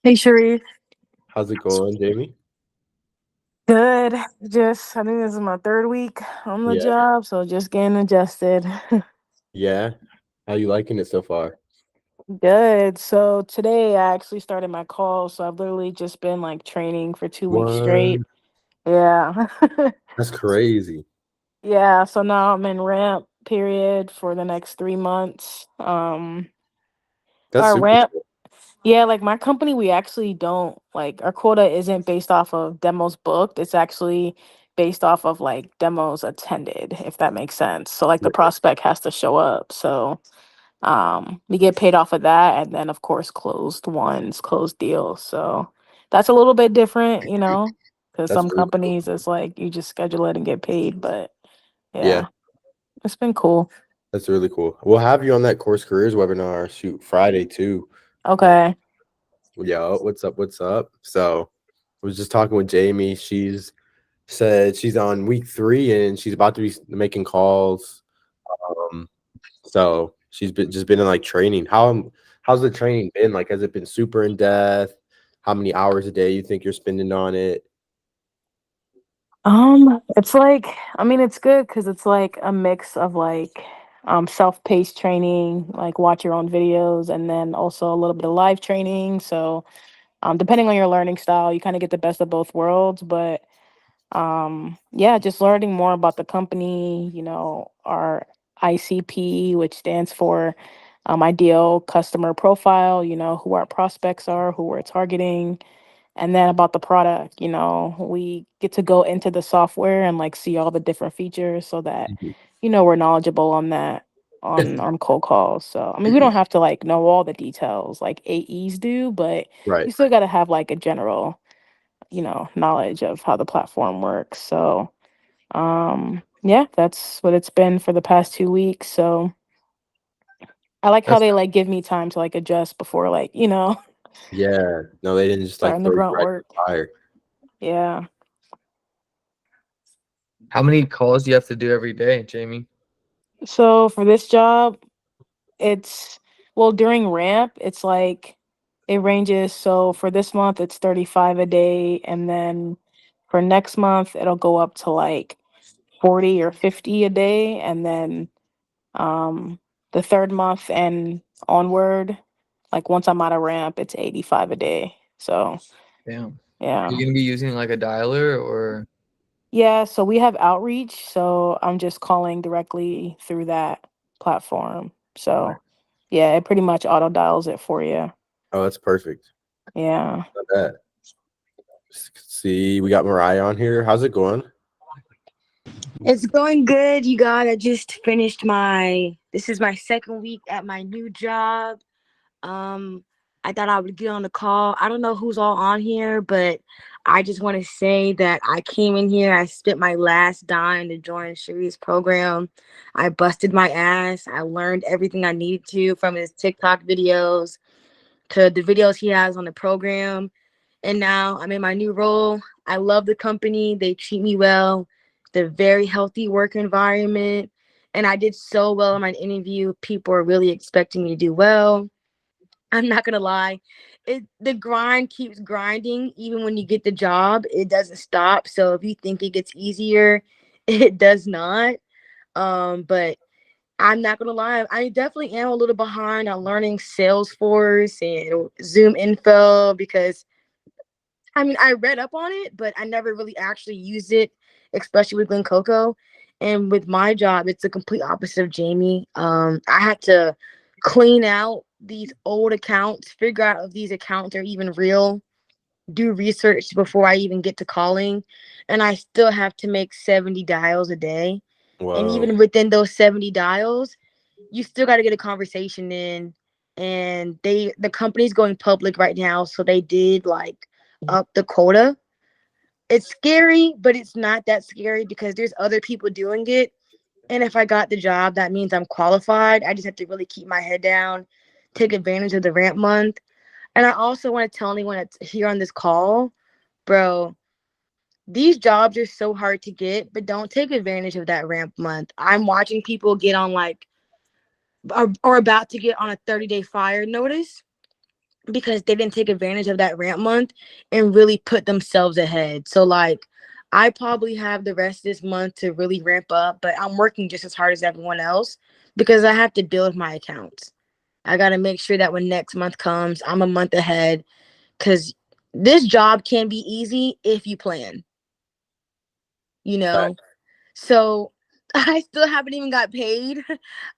Hey, Sharif. How's it going, Jamie? Good. I think this is my third week on the Yeah. job, so just getting adjusted. Yeah. How you liking it so far? Good. So today I actually started my call, so I've literally just been like training for 2 weeks straight. What? Yeah. That's crazy. Yeah. So now I'm in ramp period for the next 3 months. That's Our super ramp, cool. yeah, like my company, we actually don't like our quota isn't based off of demos booked. It's actually based off of like demos attended, if that makes sense. So like the Right. prospect has to show up. So we get paid off of that, and then of course closed ones, closed deals. So that's a little bit different, because That's some really cool. companies it's like you just schedule it and get paid. But Yeah, yeah, it's been cool. that's really cool. We'll have you on that Course Careers webinar, shoot, Friday too. Uh, Okay. yeah, what's up? What's up? So I was just talking with Jamie. She's said she's on week 3 and she's about to be making calls. Um, so she's been in like training. How's the training been? Like, has it been super in depth? How many hours a day you think you're spending on it? It's like, I mean, it's good because it's like a mix of like self-paced training, like watch your own videos, and then also a little bit of live training. So, depending on your learning style, you kind of get the best of both worlds. But yeah, just learning more about the company, our ICP, which stands for ideal customer profile, who our prospects are, who we're targeting, and then about the product, we get to go into the software and like see all the different features so that, Mhm. we're knowledgeable on that on cold calls. So I mean we don't have to like know all the details like AEs do, but Right. you still gotta have like a general, knowledge of how the platform works. So yeah, that's what it's been for the past 2 weeks. So I like how That's they like give me time to like adjust before like, yeah. No, they didn't just like starting the throw you grunt right work. in the fire. Yeah. How many calls do you have to do every day, Jamie? So for this job, it's well, during ramp, it's like it ranges. So for this month, it's 35 a day. And then for next month, it'll go up to like 40 or 50 a day. And then um, the third month and onward, like once I'm out of ramp, it's 85 a day. So Damn. Are yeah. you gonna be using like a dialer or Yeah. So we have outreach. So I'm just calling directly through that platform. right? So yeah, it pretty much auto dials it for you. Oh, that's perfect. Yeah. Not bad. See, we got Mariah on here. How's it going? It's going good, you guys. I just finished this is my second week at my new job. Um, I thought I would get on the call. I don't know who's all on here, but I just want to say that I came in here, I spent my last dime to join Cherie's program. I busted my ass. I learned everything I needed to from his TikTok videos to the videos he has on the program. And now I'm in my new role. I love the company. They treat me well. The very healthy work environment. And I did so well in my interview. People are really expecting me to do well. I'm not gonna lie. The grind keeps grinding. Even when you get the job, it doesn't stop. So if you think it gets easier, it does not. But I'm not gonna lie, I definitely am a little behind on learning Salesforce and Zoom info because I mean I read up on it, but I never really actually used it, especially with Glen Coco. And with my job, it's the complete opposite of Jamie. I had to clean out these old accounts, figure out if these accounts are even real, do research before I even get to calling, and I still have to make 70 dials a day. And Whoa. even within those 70 dials, you still got to get a conversation in. And the company's going public right now, so they did like up the quota. It's scary, but it's not that scary because there's other people doing it. And if I got the job, that means I'm qualified. I just have to really keep my head down, take advantage of the ramp month. And I also want to tell anyone that's here on this call, bro, these jobs are so hard to get, but don't take advantage of that ramp month. I'm watching people get on like or about to get on a 30-day fire notice, because they didn't take advantage of that ramp month and really put themselves ahead. So like I probably have the rest of this month to really ramp up, but I'm working just as hard as everyone else because I have to build my accounts. I got to make sure that when next month comes, I'm a month ahead cuz this job can be easy if you plan, you know. So I still haven't even got paid.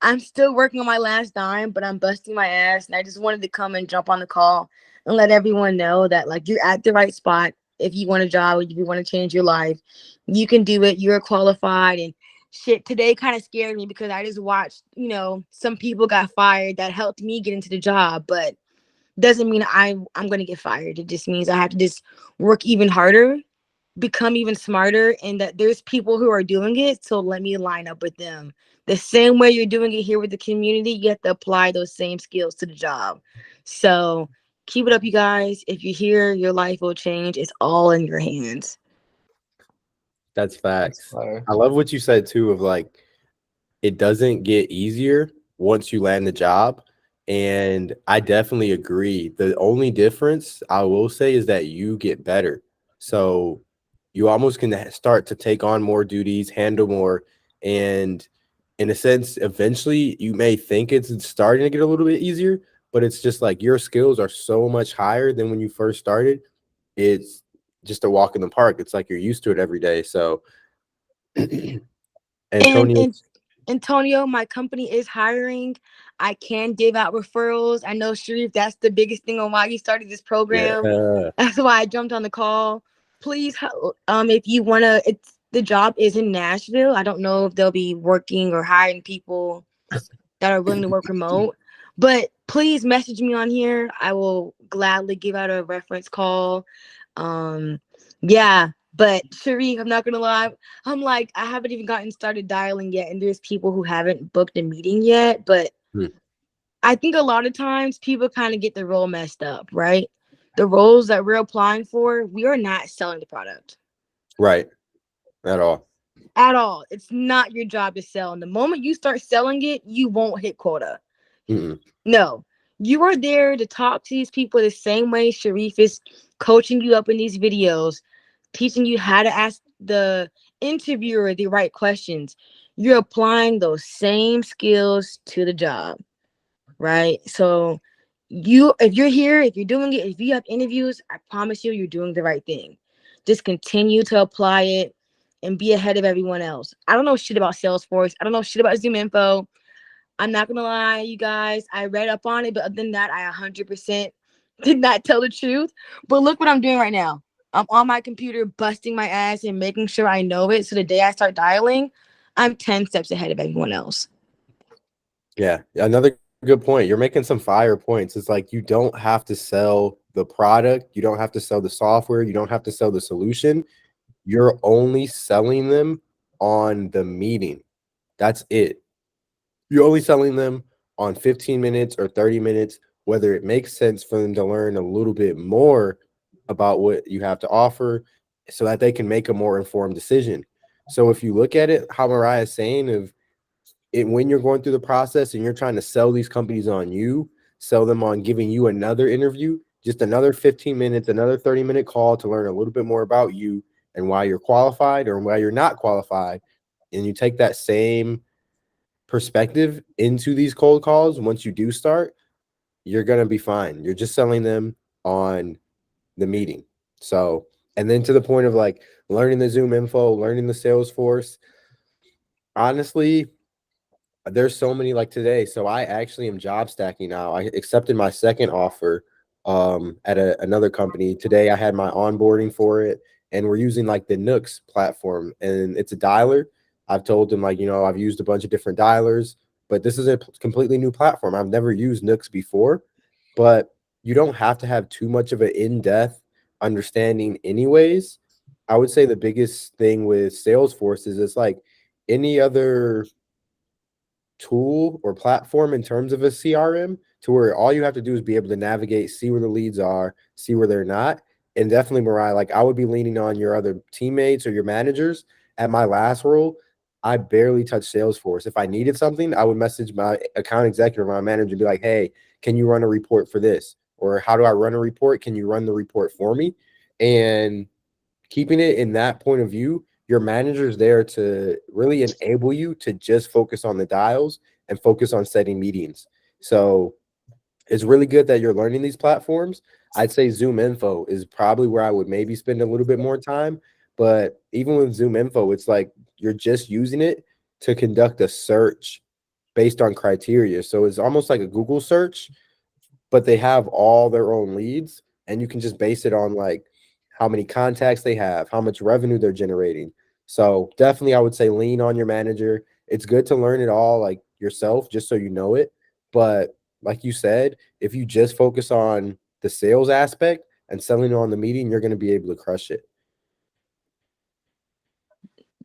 I'm still working on my last dime, but I'm busting my ass. And I just wanted to come and jump on the call and let everyone know that like you're at the right spot. If you want a job, if you want to change your life, you can do it. You're qualified. And shit, today kind of scared me because I just watched, some people got fired that helped me get into the job, but doesn't mean I'm gonna get fired. It just means I have to just work even harder, become even smarter, and that there's people who are doing it, so let me line up with them. The same way you're doing it here with the community, you have to apply those same skills to the job. So keep it up, you guys. If you're here, your life will change. It's all in your hands. That's That's facts. fire. I love what you said too of like it doesn't get easier once you land the job. And I definitely agree. The only difference I will say is that you get better. So you almost can start to take on more duties, handle more. And in a sense, eventually you may think it's starting to get a little bit easier, but it's just like your skills are so much higher than when you first started. It's just a walk in the park. It's like you're used to it every day. So, And Antonio, and Antonio, my company is hiring. I can give out referrals. I know, Sharif, that's the biggest thing on why you started this program. yeah, That's why I jumped on the call. Please, if you wanna, it's the job is in Nashville. I don't know if they'll be working or hiring people that are willing to work remote, but please message me on here. I will gladly give out a reference call. Um, yeah, but Sharif, I'm not gonna lie. I'm like, I haven't even gotten started dialing yet, and there's people who haven't booked a meeting yet. But hmm, I think a lot of times people kind of get the role messed up, right? The roles that we're applying for, we are not selling the product right, at all. at all. It's not your job to sell. And the moment you start selling it, you won't hit quota. Mm-mm. No, you are there to talk to these people the same way Sharif is coaching you up in these videos, teaching you how to ask the interviewer the right questions. You're applying those same skills to the job, right? So if you're here, if you're doing it, if you have interviews, I promise you, you're doing the right thing. Just continue to apply it and be ahead of everyone else. I don't know shit about Salesforce. I don't know shit about Zoom Info. I'm not gonna lie, you guys. I read up on it, but other than that, I 100% did not tell the truth. But look what I'm doing right now. I'm on my computer, busting my ass and making sure I know it. So the day I start dialing, I'm 10 steps ahead of everyone else. Yeah, another good point. You're making some fire points. It's like you don't have to sell the product, you don't have to sell the software, you don't have to sell the solution. You're only selling them on the meeting. That's it. You're only selling them on 15 minutes or 30 minutes, whether it makes sense for them to learn a little bit more about what you have to offer so that they can make a more informed decision. So if you look at it, how Mariah is saying of it, when you're going through the process and you're trying to sell these companies on you, sell them on giving you another interview, just another 15 minutes, another 30-minute call to learn a little bit more about you and why you're qualified or why you're not qualified. And you take that same perspective into these cold calls. Once you do start, you're going to be fine. You're just selling them on the meeting. So, and then to the point of like learning the Zoom info, learning the Salesforce, honestly, there's so many like today. So I actually am job stacking now. I accepted my second offer at another company. Today I had my onboarding for it and we're using like the Nooks platform and it's a dialer. I've told them like, I've used a bunch of different dialers, but this is a completely new platform. I've never used Nooks before, but you don't have to have too much of an in-depth understanding anyways. I would say the biggest thing with Salesforce is it's like any other tool or platform in terms of a CRM to where all you have to do is be able to navigate, see where the leads are, see where they're not. And definitely, Mariah, like I would be leaning on your other teammates or your managers. At my last role, I barely touched Salesforce. If I needed something, I would message my account executive or my manager and be like, hey, can you run a report for this? or how do I run a report? Can you run the report for me? And keeping it in that point of view, your manager is there to really enable you to just focus on the dials and focus on setting meetings. So it's really good that you're learning these platforms. I'd say Zoom Info is probably where I would maybe spend a little bit more time. But even with Zoom Info, it's like you're just using it to conduct a search based on criteria. So it's almost like a Google search, but they have all their own leads, and you can just base it on like how many contacts they have, how much revenue they're generating. So definitely I would say lean on your manager. It's good to learn it all like yourself just so you know it. But like you said, if you just focus on the sales aspect and selling on the meeting, you're going to be able to crush it.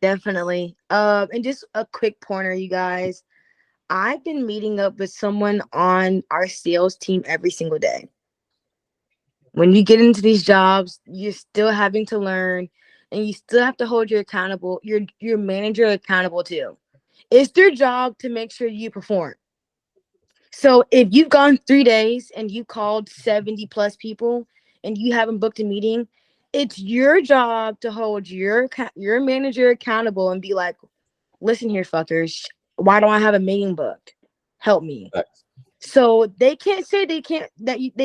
Definitely. And just a quick pointer, you guys. I've been meeting up with someone on our sales team every single day. When you get into these jobs, you're still having to learn, and you still have to hold your manager accountable too. It's their job to make sure you perform. So if you've gone 3 days and you called 70 plus people and you haven't booked a meeting, it's your job to hold your manager accountable and be like, listen here, fuckers, why don't I have a meeting booked? Help me. So they can't say they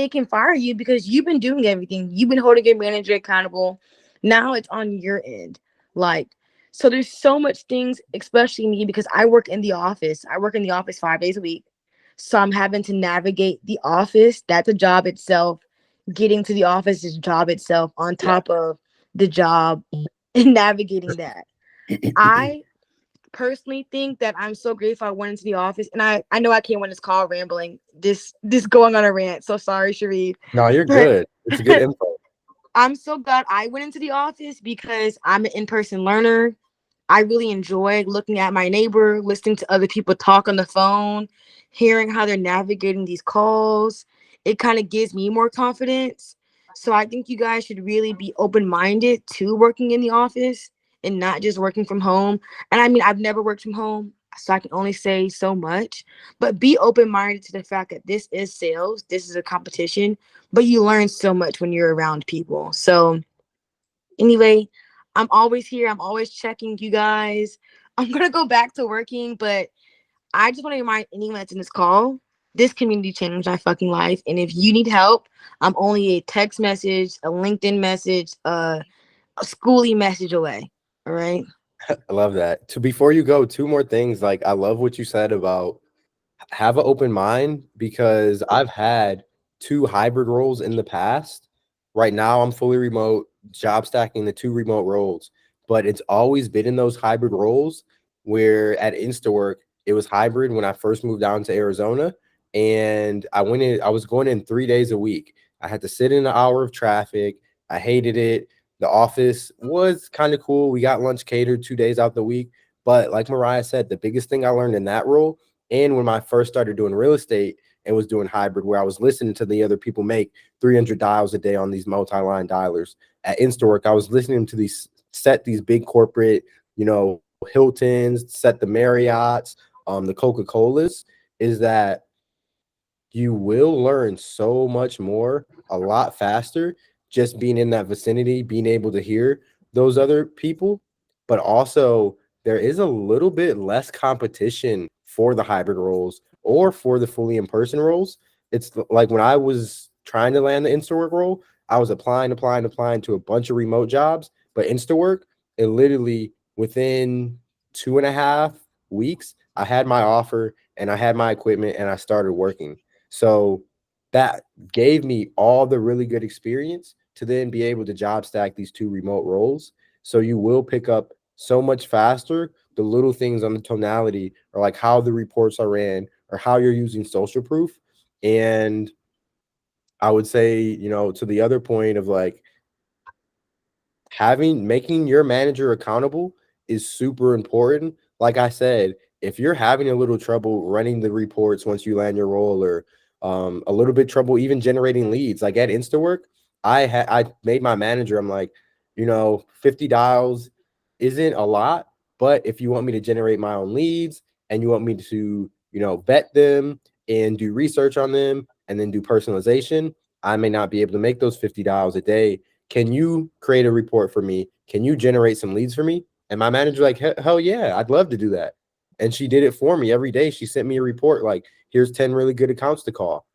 can fire you because you've been doing everything. You've been holding your manager accountable. Now it's on your end. Like, so there's so much things, especially me, because I work in the office. I work in the office 5 days a week. So I'm having to navigate the office. That's a job itself. Getting to the office is a job itself on top of the job and navigating that. I personally think that I'm so grateful I went into the office, and I know I can't win this call rambling, this going on a rant. So sorry, Sharif. No, you're But good. It's a good info. I'm so glad I went into the office because I'm an in-person learner. I really enjoy looking at my neighbor, listening to other people talk on the phone, hearing how they're navigating these calls. It kind of gives me more confidence. So I think you guys should really be open-minded to working in the office and not just working from home. And I mean, I've never worked from home, so I can only say so much, but be open-minded to the fact that this is sales, this is a competition, but you learn so much when you're around people. So anyway, I'm always here. I'm always checking you guys. I'm gonna go back to working, but I just want to remind anyone that's in this call, this community changed my fucking life. And if you need help, I'm only a text message, a LinkedIn message, a schooly message away. All right. I love that. So before you go, two more things. Like I love what you said about have an open mind because I've had two hybrid roles in the past. Right now, I'm fully remote, job stacking the two remote roles, but it's always been in those hybrid roles where at InstaWork, it was hybrid when I first moved down to Arizona. And I was going in 3 days a week. I had to sit in an hour of traffic. I hated it. The office was kind of cool. We got lunch catered 2 days out the week. But like Mariah said, the biggest thing I learned in that role and when I first started doing real estate and was doing hybrid, where I was listening to the other people make 300 dials a day on these multi-line dialers at InstaWork, I was listening to these big corporate, Hiltons, set the Marriotts, the Coca-Colas, is that you will learn so much more a lot faster just being in that vicinity, being able to hear those other people. But also, there is a little bit less competition for the hybrid roles or for the fully in person roles. It's like when I was trying to land the InstaWork role, I was applying to a bunch of remote jobs. But InstaWork, it literally within 2.5 weeks, I had my offer and I had my equipment and I started working. So that gave me all the really good experience to then be able to job stack these two remote roles. So you will pick up so much faster the little things on the tonality or like how the reports are ran or how you're using social proof. And I would say, to the other point of like making your manager accountable is super important. Like I said, if you're having a little trouble running the reports once you land your role or a little bit trouble even generating leads, like at InstaWork, I made my manager, I'm like, 50 dials isn't a lot, but if you want me to generate my own leads and you want me to, vet them and do research on them and then do personalization, I may not be able to make those 50 dials a day. Can you create a report for me? Can you generate some leads for me? And my manager like, hell yeah, I'd love to do that. And she did it for me every day. She sent me a report like, here's 10 really good accounts to call.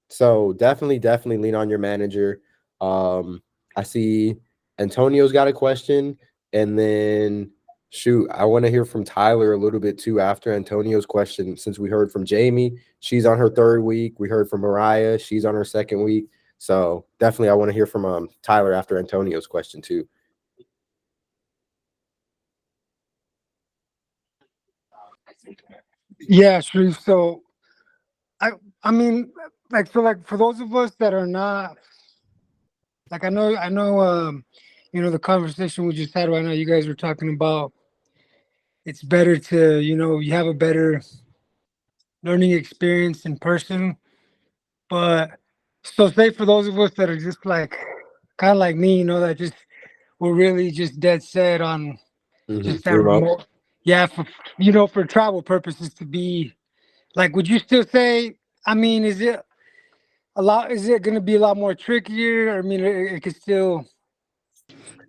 So definitely lean on your manager. I see Antonio's got a question, and then shoot, I want to hear from Tyler a little bit too after Antonio's question, since we heard from Jamie. She's on her 3rd week. We heard from Mariah. She's on her 2nd week. So definitely I want to hear from Tyler after Antonio's question too. Yeah, Sharif. So I mean, like, so like for those of us that are not, like, I know the conversation we just had right now, you guys were talking about it's better to, you have a better learning experience in person. But so say for those of us that are just like kind of like me, that just we're really just dead set on just that remote. Yeah, for travel purposes to be like, would you still say, I mean, is it going to be a lot more trickier? I mean, it could still.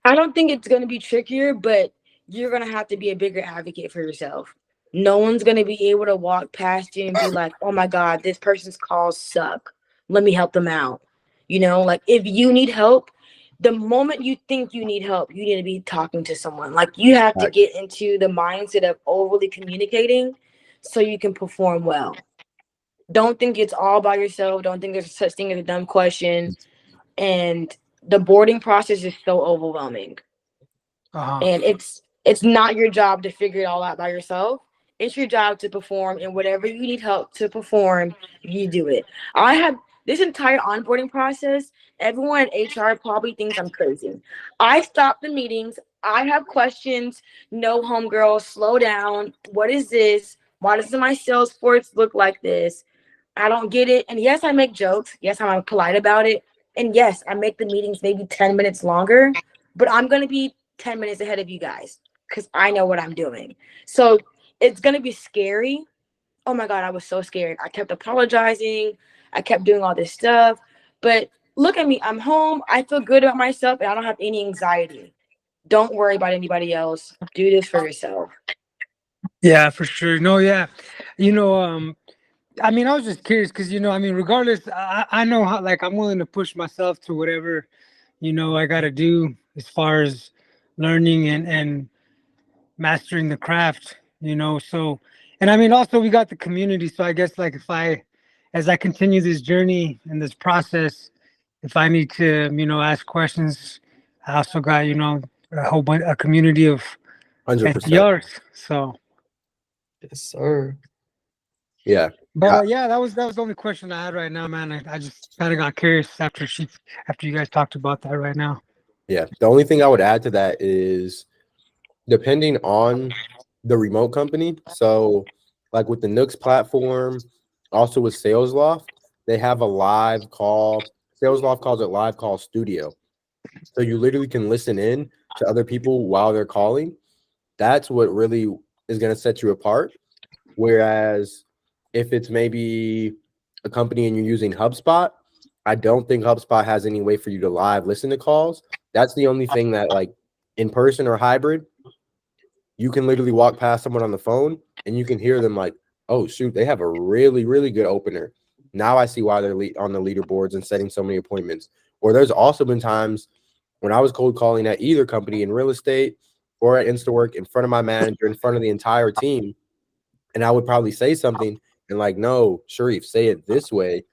I don't think it's going to be trickier, but you're going to have to be a bigger advocate for yourself. No one's going to be able to walk past you and be like, oh my God, this person's calls suck. Let me help them out. Like if you need help, the moment you think you need help, you need to be talking to someone. Like you have to get into the mindset of overly communicating so you can perform well. Don't think it's all by yourself. Don't think there's such thing as a dumb question. And the boarding process is so overwhelming. And it's not your job to figure it all out by yourself. It's your job to perform, and whatever you need help to perform, you do it. I have this entire onboarding process. Everyone in HR probably thinks I'm crazy. I stop the meetings. I have questions. No, homegirl, slow down. What is this? Why does my Salesforce look like this? I don't get it. And yes, I make jokes. Yes, I'm polite about it. And yes, I make the meetings maybe 10 minutes longer, but I'm going to be 10 minutes ahead of you guys because I know what I'm doing. So it's going to be scary. Oh my God, I was so scared. I kept apologizing. I kept doing all this stuff. But look at me. I'm home. I feel good about myself and I don't have any anxiety. Don't worry about anybody else. Do this for yourself. Yeah, for sure. No, yeah. I mean, I was just curious because, I mean, regardless, I know how, like, I'm willing to push myself to whatever, I got to do as far as learning and mastering the craft, So, and I mean, also we got the community. So I guess like as I continue this journey and this process, if I need to, ask questions, I also got, a community of 100%. NCRs. So. Yes, sir. Yeah. But yeah, that was the only question I had right now, man. I just kind of got curious after you guys talked about that right now. Yeah. The only thing I would add to that is depending on the remote company. So like with the Nooks platform, also with SalesLoft, they have a live call. SalesLoft calls it live call studio. So you literally can listen in to other people while they're calling. That's what really is going to set you apart. Whereas if it's maybe a company and you're using HubSpot, I don't think HubSpot has any way for you to live listen to calls. That's the only thing that, like, in person or hybrid, you can literally walk past someone on the phone and you can hear them like, oh, shoot, they have a really, really good opener. Now I see why they're on the leaderboards and setting so many appointments. Or there's also been times when I was cold calling at either company in real estate or at InstaWork in front of my manager, in front of the entire team. And I would probably say something and like, no, Sharif, say it this way.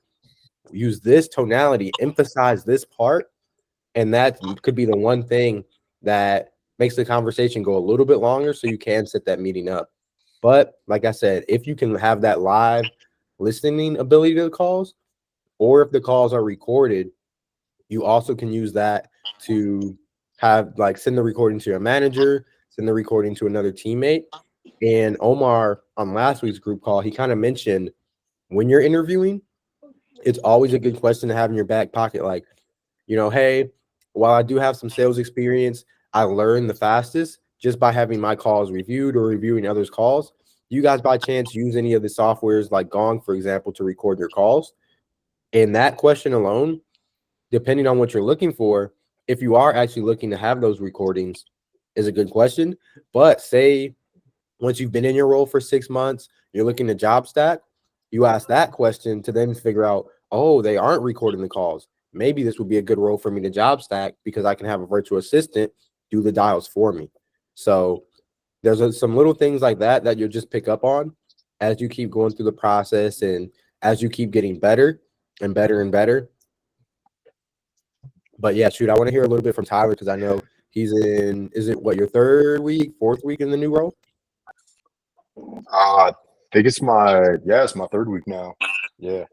Use this tonality, emphasize this part. And that could be the one thing that makes the conversation go a little bit longer so you can set that meeting up. But like I said, if you can have that live listening ability to the calls, or if the calls are recorded, you also can use that to have like send the recording to your manager, send the recording to another teammate. And Omar on last week's group call, he kind of mentioned when you're interviewing, it's always a good question to have in your back pocket. Like, hey, while I do have some sales experience, I learn the fastest just by having my calls reviewed or reviewing others' calls. You guys by chance use any of the softwares like Gong, for example, to record your calls? And that question alone, depending on what you're looking for, if you are actually looking to have those recordings, is a good question. But say once you've been in your role for 6 months, you're looking to job stack, you ask that question to then figure out, oh, they aren't recording the calls. Maybe this would be a good role for me to job stack because I can have a virtual assistant do the dials for me. So there's some little things like that you'll just pick up on as you keep going through the process and as you keep getting better and better and better. But yeah, shoot, I want to hear a little bit from Tyler because I know he's in, is it what, your 3rd week, 4th week in the new role? I think it's my 3rd week now. Yeah.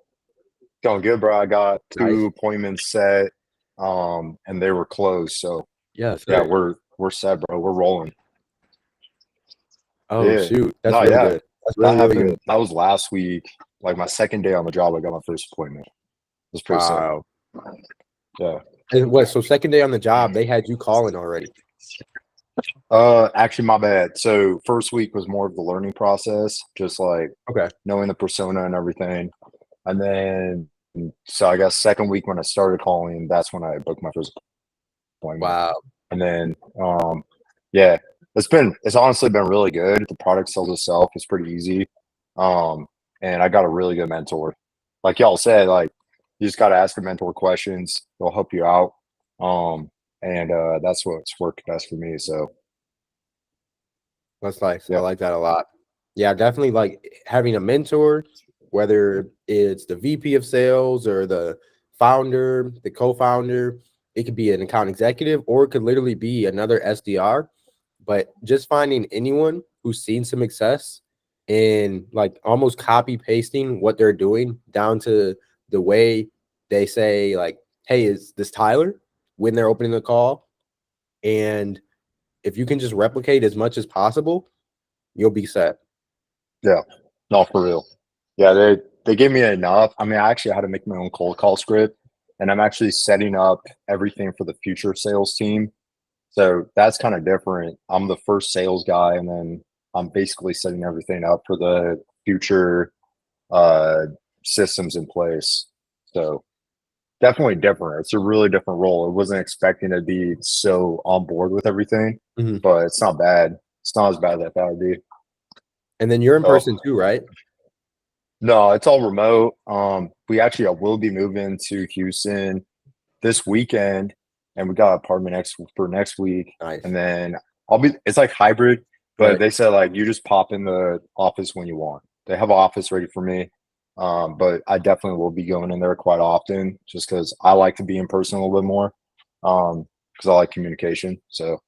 Going good, bro. I got 2 Nice. appointments set, and they were closed. So Yes. yeah, we're set, bro. We're rolling. Oh, Yeah. shoot. That's No, really yeah. good. That's That really, really happened. good. That was last week. Like my 2nd day on the job, I got my first appointment. It was pretty sick. Wow. Yeah. And what, so 2nd day on the job, they had you calling already. Actually, my bad. So 1st week was more of the learning process, just like Okay. knowing the persona and everything. And then, so I guess 2nd week when I started calling, that's when I booked my first appointment. Wow. And then, yeah, it's honestly been really good. The product sells itself. It's pretty easy. And I got a really good mentor. Like y'all said, like you just got to ask a mentor questions. They'll help you out. And that's what's worked best for me. So That's nice. I yeah. like that a lot. Yeah, definitely like having a mentor, whether it's the VP of sales or the founder, the co-founder, it could be an account executive or it could literally be another SDR. But just finding anyone who's seen some success and like almost copy pasting what they're doing down to the way they say, like, hey, is this Tyler when they're opening the call? And if you can just replicate as much as possible, you'll be set. Yeah, no, for real. Yeah, they gave me enough. I mean, I actually had to make my own cold call script, and I'm actually setting up everything for the future sales team. So that's kind of different. I'm the first sales guy, and then I'm basically setting everything up for the future uh, systems in place. So definitely different. It's a really different role. I wasn't expecting to be so on board with everything, but it's not bad. It's not as bad as I thought it'd be. And then you're in So, person too, right? no, it's all remote. We actually will be moving to Houston this weekend, and we got an apartment for next week. Nice. And then it's like hybrid, but Right. they said like you just pop in the office when you want. They have an office ready for me. But I definitely will be going in there quite often just because I like to be in person a little bit more. Because I like communication. So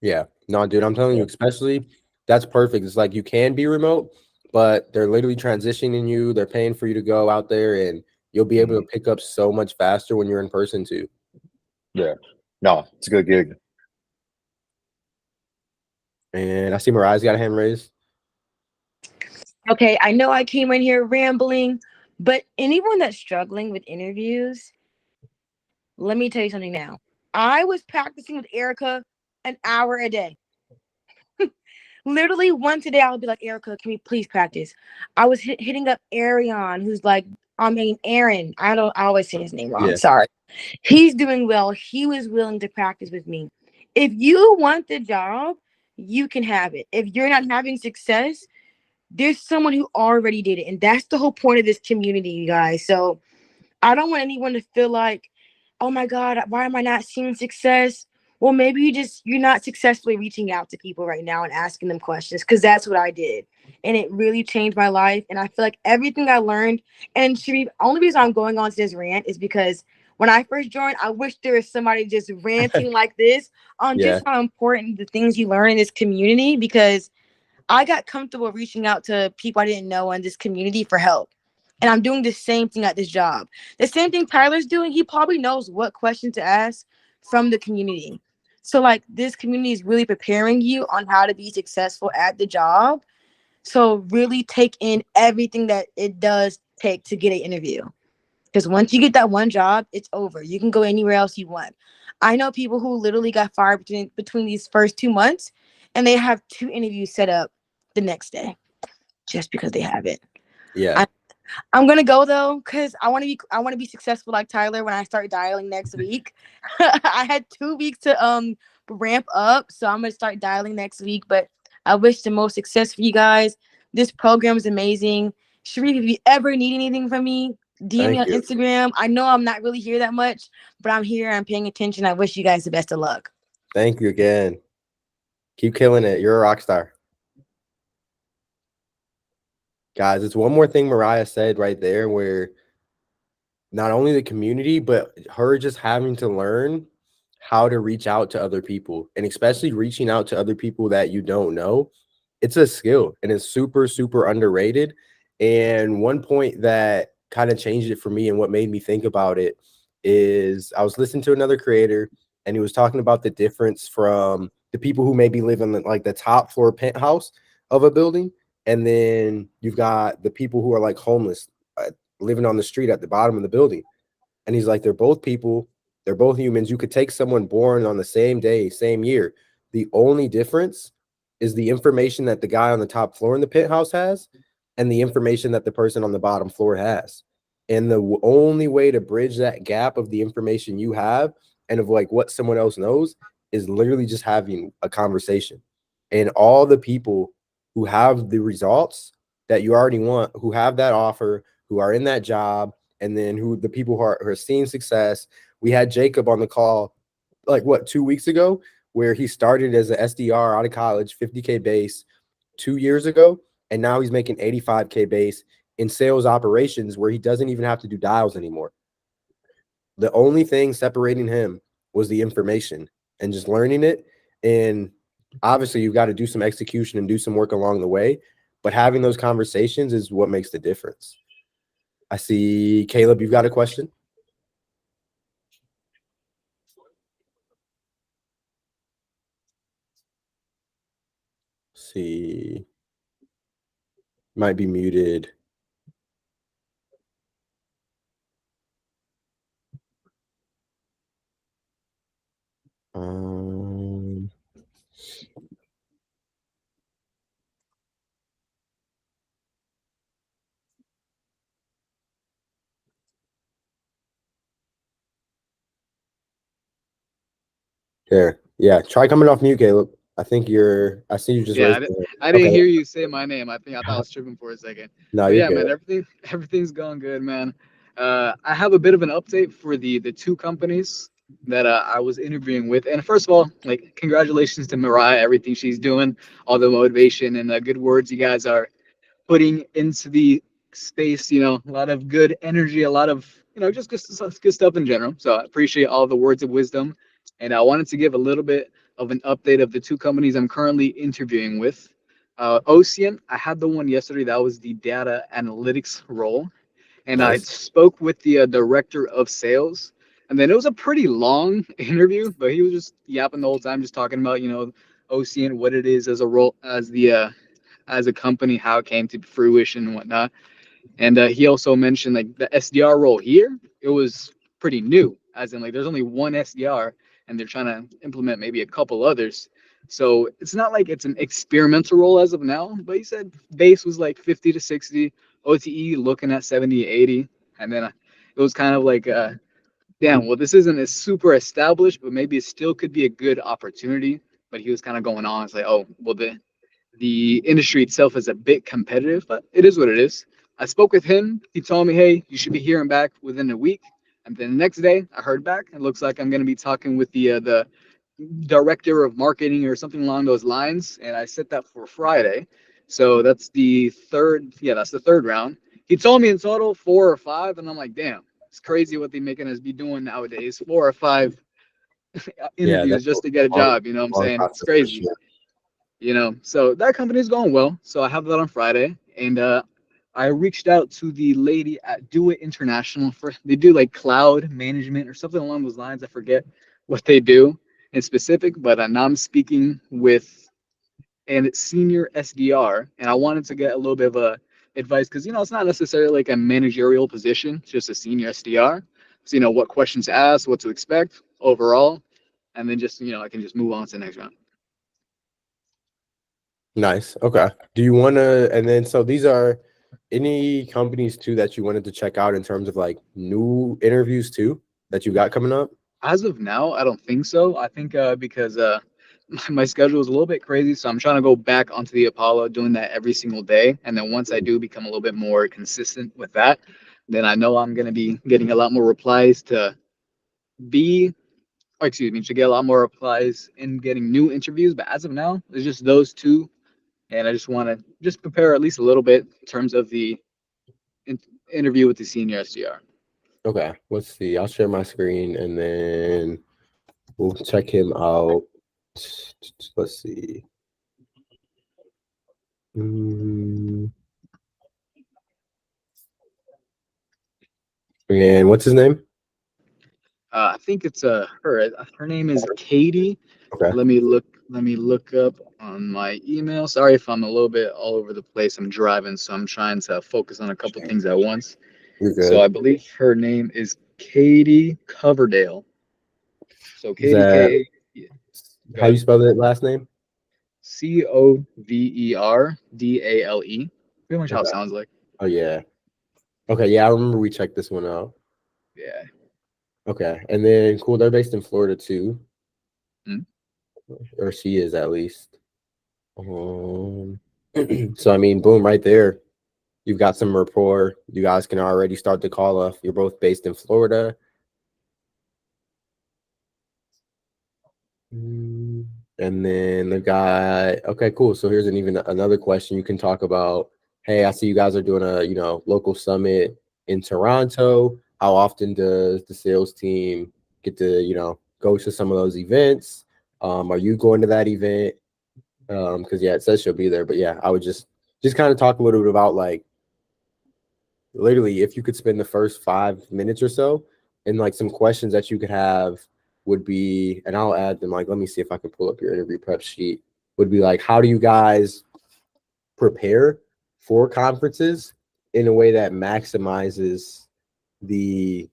Yeah. No, dude, I'm telling you, especially that's perfect. It's like you can be remote, but they're literally transitioning you. They're paying for you to go out there and you'll be able to pick up so much faster when you're in person too. yeah. No, it's a good gig. And I see Mariah's got a hand raised. Okay, I know I came in here rambling, but anyone that's struggling with interviews, let me tell you something now. I was practicing with Erica an hour a day. Literally once a day, I would be like, Erica, can we please practice? I was hitting up Arion, who's like, Aaron. I always say his name wrong. Yeah. Sorry. He's doing well. He was willing to practice with me. If you want the job, you can have it. If you're not having success, there's someone who already did it. And that's the whole point of this community, you guys. So I don't want anyone to feel like, oh my God, why am I not seeing success? Well, maybe you're not successfully reaching out to people right now and asking them questions, because that's what I did. And it really changed my life. And I feel like everything I learned, and Sharif, only reason I'm going on to this rant is because when I first joined, I wish there was somebody just ranting like this on just how important the things you learn in this community, because I got comfortable reaching out to people I didn't know in this community for help. And I'm doing the same thing at this job. The same thing Tyler's doing. He probably knows what question to ask from the community. So like this community is really preparing you on how to be successful at the job. So really take in everything that it does take to get an interview. Because once you get that one job, it's over. You can go anywhere else you want. I know people who literally got fired between these first 2 months, and they have 2 interviews set up the next day just because they have it. Yeah. I'm gonna go though, cause I want to be successful like Tyler when I start dialing next week. I had 2 weeks to ramp up, so I'm gonna start dialing next week. But I wish the most success for you guys. This program is amazing. Sharif, if you ever need anything from me, DM me Thank on you. Instagram. I know I'm not really here that much, but I'm here. I'm paying attention. I wish you guys the best of luck. Thank you again. Keep killing it. You're a rock star. Guys, it's one more thing Mariah said right there where not only the community, but her just having to learn how to reach out to other people, and especially reaching out to other people that you don't know. It's a skill and it's super, super underrated. And one point that kind of changed it for me and what made me think about it is I was listening to another creator and he was talking about the difference from the people who maybe live in like the top floor penthouse of a building. And then you've got the people who are like homeless, living on the street at the bottom of the building. And he's like, they're both people, they're both humans. You could take someone born on the same day, same year. The only difference is the information that the guy on the top floor in the penthouse has and the information that the person on the bottom floor has. And the only way to bridge that gap of the information you have and of like what someone else knows is literally just having a conversation. And all the people who have the results that you already want, who have that offer, who are in that job, and then who the people who are seeing success. We had Jacob on the call like what 2 weeks ago, where he started as an SDR out of college, 50K base 2 years ago, and now he's making 85K base in sales operations where he doesn't even have to do dials anymore. The only thing separating him was the information and just learning it. And obviously you've got to do some execution and do some work along the way, but having those conversations is what makes the difference. I see Caleb, you've got a question. Let's see, might be muted. Um, Here, yeah, try coming off mute, Caleb. I think I see you just Yeah, raised your hand. I didn't Okay, hear you say my name. I thought I was tripping for a second. no, But you're yeah, good. man, everything's going good, man. I have a bit of an update for the two companies that I was interviewing with. And first of all, like congratulations to Mariah, everything she's doing, all the motivation and good words you guys are putting into the space. A lot of good energy, a lot of just good stuff in general. So I appreciate all the words of wisdom, and I wanted to give a little bit of an update of the two companies I'm currently interviewing with. Ocean, I had the one yesterday that was the data analytics role, and I Nice. spoke with the director of sales. And then it was a pretty long interview, but he was just yapping the whole time, just talking about Ocean, what it is as a role, as a company, how it came to fruition and whatnot. And he also mentioned like the SDR role here, it was pretty new, as in like there's only one SDR and they're trying to implement maybe a couple others. So it's not like it's an experimental role as of now, but he said base was like 50 to 60, OTE looking at 70 to 80. And then it was kind of like, damn, well, this isn't as super established, but maybe it still could be a good opportunity. But he was kind of going on. It's like, oh, well, the industry itself is a bit competitive, but it is what it is. I spoke with him. He told me, hey, you should be hearing back within a week. And then the next day, I heard back. It looks like I'm going to be talking with the director of marketing or something along those lines. And I set that for Friday. So that's the third. Yeah, that's the third round. He told me in total 4 or 5. And I'm like, damn, it's crazy what they're making us be doing nowadays. 4 or 5 Yeah, interviews that's just to get a a long, job. You know what I'm long saying? It's process for crazy. sure. So that company is going well. So I have that on Friday, and I reached out to the lady at Do It International for they do like cloud management or something along those lines. I forget what they do in specific, but now I'm speaking with a senior SDR, and I wanted to get a little bit of advice because it's not necessarily like a managerial position, it's just a senior SDR. So what questions to ask, what to expect overall, and then just I can just move on to the next round. Nice. Okay. Do you want to? And then so these are any companies too that you wanted to check out in terms of like new interviews too that you got coming up? As of now, I don't think so. I think because my schedule is a little bit crazy, so I'm trying to go back onto the Apollo, doing that every single day. And then once I do become a little bit more consistent with that, then I know I'm gonna be getting a lot more replies be, to get a lot more replies and getting new interviews. But as of now, it's just those two, and I just want to just prepare at least a little bit in terms of the in interview with the senior SDR. Okay, let's see. I'll share my screen and then we'll check him out. Let's see. And what's his name? I think it's her. Her name is Katie. Okay, Let me look up on my email. Sorry if I'm a little bit all over the place. I'm driving, so I'm trying to focus on a couple things at once. you're So I good. believe her name is Katie Coverdale. So Is Katie that yeah, how you good. spell that last name? Coverdale. Pretty much how it Okay. sounds like. Oh yeah. Okay, yeah, I remember we checked this one out. Yeah. Okay, and then cool, they're based in Florida too, Hmm. or she is at least. So I mean, boom, right there. You've got some rapport. You guys can already start the call off. You're both based in Florida. And then the guy, okay, cool. So here's even another question you can talk about. Hey, I see you guys are doing a local summit in Toronto. How often does the sales team get to go to some of those events? Are you going to that event? Because yeah, it says she'll be there, but yeah, I would just kind of talk a little bit about like literally if you could spend the first 5 minutes or so and like some questions that you could have would be, and I'll add them, like let me see if I can pull up your interview prep sheet, would be like, how do you guys prepare for conferences in a way that maximizes the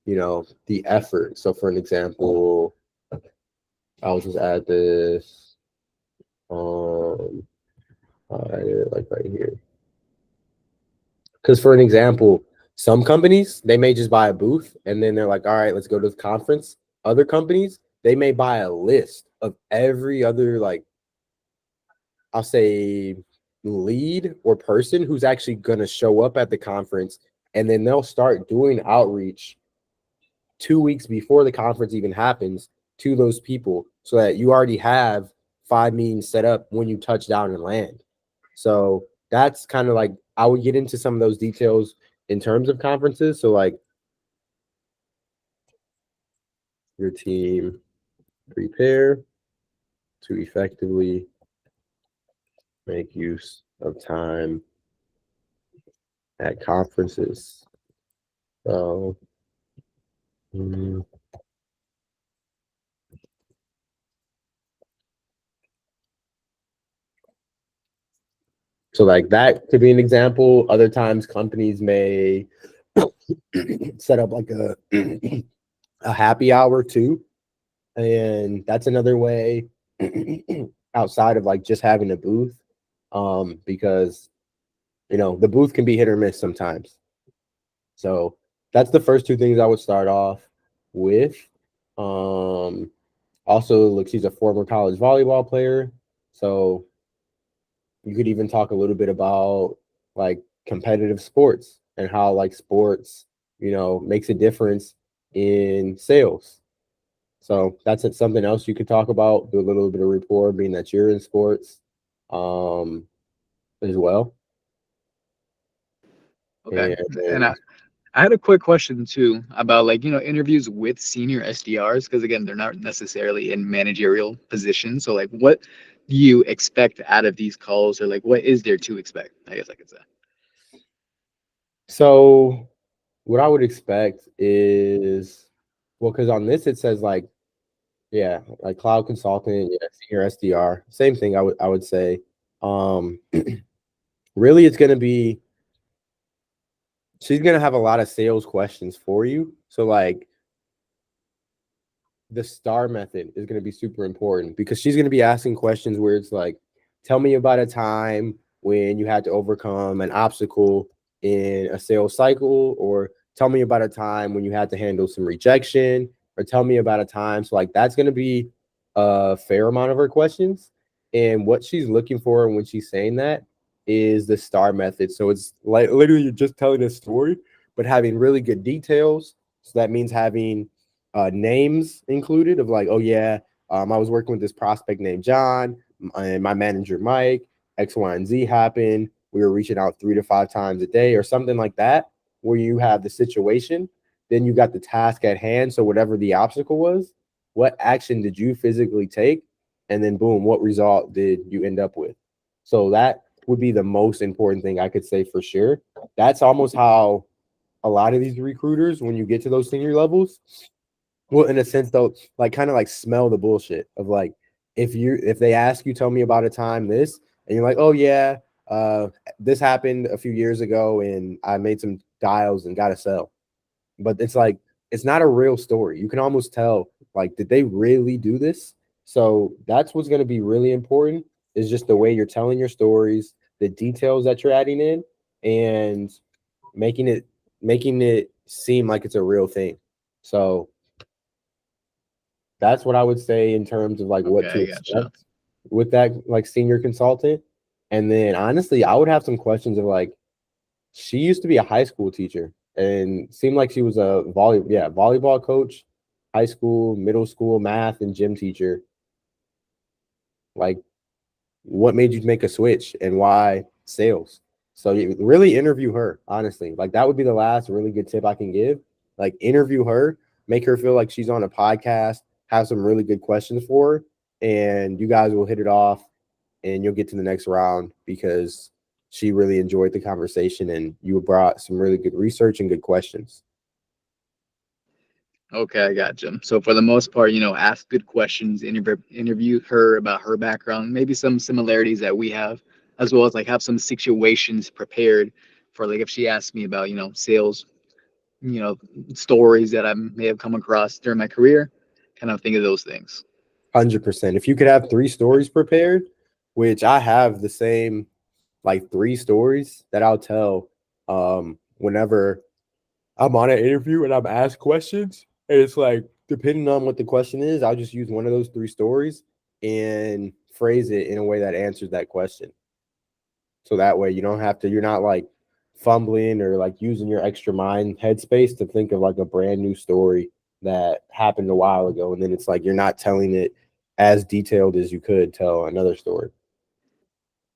the effort? So for an example, I'll just add this like right here. Because for an example, some companies, they may just buy a booth and then they're like, all right, let's go to the conference. Other companies, they may buy a list of every other, like, I'll say lead or person who's actually going to show up at the conference. And then they'll start doing outreach 2 weeks before the conference even happens to those people so that you already have 5 meetings set up when you touch down and land. So that's kind of like, I would get into some of those details in terms of conferences. So like your team prepare to effectively make use of time at conferences. So so like that could be an example. Other times companies may set up like a a happy hour too. And that's another way outside of like just having a booth. Because the booth can be hit or miss sometimes. So that's the first two things I would start off with. Also, look, she's a former college volleyball player. So you could even talk a little bit about like competitive sports and how like sports, makes a difference in sales. So that's something else you could talk about. Do a little bit of rapport, being that you're in sports, as well. Okay. And And I had a quick question too about like, interviews with senior SDRs, because again, they're not necessarily in managerial positions. So like what do you expect out of these calls, or like what is there to expect? I guess I could say. so what I would expect is, well, because on this it says like, yeah, like cloud consultant, yeah, senior SDR, same thing. I would say, um, really, it's gonna be, she's gonna have a lot of sales questions for you. So like the star method is going to be super important because she's going to be asking questions where it's like, tell me about a time when you had to overcome an obstacle in a sales cycle, or tell me about a time when you had to handle some rejection, or tell me about a time. So like that's going to be a fair amount of her questions. And what she's looking for when she's saying that is the STAR method. So it's like literally you're just telling a story, but having really good details. So that means having names included of like, oh yeah, I was working with this prospect named John and my manager Mike. X, Y, and Z happened. We were reaching out 3 to 5 times a day or something like that, where you have the situation, then you got the task at hand. So whatever the obstacle was, what action did you physically take? And then boom, what result did you end up with? So that would be the most important thing I could say for sure. That's almost how a lot of these recruiters, when you get to those senior levels, well, in a sense though, like kind of like smell the bullshit of like, if they ask you, tell me about a time this, and you're like, oh yeah, this happened a few years ago and I made some dials and got a sell. But it's like, it's not a real story. You can almost tell, like, did they really do this? So that's what's going to be really important, is just the way you're telling your stories, the details that you're adding in, and making it making it seem like it's a real thing. So that's what I would say in terms of like what to Okay, I gotcha. expect with that like senior consultant. And then honestly, I would have some questions of like, she used to be a high school teacher and seemed like she was a volleyball coach, high school, middle school, math and gym teacher. Like, what made you make a switch and why sales? So you really interview her, honestly. Like that would be the last really good tip I can give. Like interview her, make her feel like she's on a podcast, have some really good questions for her, and you guys will hit it off and you'll get to the next round because she really enjoyed the conversation and you brought some really good research and good questions. Okay, I gotcha. So for the most part, ask good questions, interview her about her background, maybe some similarities that we have, as well as like have some situations prepared for like if she asks me about, sales, you know, stories that I may have come across during my career, kind of think of those things. 100%. If you could have 3 stories prepared, which I have the same like 3 stories that I'll tell whenever I'm on an interview and I'm asked questions. And it's like, depending on what the question is, I'll just use one of those 3 stories and phrase it in a way that answers that question. So that way you don't have to, you're not like fumbling or like using your extra mind headspace to think of like a brand new story that happened a while ago. And then it's like you're not telling it as detailed as you could tell another story.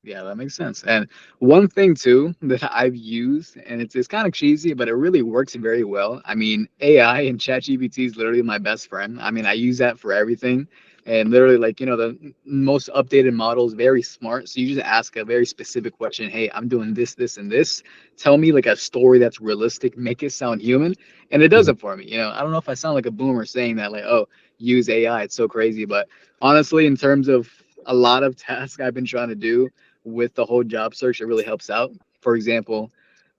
Yeah, that makes sense. And one thing too that I've used, and it's kind of cheesy, but it really works very well. I mean, AI and ChatGPT is literally my best friend. I mean, I use that for everything. And literally, like, the most updated model is very smart. So you just ask a very specific question. Hey, I'm doing this, this, and this. Tell me like a story that's realistic, make it sound human. And it does Mhm. it for me. I don't know if I sound like a boomer saying that, like, oh, use AI. It's so crazy. But honestly, in terms of a lot of tasks I've been trying to do, with the whole job search, it really helps out. For example,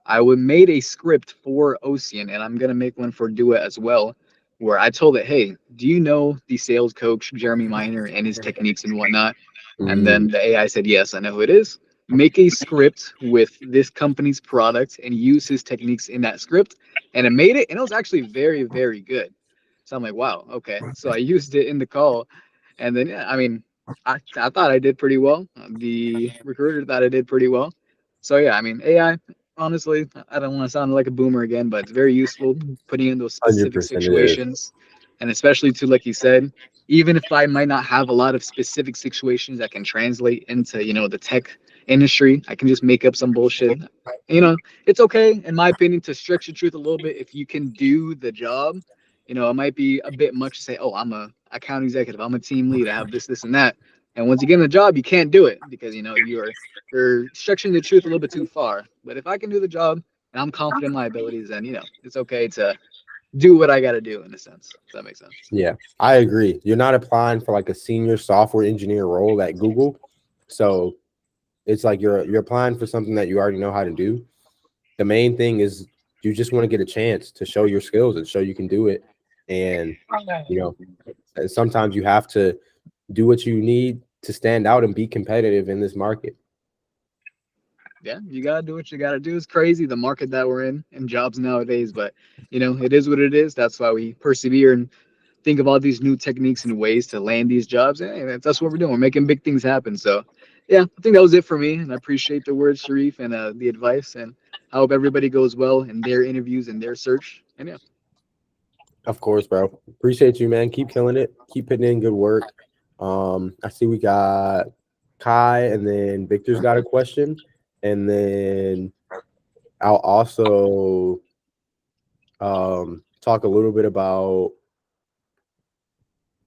I would made a script for Ocean, and I'm gonna make one for Do It as well, where I told it, "Hey, do you know the sales coach Jeremy Miner and his techniques and whatnot?" And Mm, then the AI said, "Yes, I know who it is. Make a script with this company's product and use his techniques in that script." And it made it, and it was actually very, very good. So I'm like, "Wow, okay." So I used it in the call, and then yeah, I mean, I thought I did pretty well. The recruiter thought I did pretty well. So yeah, I mean, AI, honestly, I don't want to sound like a boomer again, but it's very useful putting in those specific 100% it is. situations. And especially to, like you said, even if I might not have a lot of specific situations that can translate into, the tech industry, I can just make up some bullshit. It's okay, in my opinion, to stretch the truth a little bit if you can do the job. It might be a bit much to say, oh, I'm a account executive, I'm a team lead, I have this, this, and that. And once you get in the job, you can't do it because you're stretching the truth a little bit too far. But if I can do the job and I'm confident in my abilities, then it's okay to do what I got to do in a sense. If that makes sense. Yeah, I agree. You're not applying for like a senior software engineer role at Google. So it's like you're applying for something that you already know how to do. The main thing is you just want to get a chance to show your skills and show you can do it. And you know, sometimes you have to do what you need to stand out and be competitive in this market. Yeah, you gotta do what you gotta do. It's crazy the market that we're in and jobs nowadays, but it is what it is. That's why we persevere and think of all these new techniques and ways to land these jobs. And that's what we're doing. We're making big things happen. So, yeah, I think that was it for me. And I appreciate the words, Sharif, and the advice. And I hope everybody goes well in their interviews and their search. And yeah, Of course, bro. Appreciate you, man. Keep killing it. Keep putting in good work. I see we got Kai, and then Victor's got a question, and then I'll also talk a little bit about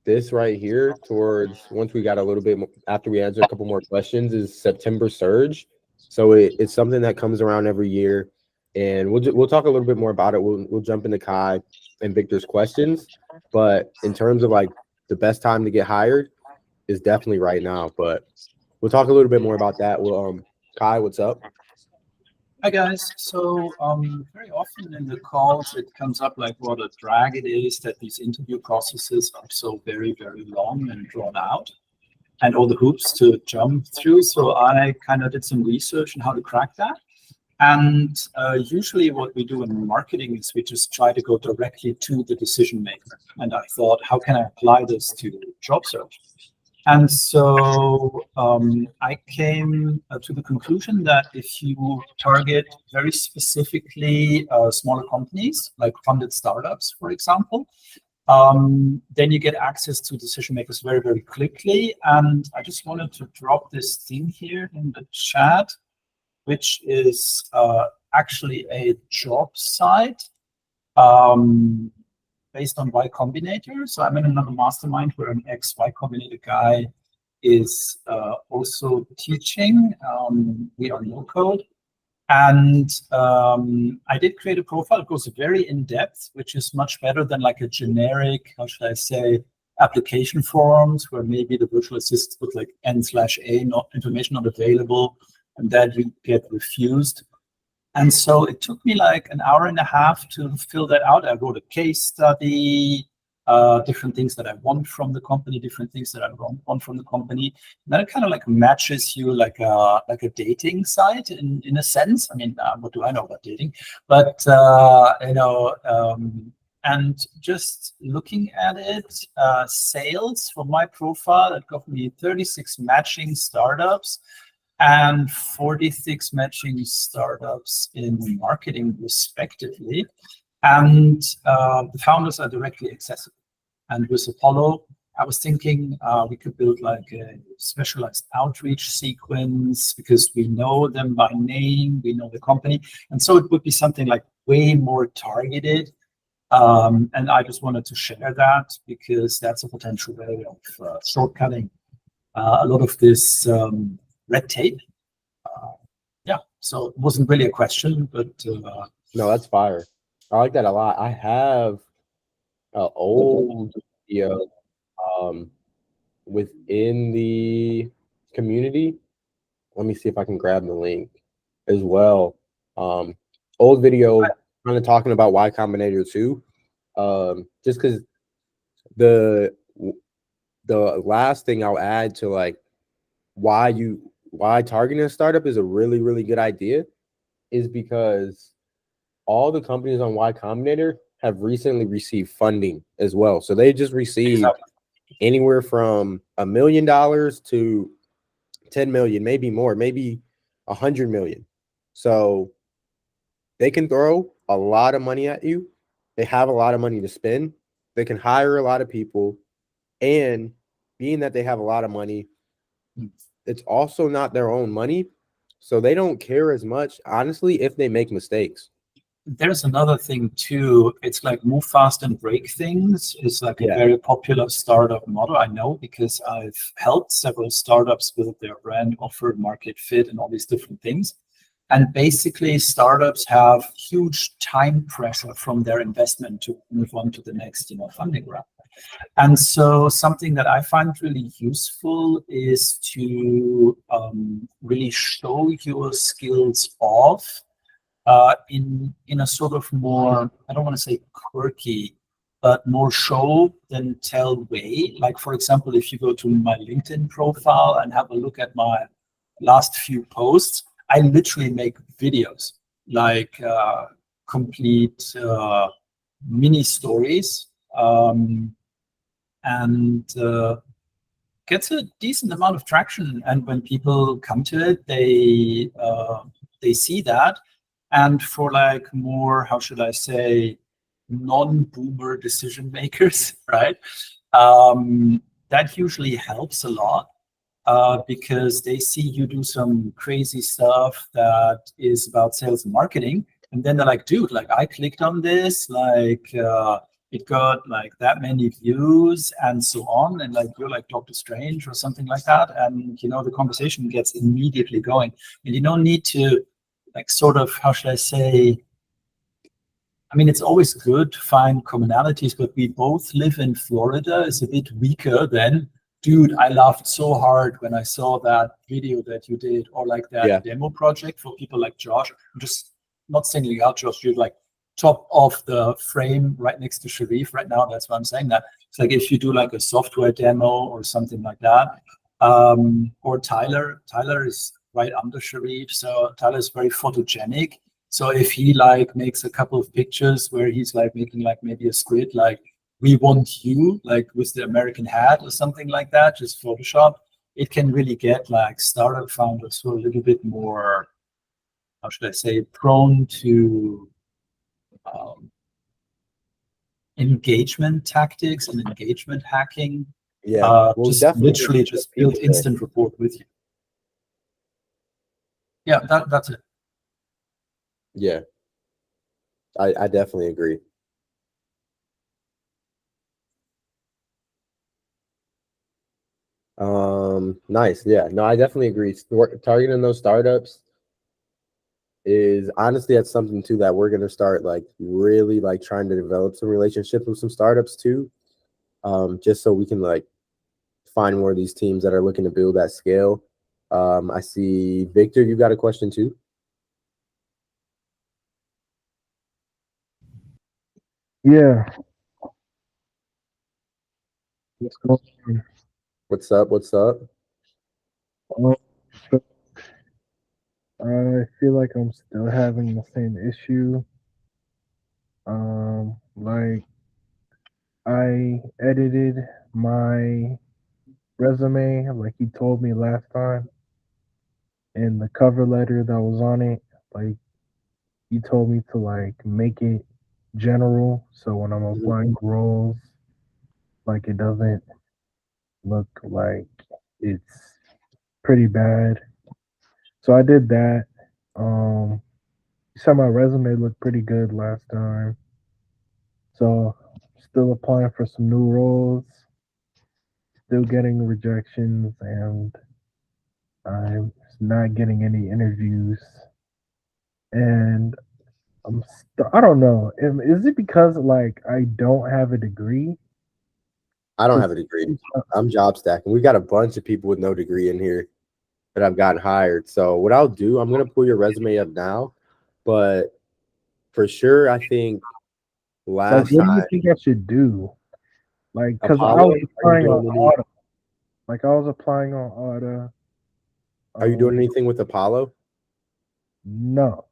this right here towards once we got a little bit after we answer a couple more questions is September Surge. So it's something that comes around every year, and we'll talk a little bit more about it. We'll jump into Kai and Victor's questions, but in terms of like the best time to get hired is definitely right now. But we'll talk a little bit more about that. Well, Kai, what's up? Hi guys. So very often in the calls it comes up like what a drag it is that these interview processes are so very, very long and drawn out and all the hoops to jump through. So I kind of did some research on how to crack that. And usually what we do in marketing is we just try to go directly to the decision maker. And I thought, how can I apply this to job search? And so I came to the conclusion that if you target very specifically smaller companies, like funded startups, for example, then you get access to decision makers very, very quickly. And I just wanted to drop this thing here in the chat, which is actually a job site based on Y Combinator. So I'm in another mastermind where an ex-Y Combinator guy is also teaching. We are no code. And I did create a profile. It goes very in depth, which is much better than like a generic, how should I say, application forms where maybe the virtual assistant put like N/A, not information not available, and then you get refused. And so it took me like an hour and a half to fill that out. I wrote a case study, different things that I want from the company, different things that I don't want from the company. And then it kind of like matches you like a dating site in a sense. I mean, what do I know about dating? But and just looking at it, sales for my profile, it got me 36 matching startups and 46 matching startups in marketing, respectively. And the founders are directly accessible. And with Apollo, I was thinking we could build like a specialized outreach sequence because we know them by name, we know the company. And so it would be something like way more targeted. And I just wanted to share that because that's a potential way of shortcutting a lot of this red tape. Yeah, so it wasn't really a question, but No, that's fire. I like that a lot. I have an old video within the community. Let me see if I can grab the link as well. Old video kind of talking about Y Combinator 2. Just because the last thing I'll add to like why targeting a startup is a really, really good idea is because all the companies on Y Combinator have recently received funding as well. So they just received anywhere from $1 million to 10 million, maybe more, maybe 100 million. So they can throw a lot of money at you. They have a lot of money to spend. They can hire a lot of people. And being that they have a lot of money, it's also not their own money. So they don't care as much, honestly, if they make mistakes. There's another thing too. It's like move fast and break things. It's like a very popular startup model. I know because I've helped several startups build their brand, offer, market fit, and all these different things. And basically, startups have huge time pressure from their investment to move on to the next, funding round. And so something that I find really useful is to really show your skills off in a sort of more, I don't want to say quirky, but more show than tell way. Like, for example, if you go to my LinkedIn profile and have a look at my last few posts, I literally make videos, like complete mini stories, and gets a decent amount of traction. And when people come to it, they see that. And for like more, how should I say, non-boomer decision makers, right? That usually helps a lot, because they see you do some crazy stuff that is about sales and marketing. And then they're like, dude, like I clicked on this, like it got like that many views and so on. And like you're like Doctor Strange or something like that. And, you know, the conversation gets immediately going. And you don't need to like sort of, how should I say, I mean, it's always good to find commonalities, but we both live in Florida is a bit weaker than, dude, I laughed so hard when I saw that video that you did, or like that demo project for people like Josh. I'm just not singling out Josh, you're like top of the frame right next to Sharif right now. That's why I'm saying that. It's like if you do like a software demo or something like that, or Tyler is right under Sharif. So Tyler is very photogenic. So if he like makes a couple of pictures where he's like making like maybe a squid, like we want you, like with the American hat or something like that, just Photoshop, it can really get like startup founders who are a little bit more, how should I say, prone to engagement tactics and engagement hacking. Just literally just build instant rapport with you. Yeah, that's it. Yeah, I definitely agree. Nice. Yeah, no, I definitely agree. Targeting those startups is honestly, that's something too that we're gonna start like really like trying to develop some relationships with some startups too. Just so we can like find more of these teams that are looking to build that scale. I see Victor, you got a question too? Yeah. What's going on? What's up? What's up? So I feel like I'm still having the same issue. Like I edited my resume like you told me last time, and the cover letter that was on it, like you told me to like make it general, so when I'm applying roles, like it doesn't look like it's pretty bad. So I did that. You said my resume looked pretty good last time. So still applying for some new roles, still getting rejections, and I'm not getting any interviews. And I don't know. Is it because like I don't have a degree? I don't have a degree. I'm job stacking. We got a bunch of people with no degree in here that I've gotten hired. So what I'll do, I'm gonna pull your resume up now, but for sure, I think Like, last what do you time think I should do? Like, because I Apollo, was applying on Auto. Like, I was applying on Auto. Are you doing anything with Apollo? No.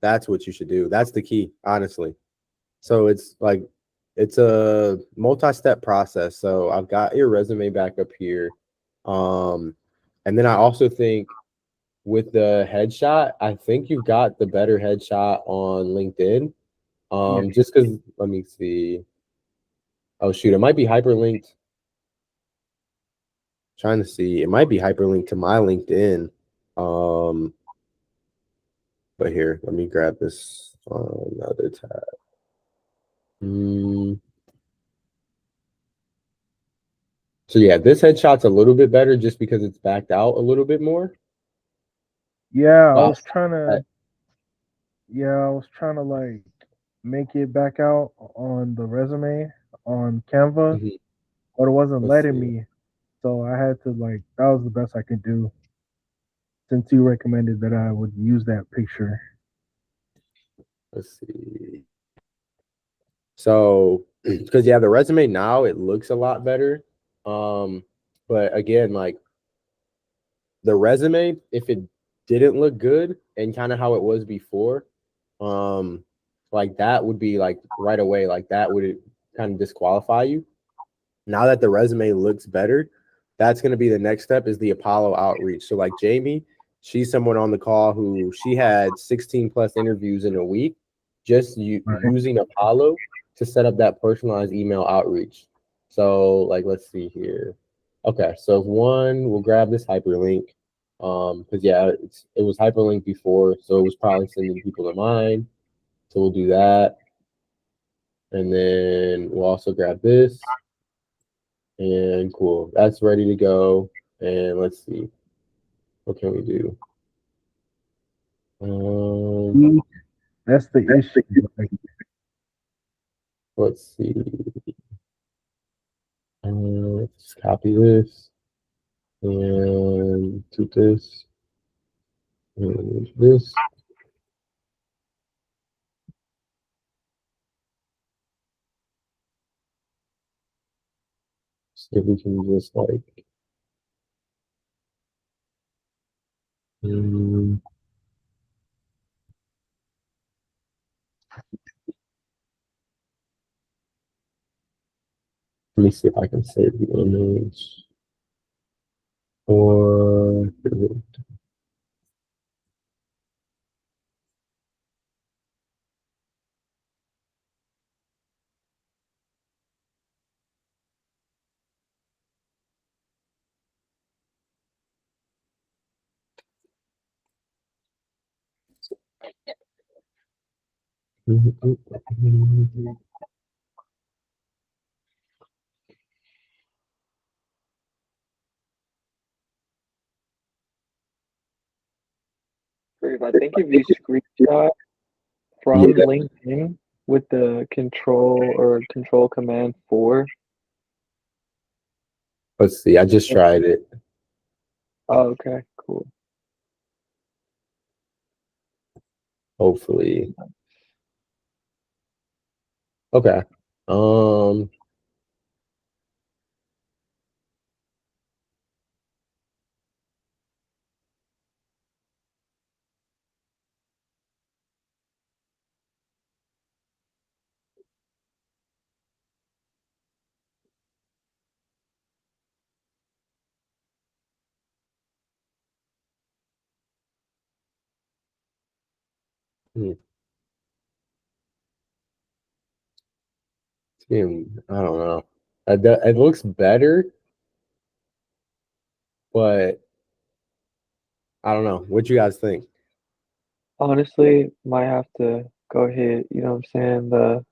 That's what you should do. That's the key, honestly. So it's like it's a multi-step process. So I've got your resume back up here. And then I also think with the headshot, I think you've got the better headshot on LinkedIn. Just because let me see. Oh shoot, it might be hyperlinked. Trying to see, it might be hyperlinked to my LinkedIn. But here, let me grab this on another tab. So yeah, this headshot's a little bit better just because it's backed out a little bit more. Yeah, I was trying to. Yeah, I was trying to like make it back out on the resume on Canva, but it wasn't letting me. So I had to like that was the best I could do. Since you recommended that I would use that picture. Let's see. So, because yeah, the resume now it looks a lot better. But again, like the resume, if it didn't look good and kind of how it was before, like that would be like right away, like that would kind of disqualify you. Now that the resume looks better, that's going to be the next step is the Apollo outreach. So like Jamie, she's someone on the call who she had 16 plus interviews in a week, just using Apollo to set up that personalized email outreach. So like, let's see here. Okay, so one, we'll grab this hyperlink. Because yeah, it was hyperlinked before, so it was probably sending people to mine. So we'll do that. And then we'll also grab this. And cool, that's ready to go. And let's see, what can we do? That's the issue. Like, Let's see. Let's copy this and do this and this. See if we can just like. Let me see if I can save the image. Or I think if you screenshot from LinkedIn with the control command 4. let's see, I just tried it. Oh, okay, cool. Hopefully. Okay. I don't know. It looks better, but I don't know. What you guys think? Honestly, might have to go hit, you know what I'm saying, the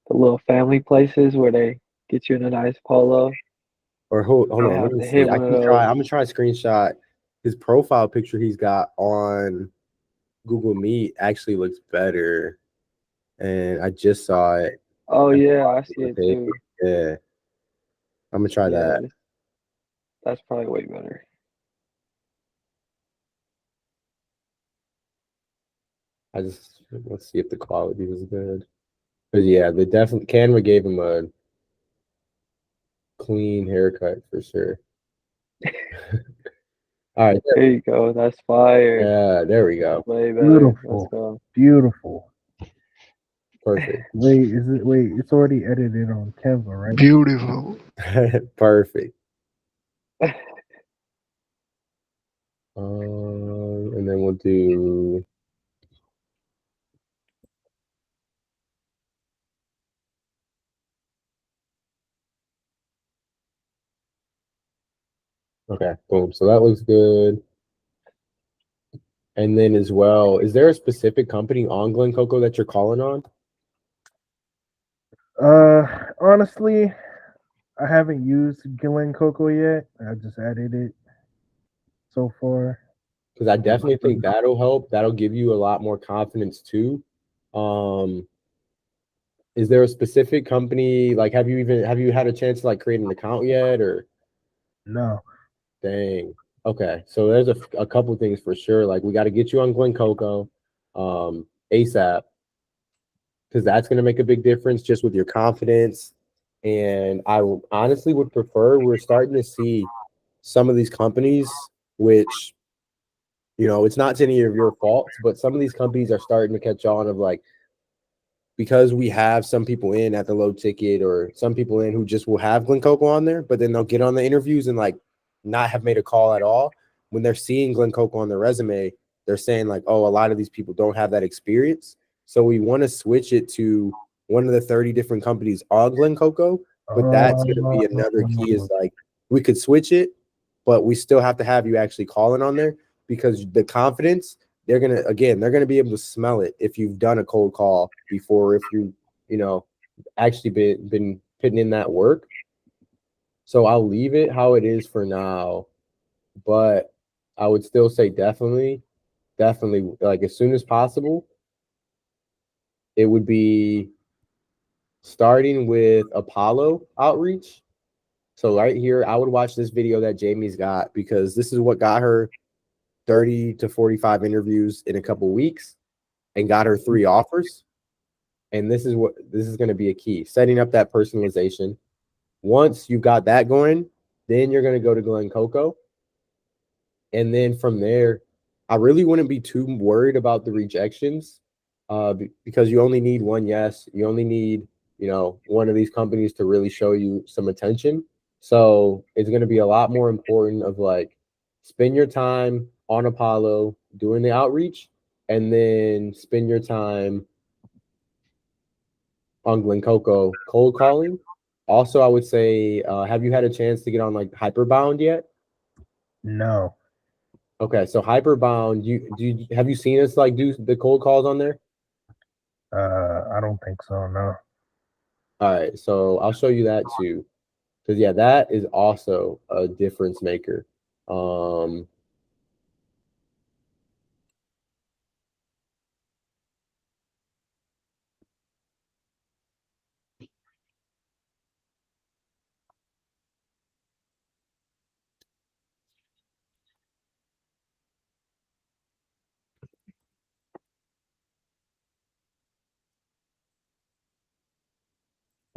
little family places where they get you in a nice polo. Or hold Might on, let have me to see. hit I one of can try. those. I'm gonna try to screenshot his profile picture he's got on Google Meet. Actually looks better, and I just saw it. Oh yeah, I see it Okay, too. yeah, I'm gonna try Yeah, that. that's probably way better. Let's see if the quality was good. But yeah, the definitely Canva gave him a clean haircut for sure. All right, There you go. That's fire. yeah, there we go. Way better. Let's beautiful, go. beautiful. Perfect. Wait, it's already edited on Canva, right? Beautiful. Perfect. And then we'll do. Okay, boom. So that looks good. And then as well, is there a specific company on Glen Coco that you're calling on? Honestly, I haven't used Glen Coco yet. I just added it so far. Because I definitely think that'll help. That'll give you a lot more confidence too. Is there a specific company? Like, have you had a chance to like create an account yet? Or No. dang. Okay, so there's a couple things for sure. Like, we got to get you on Glen Coco, ASAP, because that's going to make a big difference just with your confidence. And honestly would prefer, we're starting to see some of these companies, which it's not any of your faults, but some of these companies are starting to catch on of like, because we have some people in at the low ticket or some people in who just will have Glen Coco on there, but then they'll get on the interviews and like not have made a call at all. When they're seeing Glen Coco on their resume, they're saying like, oh, a lot of these people don't have that experience. So we want to switch it to one of the 30 different companies on Glen Coco, but that's going to be another key is like we could switch it, but we still have to have you actually calling on there because the confidence – they're gonna be able to smell it if you've done a cold call before, if actually been putting in that work. So I'll leave it how it is for now, but I would still say definitely like as soon as possible. It would be starting with Apollo outreach. So right here, I would watch this video that Jamie's got because this is what got her 30 to 45 interviews in a couple weeks and got her 3 offers. And this is going to be a key, setting up that personalization. Once you've got that going, then you're going to go to Glen Coco. And then from there, I really wouldn't be too worried about the rejections because you only need one yes. You only need, one of these companies to really show you some attention. So it's going to be a lot more important of like spend your time on Apollo doing the outreach and then spend your time on Glen Coco cold calling. Also, I would say, have you had a chance to get on like Hyperbound yet? No. Okay, so Hyperbound, have you seen us like do the cold calls on there? I don't think so. No. All right, so I'll show you that too, because yeah, that is also a difference maker.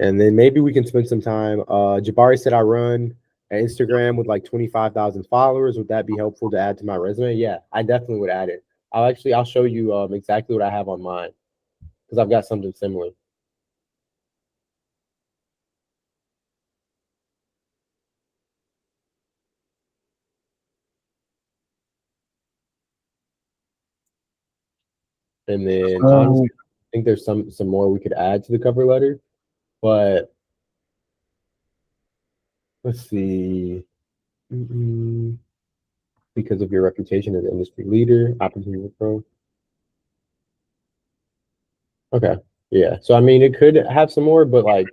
And then maybe we can spend some time. Jabari said I run an Instagram with like 25,000 followers. Would that be helpful to add to my resume? Yeah, I definitely would add it. I'll show you exactly what I have on mine because I've got something similar. And then honestly, I think there's some more we could add to the cover letter, but let's see. Because of your reputation as an industry leader, opportunity to grow. Okay. Yeah. So I mean, it could have some more, but like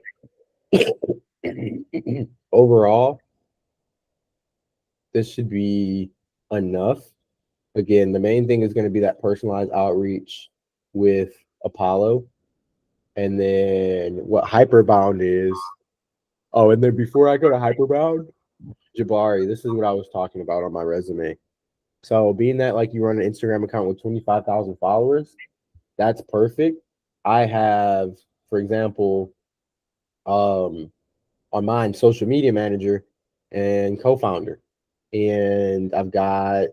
overall, this should be enough. Again, the main thing is going to be that personalized outreach with Apollo. And then what Hyperbound is. Oh, and then before I go to Hyperbound, Jabari, this is what I was talking about on my resume. So being that like you run an Instagram account with 25,000 followers, that's perfect. I have, for example, on mine, social media manager and co-founder. And I've got,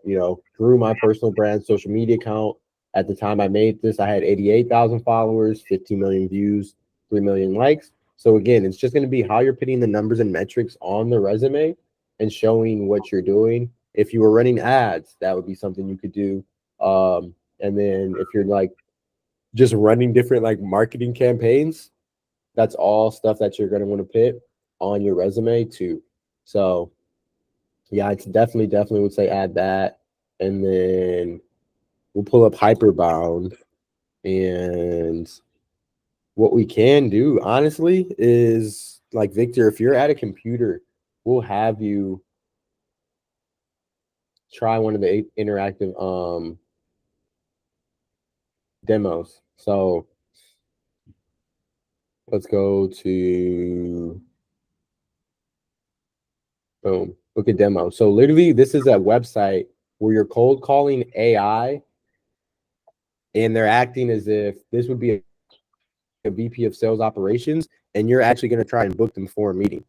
through my personal brand social media account. At the time I made this, I had 88,000 followers, 15 million views, 3 million likes. So again, it's just going to be how you're putting the numbers and metrics on the resume and showing what you're doing. If you were running ads, that would be something you could do. And then if you're like just running different like marketing campaigns, that's all stuff that you're going to want to put on your resume too. So yeah, it's definitely would say add that. And then we'll pull up Hyperbound. And what we can do, honestly, is like Victor, if you're at a computer, we'll have you try one of the interactive demos. So let's go to boom, look at demo. So literally, this is a website where you're cold calling AI, and they're acting as if this would be a VP of sales operations, and you're actually going to try and book them for a meeting.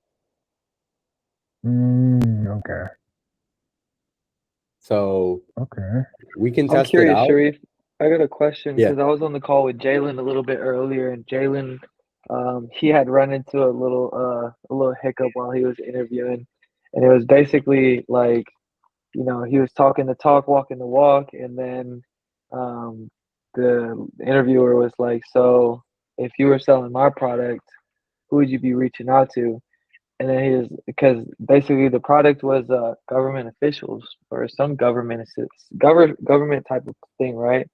Okay. So Okay. we can I'm test it curious, out. Sharif. I got a question Yeah. because I was on the call with Jalen a little bit earlier, and Jalen, he had run into a little hiccup while he was interviewing, and it was basically like, he was talking the talk, walking the walk, and then um, the interviewer was like, "So, if you were selling my product, who would you be reaching out to?" And then he was because basically the product was government officials or some government type of thing, right?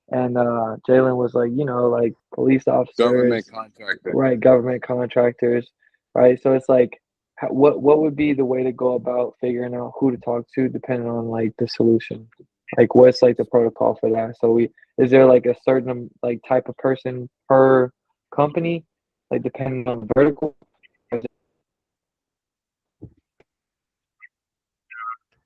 And Jalen was like, like police Government officers, contractor. right? Government contractors, right? So it's like, what would be the way to go about figuring out who to talk to, depending on like the solution? Like, what's like the protocol for that? So is there like a certain like type of person per company, like depending on the vertical?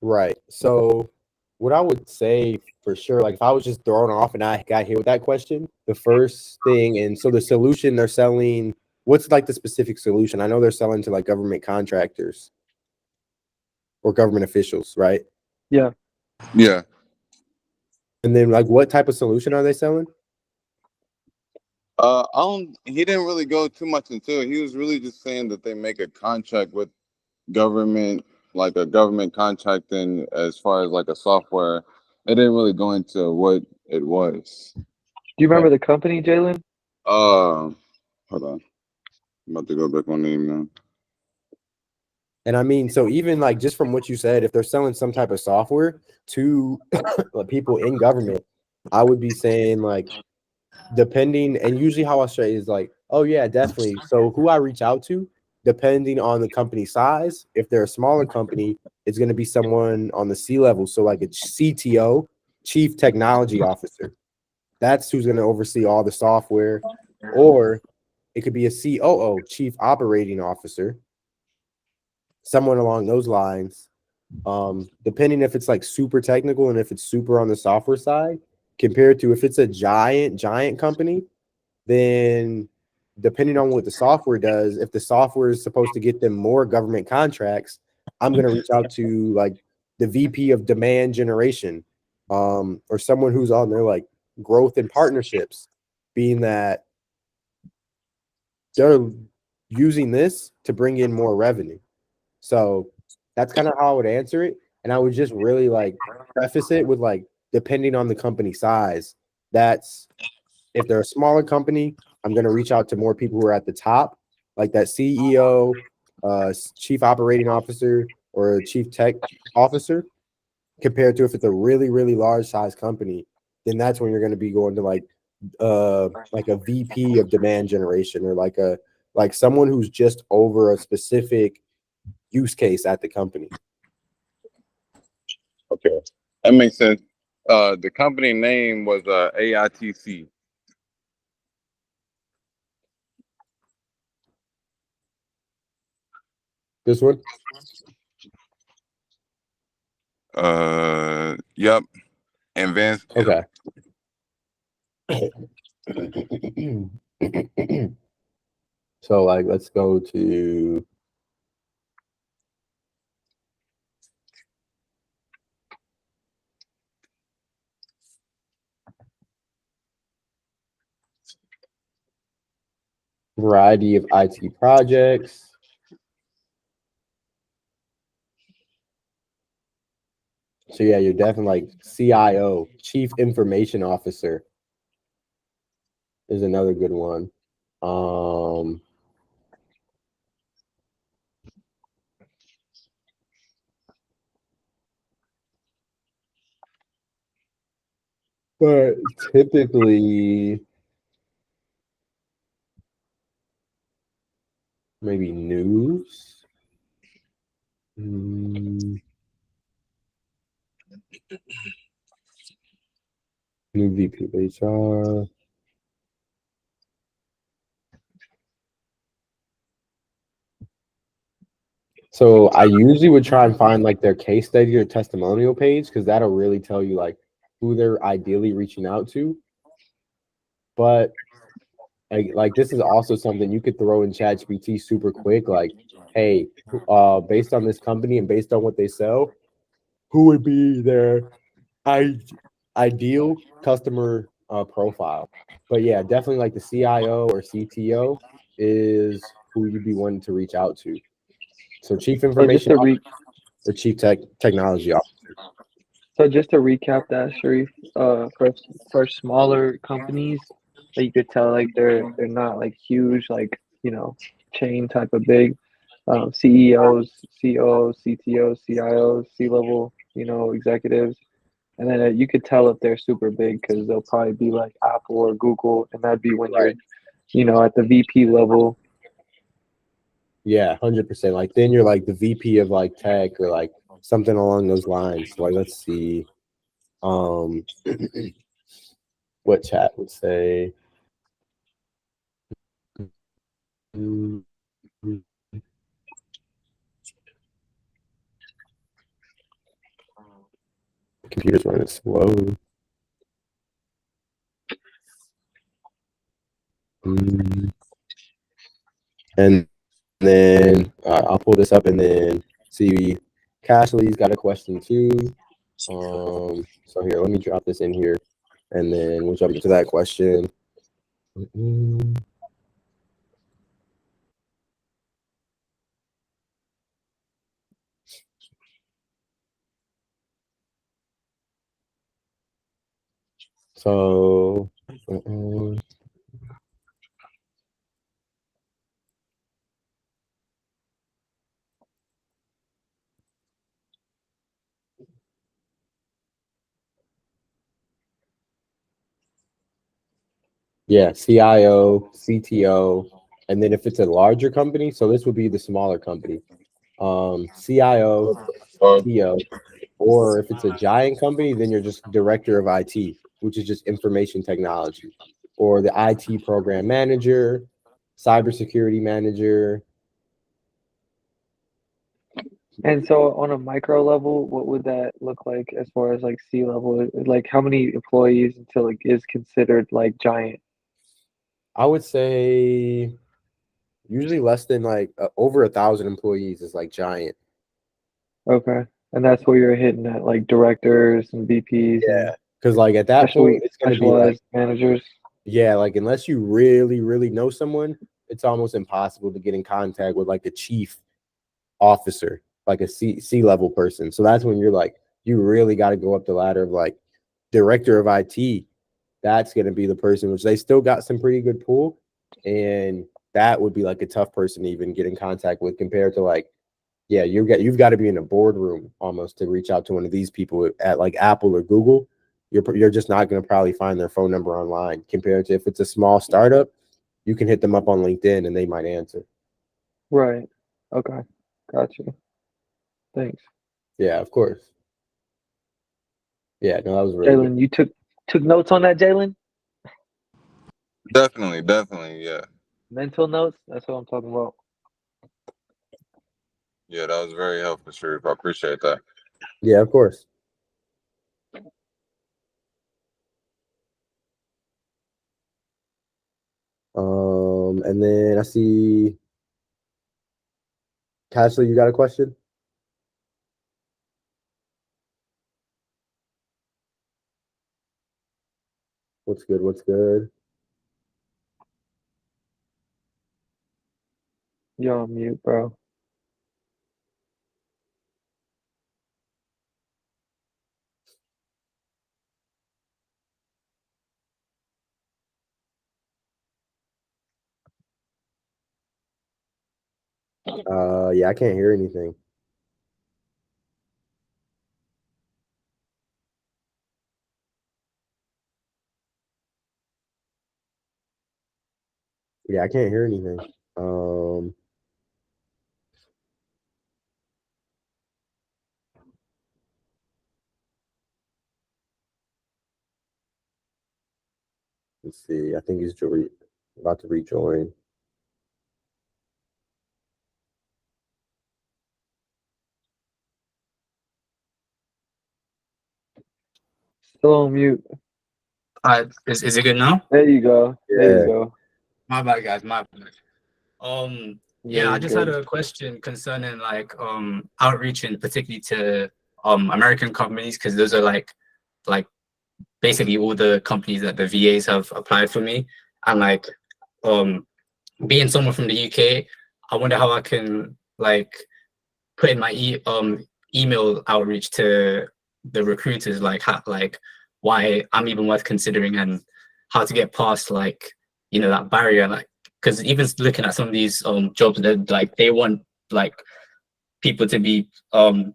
Right. So what I would say for sure, like if I was just thrown off and I got hit with that question, the first thing, and so the solution they're selling, what's like the specific solution? I know they're selling to like government contractors or government officials, right? Yeah. Yeah. And then like what type of solution are they selling? I don't. He didn't really go too much into it. He was really just saying that they make a contract with government, like a government contracting as far as like a software. It didn't really go into what it was. Do you remember the company, Jalen? Hold on. I'm about to go back on the email. And I mean, so even like just from what you said, if they're selling some type of software to like, people in government, I would be saying like depending, and usually how I say is like, oh yeah, definitely. So who I reach out to, depending on the company size, if they're a smaller company, it's going to be someone on the C level. So like a CTO, Chief Technology Officer. That's who's going to oversee all the software. Or it could be a COO, Chief Operating Officer, someone along those lines. Depending if it's like super technical and if it's super on the software side, compared to if it's a giant company, then depending on what the software does, if the software is supposed to get them more government contracts, I'm going to reach out to like the VP of demand generation, or someone who's on their like growth and partnerships, being that they're using this to bring in more revenue. So that's kind of how I would answer it. And I would just really like preface it with like, depending on the company size, that's if they're a smaller company, I'm going to reach out to more people who are at the top, like that CEO, chief operating officer, or chief tech officer, compared to if it's a really, really large size company, then that's when you're going to be going to like a VP of demand generation, or like someone who's just over a specific use case at the company. Okay, that makes sense. The company name was AITC. This one? Yep. Advanced. Okay. So like let's go to variety of IT projects. So yeah, you're definitely like CIO, Chief Information Officer, is another good one. But typically maybe news. New VP of HR. So I usually would try and find like their case study or testimonial page, because that'll really tell you like who they're ideally reaching out to. But like this is also something you could throw in ChatGPT super quick. Like, hey, based on this company and based on what they sell, who would be their ideal customer profile. But yeah, definitely like the CIO or CTO is who you'd be wanting to reach out to. So chief So just information to officer or chief technology officer. recap that, Sharif, for smaller companies that you could tell like they're not like huge, like, you know, chain type of big, CEOs, COOs, CTOs, CIOs, C-level, you know, executives. And then you could tell if they're super big because they'll probably be like Apple or Google, and that'd be when you're, Right. you know, at the VP level. Yeah, 100%. Like then you're like the VP of like tech or like something along those lines. Like let's see. Um what chat would say. Computer's running slow. And then I'll pull this up and then see. Cashley's got a question too. So here, let me drop this in here, and then we'll jump into that question. So. Yeah, CIO, CTO, and then if it's a larger company, so this would be the smaller company. CIO, CTO, or if it's a giant company, then you're just director of IT, which is just information technology, or the IT program manager, cybersecurity manager. And so on a micro level, what would that look like as far as like C level? Like how many employees until it is considered like giant? I would say usually less than like over 1,000 employees is like giant. Okay. And that's where you're hitting at like directors and VPs and Yeah, because like at that point, it's going to be like, specialized managers. yeah, like unless you really, really know someone, it's almost impossible to get in contact with like a chief officer, like a C level person. So that's when you're like, you really got to go up the ladder of like director of IT. That's going to be the person, which they still got some pretty good pull, and that would be like a tough person to even get in contact with compared to like, yeah, you've got to be in a boardroom almost to reach out to one of these people at like Apple or Google. You're just not going to probably find their phone number online compared to if it's a small startup, you can hit them up on LinkedIn and they might answer. Right. Okay. Gotcha. Thanks. Yeah, of course. Yeah, no, that was really good. Jalen, you took notes on that, Jalen? Definitely, yeah. Mental notes? That's what I'm talking about. Yeah, that was very helpful, Sharif. I appreciate that. Yeah, of course. And then I see Cashley, you got a question? What's good? What's good? You're on mute, bro. Yeah, I can't hear anything. Yeah, I can't hear anything. Let's see. I think he's about to rejoin. Still on mute. Is it good now? There you go. There you Yeah. go. My bad, guys. My bad. Yeah, I you're just had good. a question concerning like outreaching, particularly to American companies, because those are like basically all the companies that the VAs have applied for me. And like being someone from the UK, I wonder how I can like put in my email outreach to the recruiters, like how, like why I'm even worth considering, and how to get past like that barrier. Like because even looking at some of these jobs, that like they want like people to be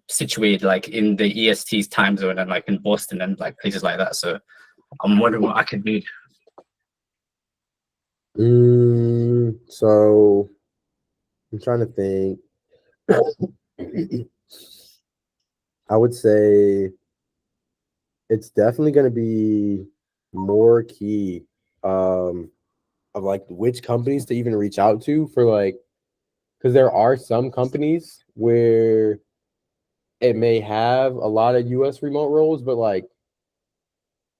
situated like in the EST's time zone and like in Boston and like places like that. So I'm wondering what I could do. So I'm trying to think. I would say it's definitely going to be more key of like which companies to even reach out to for like, because there are some companies where it may have a lot of US remote roles, but like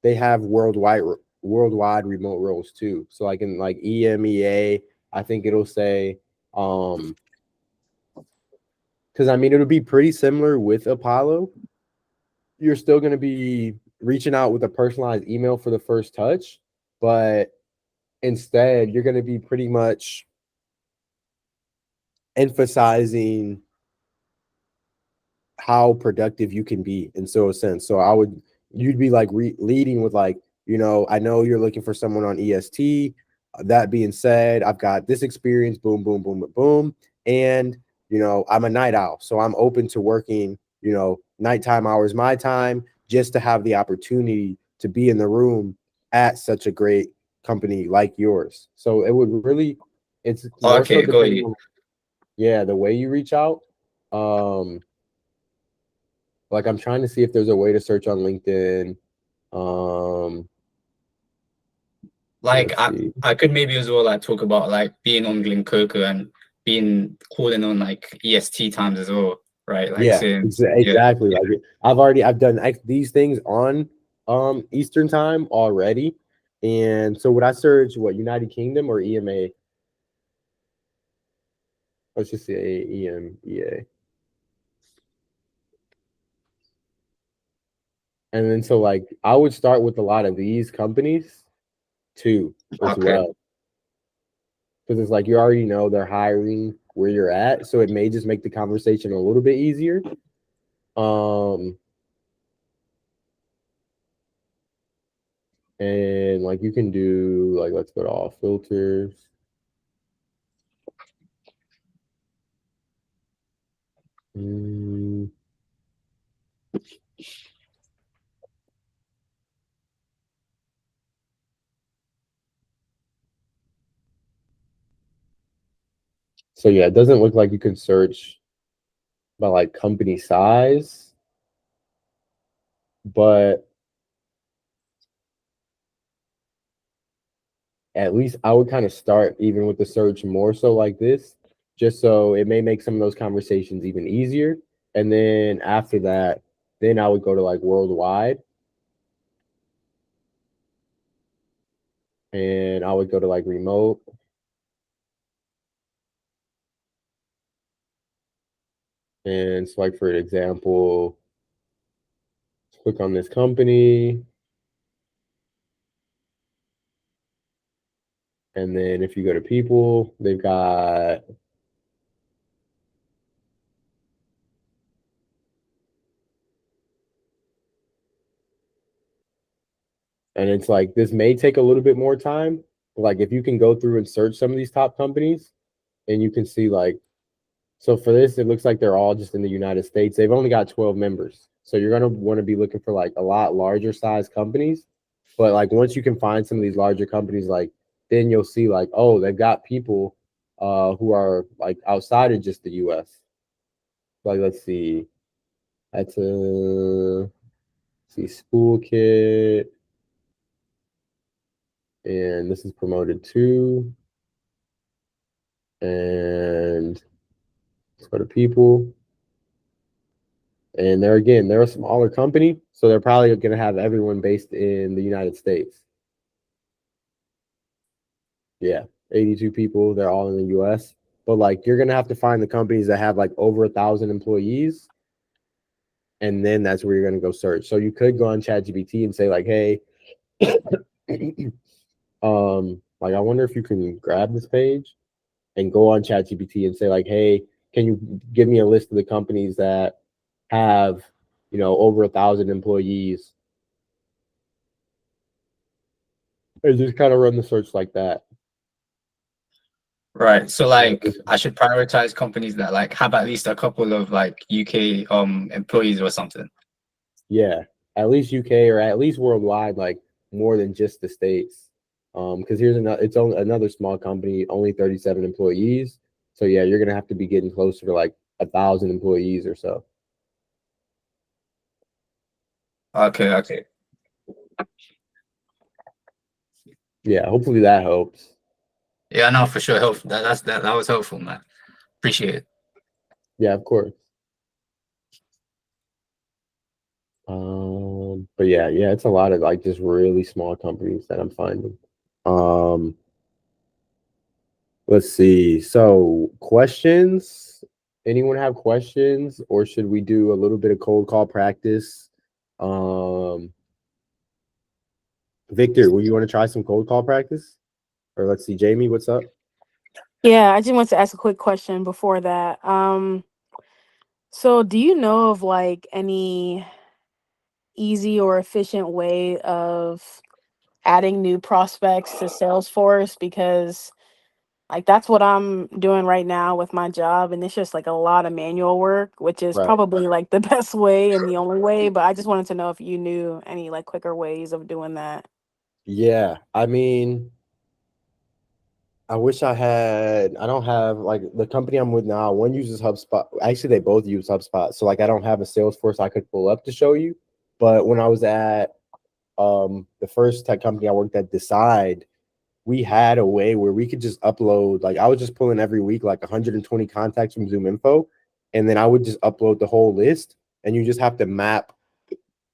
they have worldwide remote roles too. So like in like EMEA, I think it'll say because I mean it'll be pretty similar with Apollo. You're still going to be reaching out with a personalized email for the first touch, but instead you're going to be pretty much emphasizing how productive you can be in so a sense. So you'd be like leading with like, I know you're looking for someone on EST. That being said, I've got this experience, boom, boom, boom, boom. And, I'm a night owl. So I'm open to working, nighttime hours, my time, just to have the opportunity to be in the room at such a great company like yours. So it would really, it's more so Okay, got depending you. on, yeah, the way you reach out. Like I'm trying to see if there's a way to search on LinkedIn. Like Let's see. I could maybe as well like talk about like being on Glencoe and being calling on like EST times as well, right? Like Yeah, saying exactly. Like I've done these things on Eastern time already. And so would I search what, United Kingdom or EMA? Let's just say EMEA. And then so like I would start with a lot of these companies too as okay. well. Because it's like you already know they're hiring where you're at. So it may just make the conversation a little bit easier. And like you can do like, let's go to all filters. So yeah, it doesn't look like you can search by like company size, but at least I would kind of start even with the search more so like this, just so it may make some of those conversations even easier. And then after that, then I would go to like worldwide, and I would go to like remote. And so like for example, click on this company. And then if you go to people, they've got and it's like this may take a little bit more time. But like if you can go through and search some of these top companies and you can see like so for this, it looks like they're all just in the United States. They've only got 12 members. So you're gonna want to be looking for like a lot larger size companies. But like once you can find some of these larger companies, like then you'll see like, oh, they've got people who are like outside of just the US. Like let's see. That's a see Spool Kit. And this is promoted to. And let's go to people. And they're a smaller company, so they're probably going to have everyone based in the United States. Yeah, 82 people. They're all in the U.S. But like, you're going to have to find the companies that have like over 1,000 employees, and then that's where you're going to go search. So you could go on ChatGPT and say like, hey, like I wonder if you can grab this page and go on ChatGPT and say like, hey, can you give me a list of the companies that have, over 1,000 employees, and just kind of run the search like that. Right. So like I should prioritize companies that like have at least a couple of like UK employees or something. Yeah, at least UK or at least worldwide, like more than just the States. Because here's another small company, only 37 employees. So yeah, you're gonna have to be getting closer to like 1,000 employees or so. Okay. Yeah, hopefully that helps. Yeah, no, for sure. That was helpful, man. Appreciate it. Yeah, of course. But yeah, it's a lot of like just really small companies that I'm finding. Let's see. So questions. Anyone have questions, or should we do a little bit of cold call practice? Victor, will you want to try some cold call practice? Or let's see, Jamie, what's up? Yeah, I just want to ask a quick question before that. So do you know of like any easy or efficient way of adding new prospects to Salesforce? Because like that's what I'm doing right now with my job, and it's just like a lot of manual work, which is Right. probably like the best way and the only way. But I just wanted to know if you knew any like quicker ways of doing that. Yeah, I mean, I wish I don't have like the company I'm with now, one uses HubSpot. Actually, they both use HubSpot. So like I don't have a Salesforce I could pull up to show you. But when I was at the first tech company I worked at, Decide, we had a way where we could just upload, like I was just pulling every week like 120 contacts from Zoom Info, and then I would just upload the whole list, and you just have to map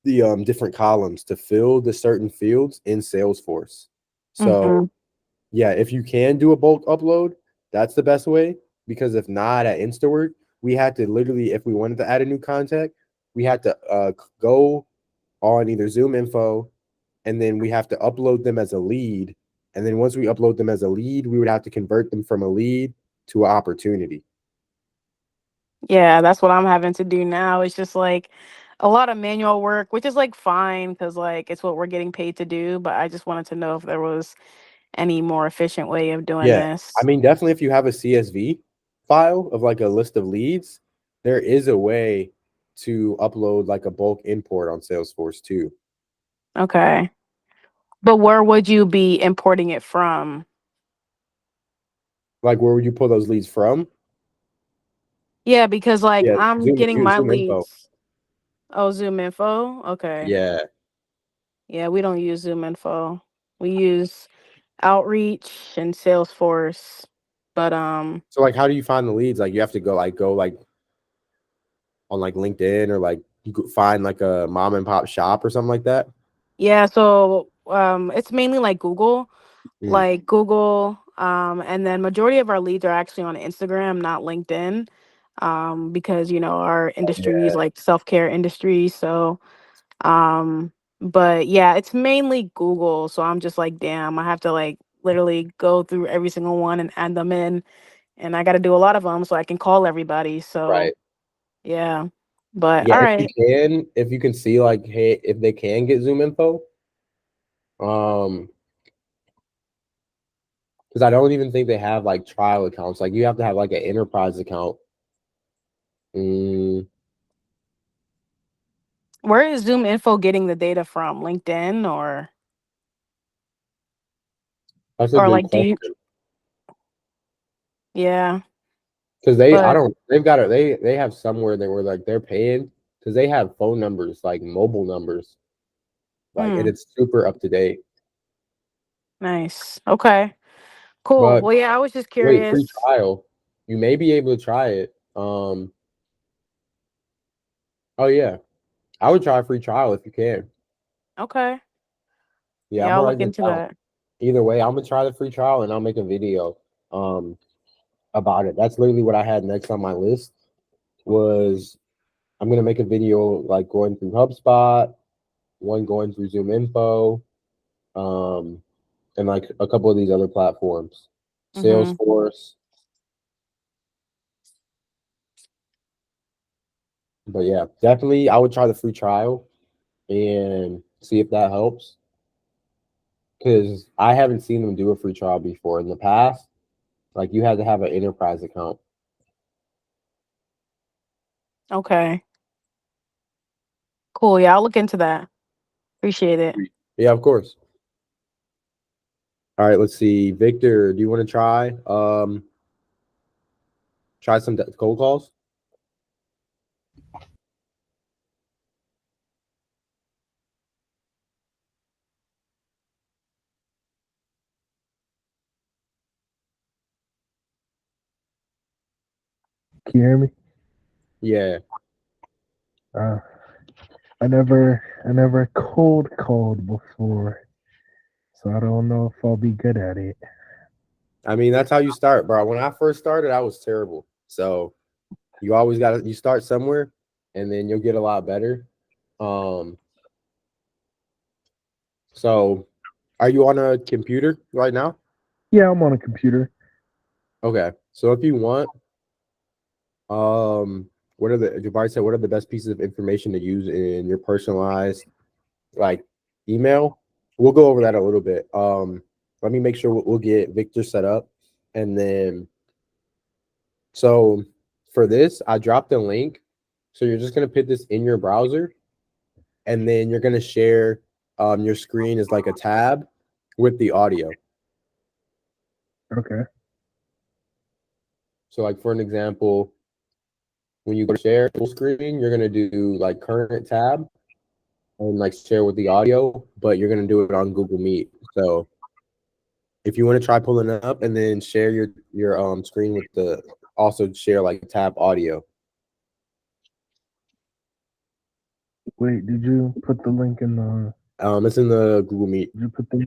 the different columns to fill the certain fields in Salesforce. So yeah, if you can do a bulk upload, that's the best way, because if not, at Instawork, we had to literally, if we wanted to add a new contact, we had to go on either Zoom Info, and then we have to upload them as a lead. And then once we upload them as a lead, we would have to convert them from a lead to an opportunity. Yeah, that's what I'm having to do now. It's just like a lot of manual work, which is like fine because like it's what we're getting paid to do. But I just wanted to know if there was any more efficient way of doing Yeah, this. I mean, definitely if you have a CSV file of like a list of leads, there is a way to upload like a bulk import on Salesforce too. Okay. But where would you be importing it from? Like, where would you pull those leads from? Yeah, because like Yeah, I'm getting my Zoom Info. leads. Oh, Zoom Info. Okay. Yeah. Yeah, we don't use Zoom Info. We use Outreach and Salesforce. But So like, how do you find the leads? Like, you have to go on like LinkedIn, or like you could find like a mom and pop shop or something like that. yeah, so it's mainly like Google. Mm. And then majority of our leads are actually on Instagram, not LinkedIn. Because our industry is Yeah. like self-care industry. So but yeah, it's mainly Google. So I'm just like, damn, I have to like literally go through every single one and add them in. And I got to do a lot of them so I can call everybody. So Right. yeah. But Yeah, all right. if you can see like, hey, if they can get Zoom Info, because I don't even think they have like trial accounts. Like, you have to have like an enterprise account. Mm, Where is Zoom Info getting the data from? LinkedIn that's a or good like do question. you yeah. Because But they've got it. They have somewhere that where like they're paying, because they have phone numbers, like mobile numbers, like, and it's super up to date. nice. Okay. Cool. But Well, yeah, I was just wait, free curious. trial. You may be able to try it. Oh yeah, I would try a free trial if you can. Okay. Yeah, I'm Yeah, gonna I'll write look this into down. that. Either way, I'm gonna try the free trial and I'll make a video about it. That's literally what I had next on my list was I'm gonna make a video like going through HubSpot, one going through Zoom Info, and like a couple of these other platforms, Salesforce. But yeah, definitely, I would try the free trial and see if that helps. Because I haven't seen them do a free trial before in the past. Like you had to have an enterprise account. Okay. Cool. Yeah, I'll look into that. Appreciate it. Yeah, of course. All right, let's see. Victor, do you want to try some cold calls? Can you hear me? Yeah. I never cold called before, so I don't know if I'll be good at it. I mean, that's how you start, bro. When I first started, I was terrible. So you always you start somewhere and then you'll get a lot better. So are you on a computer right now? Yeah, I'm on a computer. Okay. So if you want, what are the device said what are the best pieces of information to use in your personalized like email? We'll go over that a little bit. Let me make sure we'll get Victor set up, and then so for this, I dropped a link. So you're just gonna put this in your browser, and then you're gonna share your screen as like a tab with the audio. Okay. So like for an example, when you go to share full screen, you're gonna do like current tab and like share with the audio, but you're gonna do it on Google Meet. So if you want to try pulling it up and then share your screen with the also share like tab audio. Wait, did you put the link in the? It's in the Google Meet. Did you put the?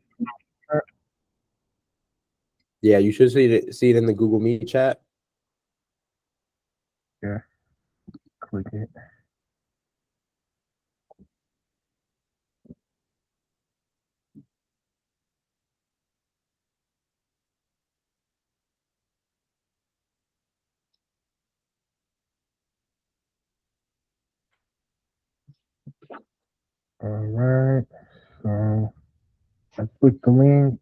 Yeah, you should see it in the Google Meet chat. Yeah. Click it. All right. So I click the link.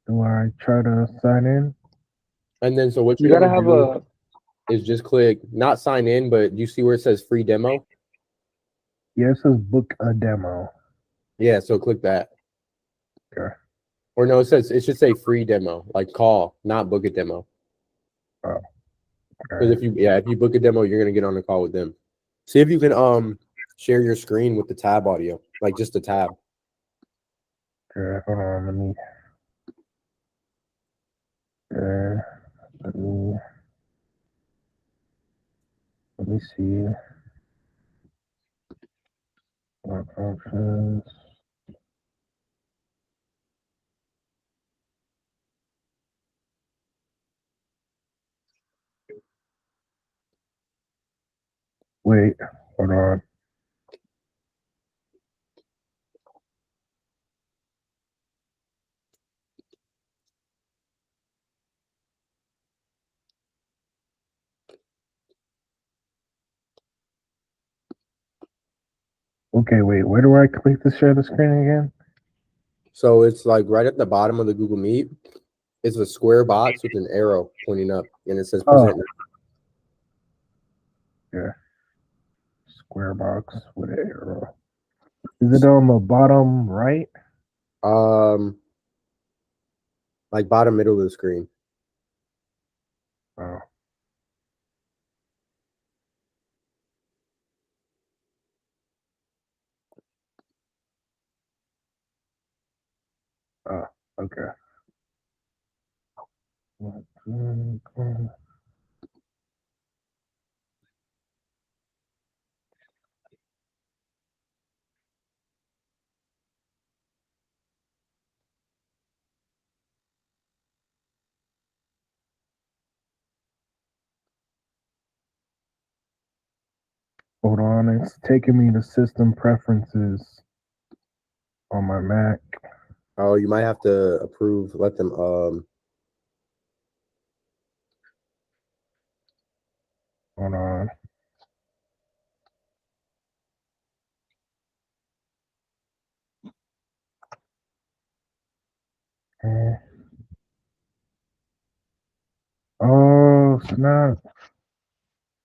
Do I try to sign in? And then so what You you're gotta gonna have do a is just click not sign in, but you see where it says free demo? Yeah, it says book a demo. Yeah, so click that. Okay. Or no, it should say free demo, like call, not book a demo. Oh, Because okay. if you book a demo, you're gonna get on a call with them. See if you can share your screen with the tab audio, like just the tab. Okay, hold on. Uh, let me let me see. What options? Wait, hold on. Okay, wait. Where do I click to share the screen again? So it's like right at the bottom of the Google Meet. It's a square box with an arrow pointing up, and it says Oh, present. yeah. Square box with an arrow. Is it on the bottom right? Um, like bottom middle of the screen. Oh, oh, okay. Hold on, it's taking me to system preferences on my Mac. Oh, you might have to approve. Let them. Hold on. Eh. Oh snap!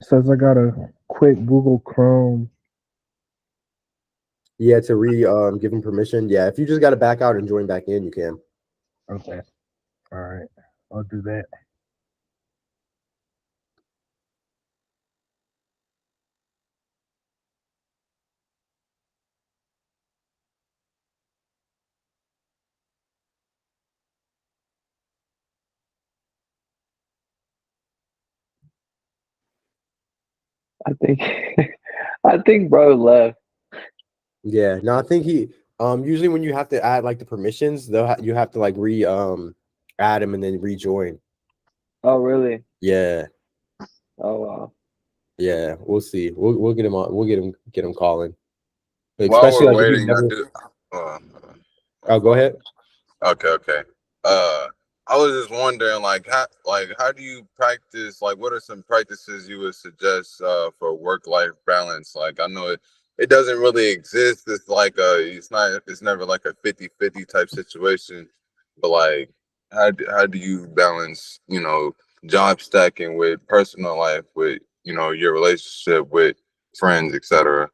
It says I gotta quit Google Chrome. Yeah, to give them permission. Yeah, if you just got to back out and join back in, you can. Okay. All right. I'll do that. I think I think bro left. Yeah. No, I think he. Usually when you have to add like the permissions, you have to like add them and then rejoin. Oh really? Yeah. Oh wow. Yeah. We'll see. We'll get him on. We'll get him calling. While Especially we're like if he's waiting, I never. do. My Oh, go fault. ahead. Okay. I was just wondering, how do you practice? Like, what are some practices you would suggest for work-life balance? Like, I know it doesn't really exist. It's never like a 50-50 type situation. But like, how do you balance, job stacking with personal life, with your relationship with friends, etc.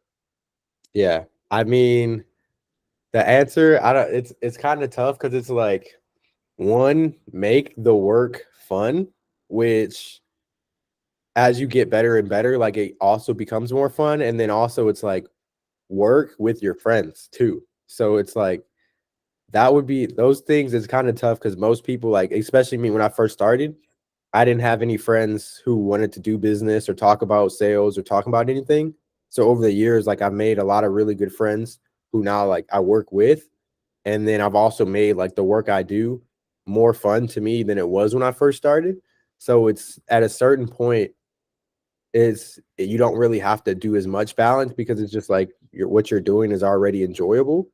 Yeah. I mean, the answer, I don't. It's kind of tough because it's like one, make the work fun, which as you get better and better, like it also becomes more fun. And then also it's like work with your friends too. So it's like that would be those things is kind of tough because most people, like, especially me when I first started, I didn't have any friends who wanted to do business or talk about sales or talk about anything. So over the years, like I've made a lot of really good friends who now like I work with. And then I've also made like the work I do more fun to me than it was when I first started. So it's at a certain point, you don't really have to do as much balance because it's just like what you're doing is already enjoyable.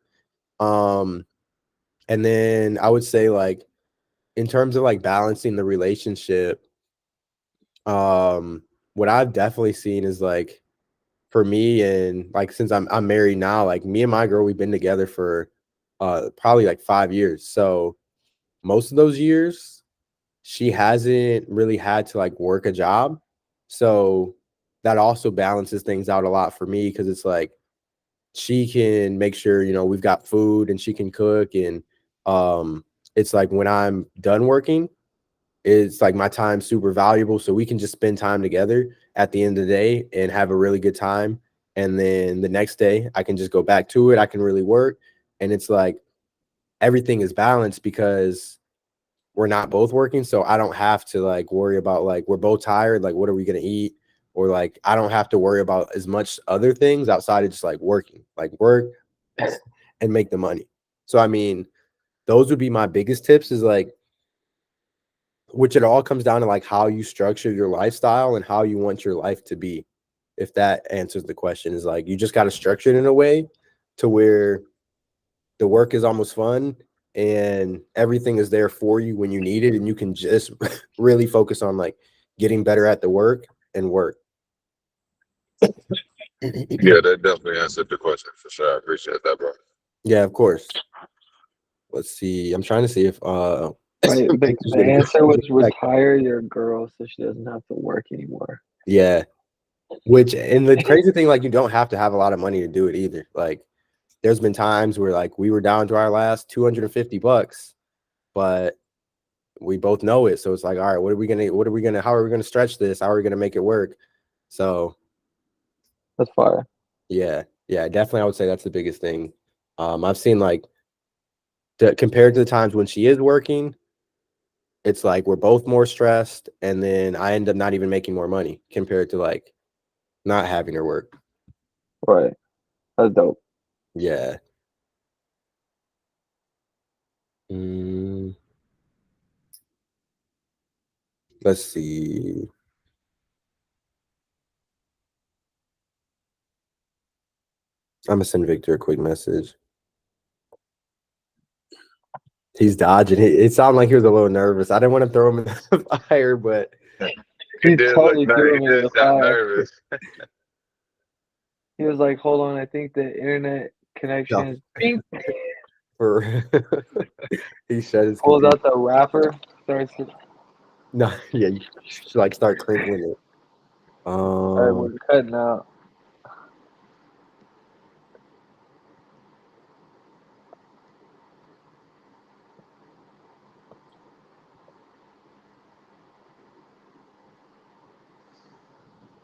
Um, and then I would say like in terms of like balancing the relationship, what I've definitely seen is like for me and like since I'm married now, like me and my girl, we've been together for probably like 5 years. So most of those years, she hasn't really had to like work a job. So that also balances things out a lot for me because it's like she can make sure, we've got food and she can cook. And it's like when I'm done working, it's like my time's super valuable. So we can just spend time together at the end of the day and have a really good time. And then the next day, I can just go back to it. I can really work. And it's like everything is balanced because we're not both working, so I don't have to like worry about like we're both tired, like what are we gonna eat? Or like I don't have to worry about as much other things outside of just like working, like work and make the money. So I mean, those would be my biggest tips is like which it all comes down to like how you structure your lifestyle and how you want your life to be. If that answers the question, is like you just got to structure it in a way to where the work is almost fun and everything is there for you when you need it and you can just really focus on like getting better at the work and work. Yeah, that definitely answered the question for sure. I appreciate that, bro. Yeah, of course. Let's see. I'm trying to see if Right. The get answer was a retire your girl so she doesn't have to work anymore. yeah. Which and the crazy thing, like you don't have to have a lot of money to do it either. Like there's been times where like we were down to our last $250, but we both know it. So it's like, all right, how are we gonna stretch this? How are we gonna make it work? So That's fire. yeah, definitely. I would say that's the biggest thing. I've seen like compared to the times when she is working, it's like we're both more stressed, and then I end up not even making more money compared to like not having her work. Right. That's dope. Yeah. Let's see. I'm gonna send Victor a quick message. He's dodging. It sounded like he was a little nervous. I didn't want to throw him in the fire, but He did totally look threw he me in did the sound fire. nervous. He was like, "Hold on, I think the internet connection no. is." Bing. For he shut his Pulls computer. out the wrapper, starts. No, yeah, you should like start crinkling it. All right, we're cutting out.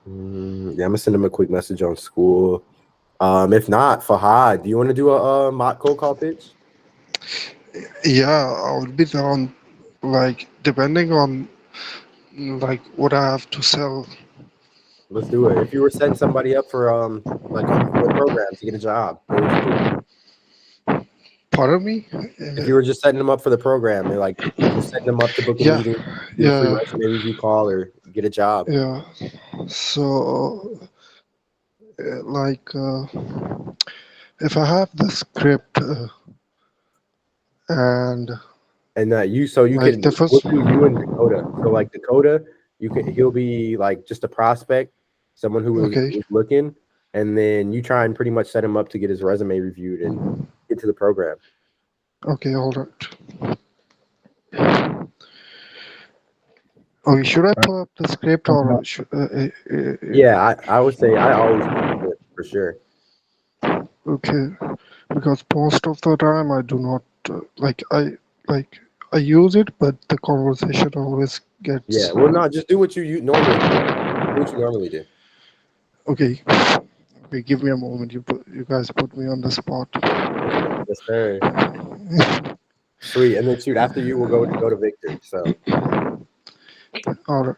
Yeah, I'm gonna send him a quick message on school. If not, Fahad, do you want to do a mock cold call pitch? Yeah, I would be down, like, depending on like what I have to sell. Let's do it. If you were setting somebody up for like for a program to get a job, what would you do? Pardon me? If you were just setting them up for the program, they're like just setting them up to book a Yeah, meeting, do a free yeah, resume review call, or get a job. yeah. So, like, if I have the script and And you like can the first, we'll do you and Dakota. So like Dakota, he'll be like just a prospect, someone who was okay, looking, and then you try and pretty much set him up to get his resume reviewed and get to the program. okay, all right. Okay, should I pull up the script or should, Yeah, I would say I always do it for sure. okay, because most of the time I do not like I use it, but the conversation always gets Yeah, well, no, just do what you normally do. Do what you normally do. okay. Okay, give me a moment. You guys put me on the spot. Yes, sir. Sweet, and then shoot after you, we'll go to Victor. So All right.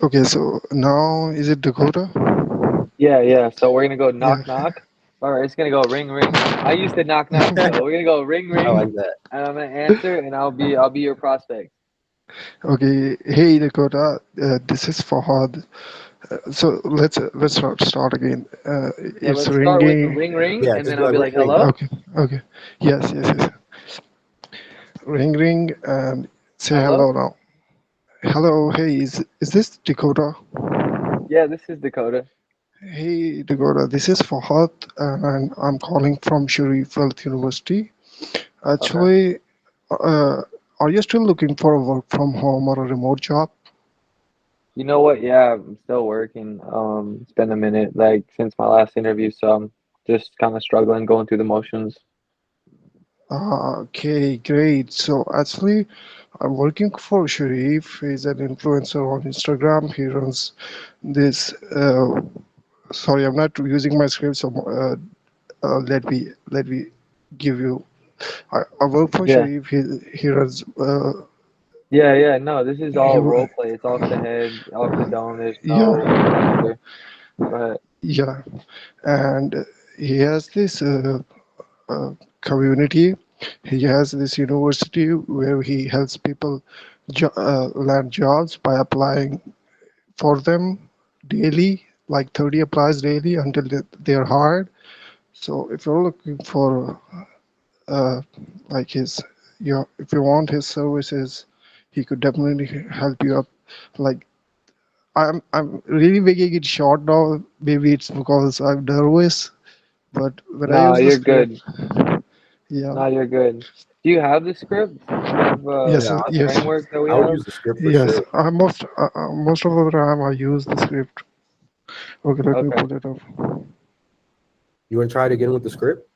Okay, so now is it Dakota? Yeah. So we're gonna go knock Yeah. knock. Or it's gonna go ring ring. I used to knock knock, so we're gonna go ring I ring, like that. and I'm gonna answer, and I'll be your prospect. Okay. Hey Dakota, this is Fahad. So let's start again. Yeah, It's let's start with ringing. ring ring, Yeah, and just then be I'll like be ring like, ring. hello, Okay. Okay. Yes. Ring ring and say hello. hello now. Hello. Hey, is this Dakota? Yeah, this is Dakota. Hey Dakota, this is Fahad, and I'm calling from Sharif Wealth University. Okay. Actually, uh, are you still looking for a work from home or a remote job? You know what? Yeah, I'm still working. It's been a minute, like since my last interview, so I'm just kind of struggling, going through the motions. Okay, great. So actually, I'm working for Sharif. He's an influencer on Instagram. He runs this. Sorry, I'm not using my script. So let me give you. I work for Yeah. Sharif. He runs. Yeah. No, this is He all role play. It's off the head, off the dome. There's no yeah pressure. Go ahead. yeah, and he has this community. He has this university where he helps people land jobs by applying for them daily, like 30 applies daily until they're hired. So if you're looking for uh, like if you want his services, he could definitely help you up. Like I'm really making it short now. Maybe it's because I'm nervous, but when I No, use the you're script, good. yeah, No, you're good. Do you have the script? Do you have yes, Yeah, the yes, framework that we I would have? use the script for yes. sure. Most of the time I use the script. Okay, let me Okay. pull it up. You want to try to get in with the script?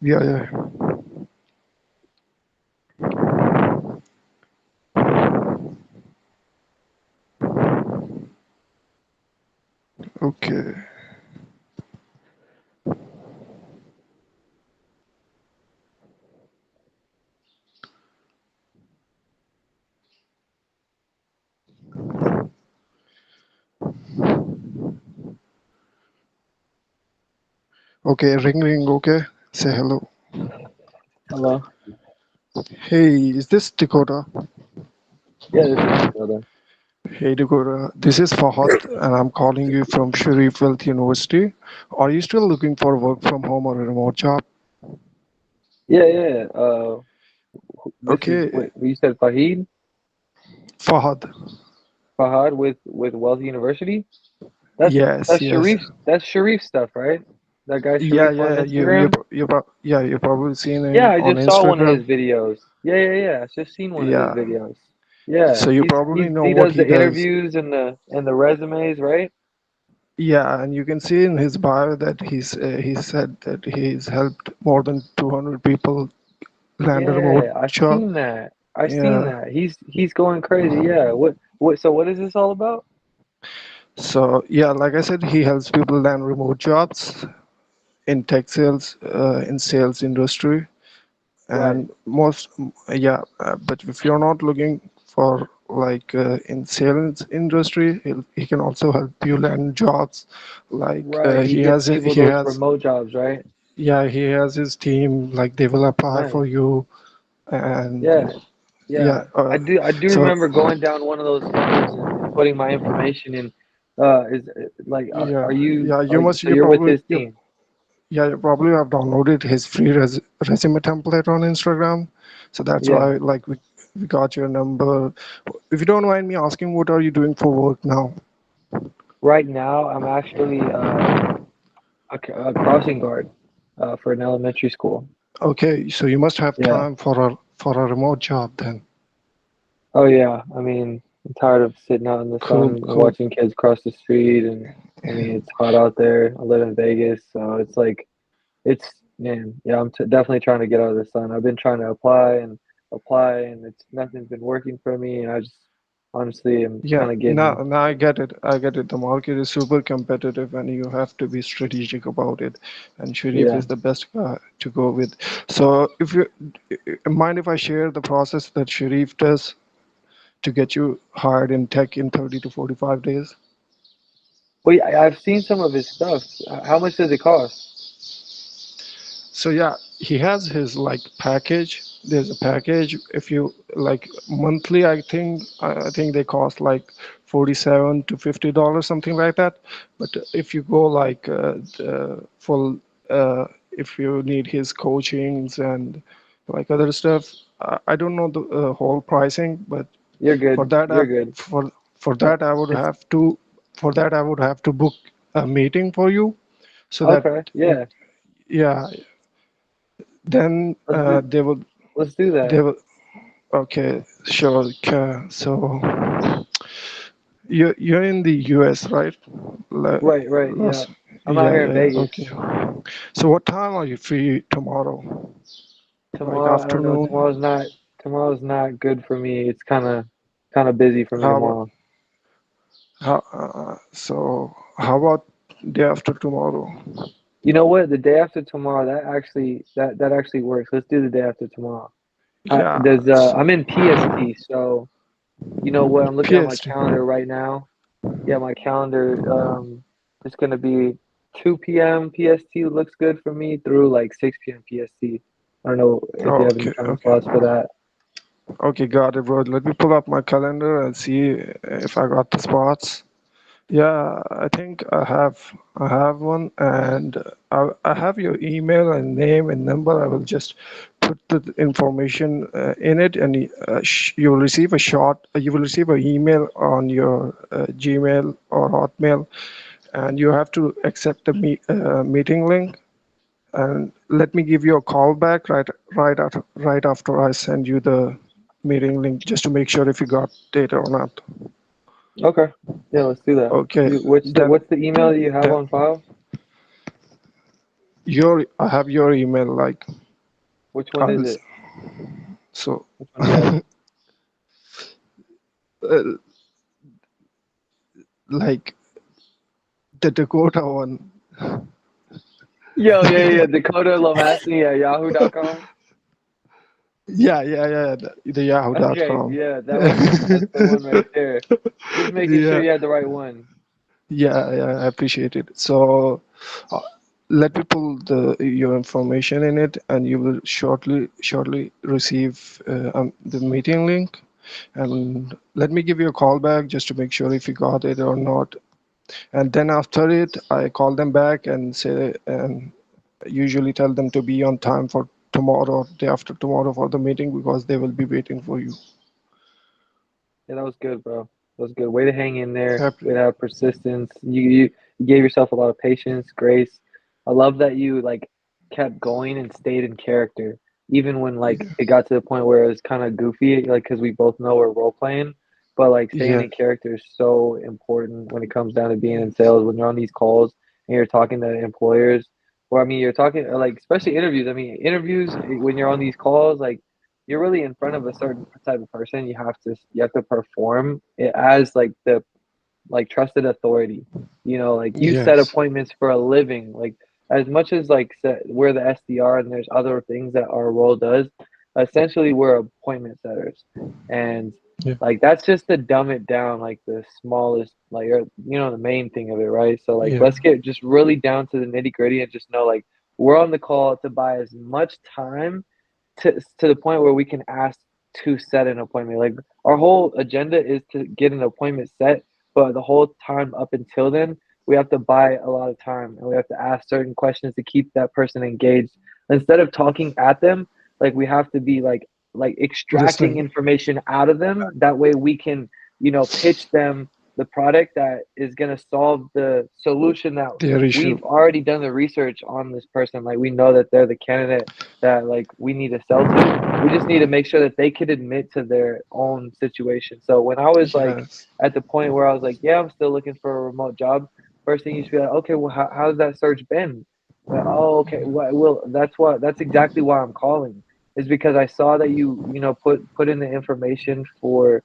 Yeah. Okay. Okay, ring ring. Okay, say hello. Hello. Hey, is this Dakota? Yeah, this is Dakota. Hey Dakota, this is Fahad and I'm calling you from Sharif Wealth University. Are you still looking for work from home or a remote job? Yeah, yeah. This is Okay, what you said, Fahid. Fahad. Fahad with Wealth University. That's Yes, that's yes. Sharif. That's Sharif stuff, right? That guy Yeah, Sharif on yeah, Instagram. yeah, you probably seen Yeah, him I on just saw one of Instagram. his videos. Yeah, yeah, yeah. I just seen one of his Yeah. videos. Yeah, So you he's probably he's know he what does he the does. interviews and the resumes, right? Yeah, and you can see in his bio that he said that he's helped more than 200 people land a remote Yeah, I job. seen that. I seen Yeah. that. He's going crazy. Yeah. What so what is this all about? So yeah, like I said, he helps people land remote jobs in tech sales, in sales industry, Right. and most, yeah. But if you're not looking for like in sales industry, he can also help you land jobs. Like Right. He gives people he those has, remote jobs, right? yeah, he has his team. Like they will apply Nice. for you, and Yeah. yeah. Yeah. I do So remember going down one of those funnels and putting my information in. Is like yeah, are you yeah. are you, so you're with his team? Yeah, you probably have downloaded his free resume template on Instagram. So that's Yeah. why like we got your number. If you don't mind me asking, what are you doing for work now? Right now I'm actually a crossing guard for an elementary school. Okay, so you must have Yeah. time for a remote job then. Oh yeah. I mean, I'm tired of sitting out in the sun Cool, and cool. watching kids cross the street and I mean, it's hot out there. I live in Vegas, so it's like it's man, yeah, definitely trying to get out of the sun. I've been trying to apply and it's nothing's been working for me and I just honestly am Yeah, kind of now getting now I get it. I get it. The market is super competitive and you have to be strategic about it. And Sharif yeah. is the best guy to go with. So if you mind if I share the process that Sharif does to get you hired in tech in 30 to 45 days? Well, yeah, I've seen some of his stuff. How much does it cost? So yeah, he has his like package. There's a package. If you like monthly, I think they cost like $47 to $50, something like that. But if you go like the full, if you need his coachings and like other stuff, I don't know the whole pricing, but You're for good. that I You're good. for Uh, that I would It's have to book a meeting for you so that okay. Yeah. yeah, then Let's do they will let's do that. they will okay, sure. So you're in the US, right? La- Right, right. Yeah. Last, I'm out yeah, here in yeah, yeah, okay. Vegas. So what time are you free tomorrow? Like Tomorrow, I don't know. afternoon? Tomorrow's not good for me. It's kind of busy for me How about tomorrow. how about day after tomorrow? You know what? The day after tomorrow, that actually works. Let's do the day after tomorrow. Yeah, There's so I'm in PST, so you know what? I'm looking at my PST. calendar right now. Yeah, my calendar it's gonna be 2 p.m. PST looks good for me through like 6 p.m. PST. I don't know if you have any Okay, time okay. slots for that. Okay, got it, bro. Let me pull up my calendar and see if I got the spots. Yeah, I think I have one, and I have your email and name and number. I will just put the information in it, and you will receive a you will receive an email on your Gmail or Hotmail, and you have to accept the meeting link. And let me give you a call back right after I send you the meeting link, just to make sure if you got data or not. Okay. Yeah, let's do that. Okay, You what's the then what's the email that you have then on file? I have your email. Like Which one I is will. it? So Which one do you have? uh, like the Dakota one. Yo, yeah, yeah, Dakota Lomasny at yahoo.com. Yeah. The Okay, Yahoo.com. yeah, that's the one right there. Just making sure Yeah, you had the right one. yeah, I appreciate it. So uh, let me pull the your information in it, and you will shortly receive the meeting link. and let me give you a call back just to make sure if you got it or not. And then after it, I call them back and say, and usually tell them to be on time for tomorrow or day after tomorrow for the meeting because they will be waiting for you. Yeah, that was good, bro. That was good. Way to hang in there. Happy. Way to have persistence. You gave yourself a lot of patience, grace. I love that you like kept going and stayed in character, even when like Yeah. it got to the point where it was kind of goofy, like because we both know we're role playing, but like staying Yeah. in character is so important when it comes down to being in sales. When you're on these calls and you're talking to employers, or I mean, you're talking like especially interviews. I mean, interviews when you're on these calls, like you're really in front of a certain type of person. You have to perform it as like the like trusted authority. You know, like you set Yes. appointments for a living. Like as much as like we're the SDR and there's other things that our role does, essentially we're appointment setters. And Yeah. like that's just to dumb it down, like the smallest, like the main thing of it, right? So like Yeah. let's get just really down to the nitty gritty and just know like we're on the call to buy as much time to the point where we can ask to set an appointment. Like our whole agenda is to get an appointment set, but the whole time up until then, we have to buy a lot of time and we have to ask certain questions to keep that person engaged. Instead of talking at them, like we have to be like extracting Listening. information out of them. That way we can, pitch them the product that is going to solve the solution that Their issue. we've already done the research on this person. Like we know that they're the candidate that like we need to sell to. We just need to make sure that they could admit to their own situation. So when I was like Yes. at the point where I was like, yeah, I'm still looking for a remote job, first thing you should be like, okay, well, how's that search been? Like, oh, okay, well, that's exactly why I'm calling is because I saw that you put in the information for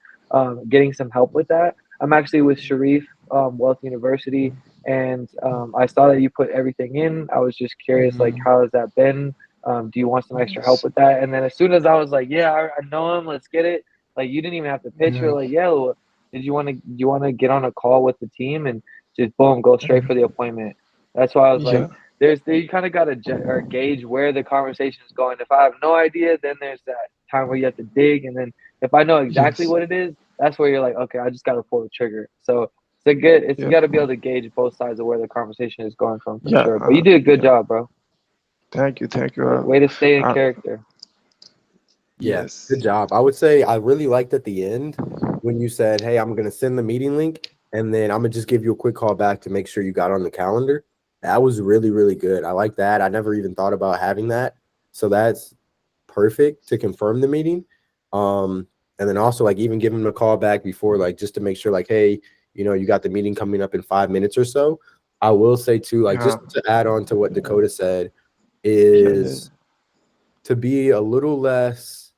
getting some help with that. I'm actually with Sharif Wealth University, and I saw that you put everything in. I was just curious, like, Mhm. how has that been? Do you want some extra help Yes. with that? And then as soon as I was like, yeah, I know him, let's get it. Like you didn't even have to pitch. You're Yeah. like, yeah, well, do you want to get on a call with the team and just boom, go straight for the appointment. That's why I was like, Yeah. you kind of got to or gauge where the conversation is going. If I have no idea, then there's that time where you have to dig, and then if I know exactly Yes. what it is, that's where you're like, okay, I just got to pull the trigger. So it's you Yeah. got to be able to gauge both sides of where the conversation is going from for Yeah. sure. But you did a good Yeah. job, bro. Thank you. Thank you. Way to stay in Uh, character. Yeah, yes. good job. I would say I really liked at the end when you said, "Hey, I'm gonna send the meeting link, and then I'm gonna just give you a quick call back to make sure you got on the calendar." That was really, really good. I like that. I never even thought about having that, so that's perfect to confirm the meeting. And then also like even give them a call back before, like just to make sure, like, hey, you got the meeting coming up in 5 minutes or so. I will say too, like Yeah. just to add on to what Dakota said, Yeah. Yeah. is to be a little less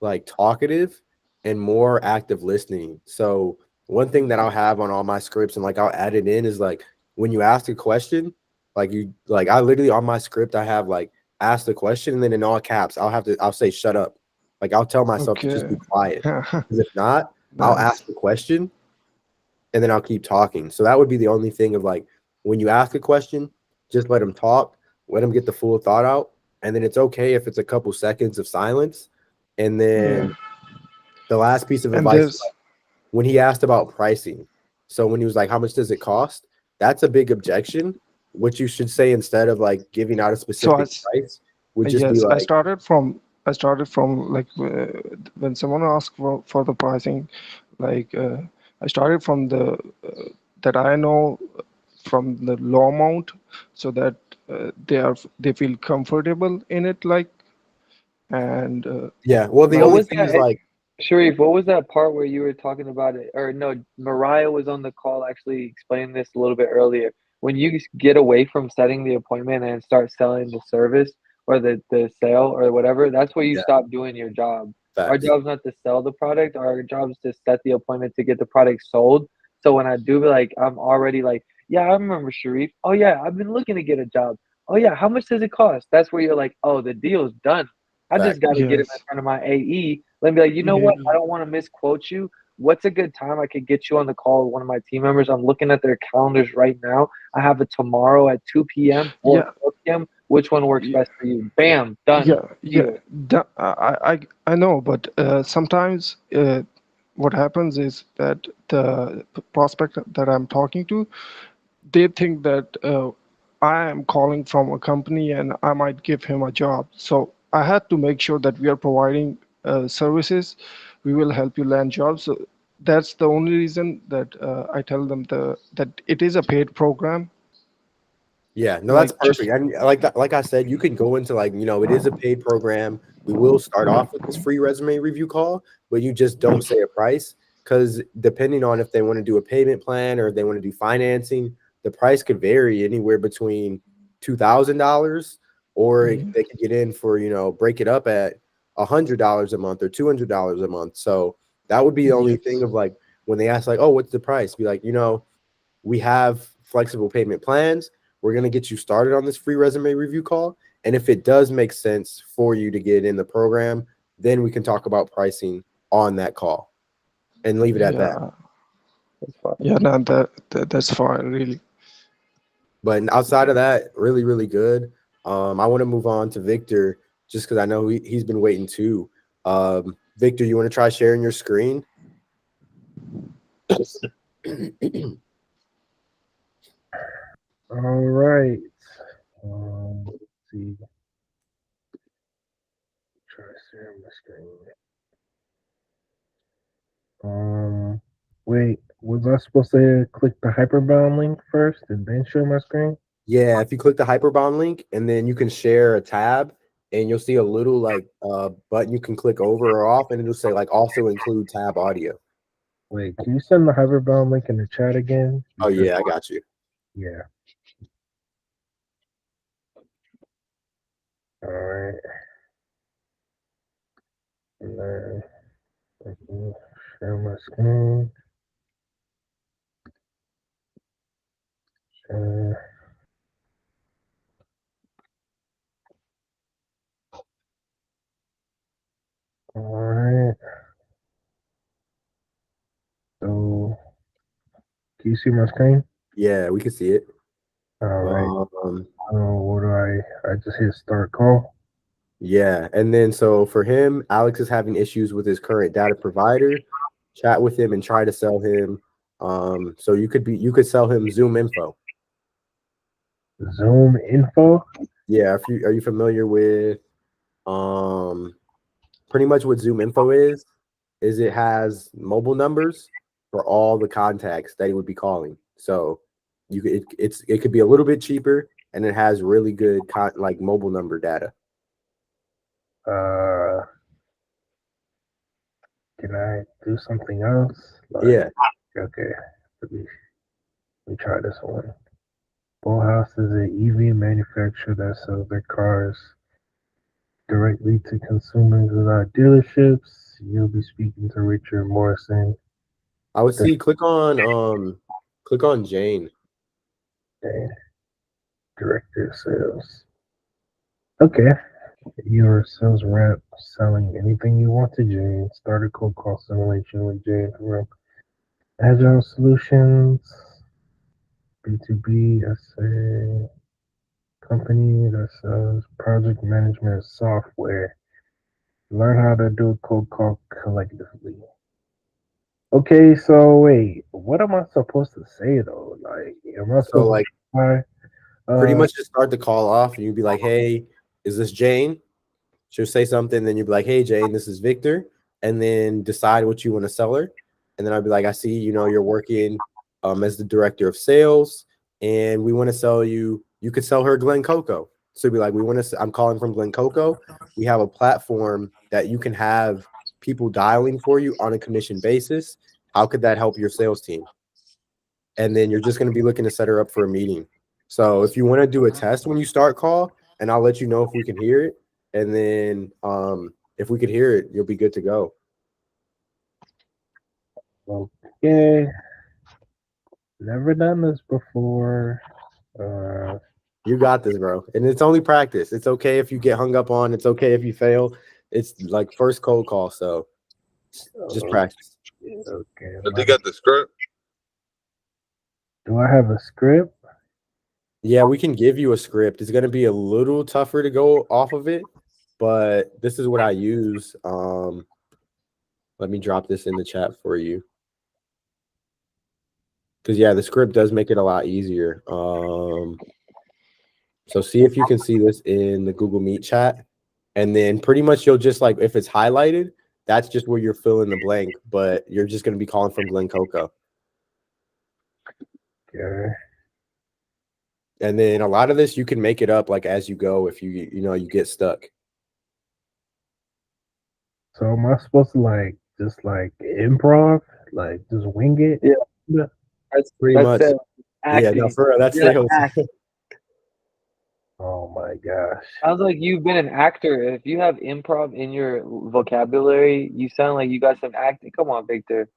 like talkative and more active listening. So one thing that I'll have on all my scripts and like I'll add it in is like when you ask a question, like I literally on my script I have like ask the question and then in all caps I'll say shut up. Like I'll tell myself to just Okay. be quiet. Because if not, I'll Nice. ask the question and then I'll keep talking. So that would be the only thing of like when you ask a question, just let them talk, let them get the full thought out, and then it's okay if it's a couple seconds of silence. And Yeah. then the last piece of And advice is there's like when he asked about pricing. So when he was like, "How much does it cost?" That's a big objection. What you should say instead of like giving out a so specific price would just be yes, like, I started from like when someone asks for the pricing, like I started from the that I know from the low amount so that they feel comfortable in it, like, and "Yeah." Well, the What only like was thing is that, like, Sharif? What was that part where you were talking about it? Or no, Mariah was on the call actually explaining this a little bit earlier. When you get away from setting the appointment and start selling the service or the sale or whatever, that's where you yeah, stop doing your job. Our facts. job's not to sell the product. Our job is to set the appointment to get the product sold. So when I do like, I'm already like, yeah, I remember Sharif. Oh yeah, I've been looking to get a job. Oh yeah, how much does it cost? That's where you're like, oh, the deal's done. I just Facts. got to get him in yes, front of my AE. Let me be like, you know yeah, what? I don't want to misquote you. What's a good time I could get you on the call with one of my team members? I'm looking at their calendars right now. I have it tomorrow at 2 p.m. yeah, him. Which one works Yeah, best for you? Bam, done. yeah. Deal. I know, but sometimes what happens is that the prospect that I'm talking to, they think that I am calling from a company and I might give him a job. So I had to make sure that we are providing services. We will help you land jobs. So that's the only reason that I tell them that it is a paid program. Yeah, no, that's Like just perfect. And like that, like I said, you can go into it is a paid program. We will start off with this free resume review call, but you just don't say a price because depending on if they want to do a payment plan or if they want to do financing, the price could vary anywhere between $2,000 or they could get in for, break it up at $100 a month or $200 a month. So that would be the only thing yes, of like when they ask like, oh, what's the price? Be like, we have flexible payment plans. We're going to get you started on this free resume review call. And if it does make sense for you to get in the program, then we can talk about pricing on that call and leave it at that. yeah, That's fine. yeah. No, that's fine, really. But outside of that, really, really good. I want to move on to Victor just because I know he's been waiting too. Victor, you want to try sharing your screen? All right. Let's see. Try to share my screen. Wait, was I supposed to click the hyperbound link first and then share my screen? Yeah, if you click the hyperbound link and then you can share a tab and you'll see a little button you can click over or off and it'll say also include tab audio. Wait, can you send the hyperbound link in the chat again? Oh Because yeah, I got you. yeah. All right. And then let me share my screen. Share. All right. So can you see my screen? Yeah, we can see it. All right. Um, What do I just hit start call. yeah, and then so for him, Alex is having issues with his current data provider. Chat with him and try to sell him. So you could sell him Zoom info. Zoom info. Yeah, are you familiar with pretty much what Zoom info is it has mobile numbers for all the contacts that he would be calling. So it could be a little bit cheaper and it has really good mobile number data. Can I do something else? Yeah. Okay. Let me try this one. Bullhouse is an EV manufacturer that sells their cars directly to consumers without dealerships. You'll be speaking to Richard Morrison. I would see click on Jane. Okay. Director of Sales. Okay. You're a sales rep selling anything you want to Jane. Start a cold call simulation with Jane from Agile Solutions. B2B, that's a company that sells project management software. Learn how to do a cold call collectively. Okay, so wait, what am I supposed to say though? Like, am I So supposed to pretty much just start the call off and you'd be like, hey, is this Jane? She'll say something, then you'd be like, hey, Jane, this is Victor. And then decide what you want to sell her. And then I'd be like, I see, you're working as the director of sales and we want to sell you could sell her Glen Coco. So it'd be like, I'm calling from Glen Coco. We have a platform that you can have people dialing for you on a commission basis. How could that help your sales team? And then you're just going to be looking to set her up for a meeting. So if you want to do a test when you start call, and I'll let you know if we can hear it. And then if we could hear it, you'll be good to go. Okay. Never done this before. You got this, bro. And it's only practice. It's okay if you get hung up on. It's okay if you fail. It's like first cold call. So just practice. Okay. But they got the script. Do I have a script? Yeah, we can give you a script. It's gonna be a little tougher to go off of it, but this is what I use. Let me drop this in the chat for you. Because yeah, the script does make it a lot easier. So see if you can see this in the Google Meet chat. And then pretty much you'll just like, if it's highlighted, that's just where you're filling the blank, but you're just going to be calling from Glen Coco. Okay. And then a lot of this you can make it up like as you go if you you get stuck. So am I supposed to like just like improv, like just wing it? Yeah, Pretty that's much. sales. Yeah, no, Acting. for real, that's You're sales. Oh my gosh. Sounds like you've been an actor. If you have improv in your vocabulary, you sound like you got some acting. Come on, Victor.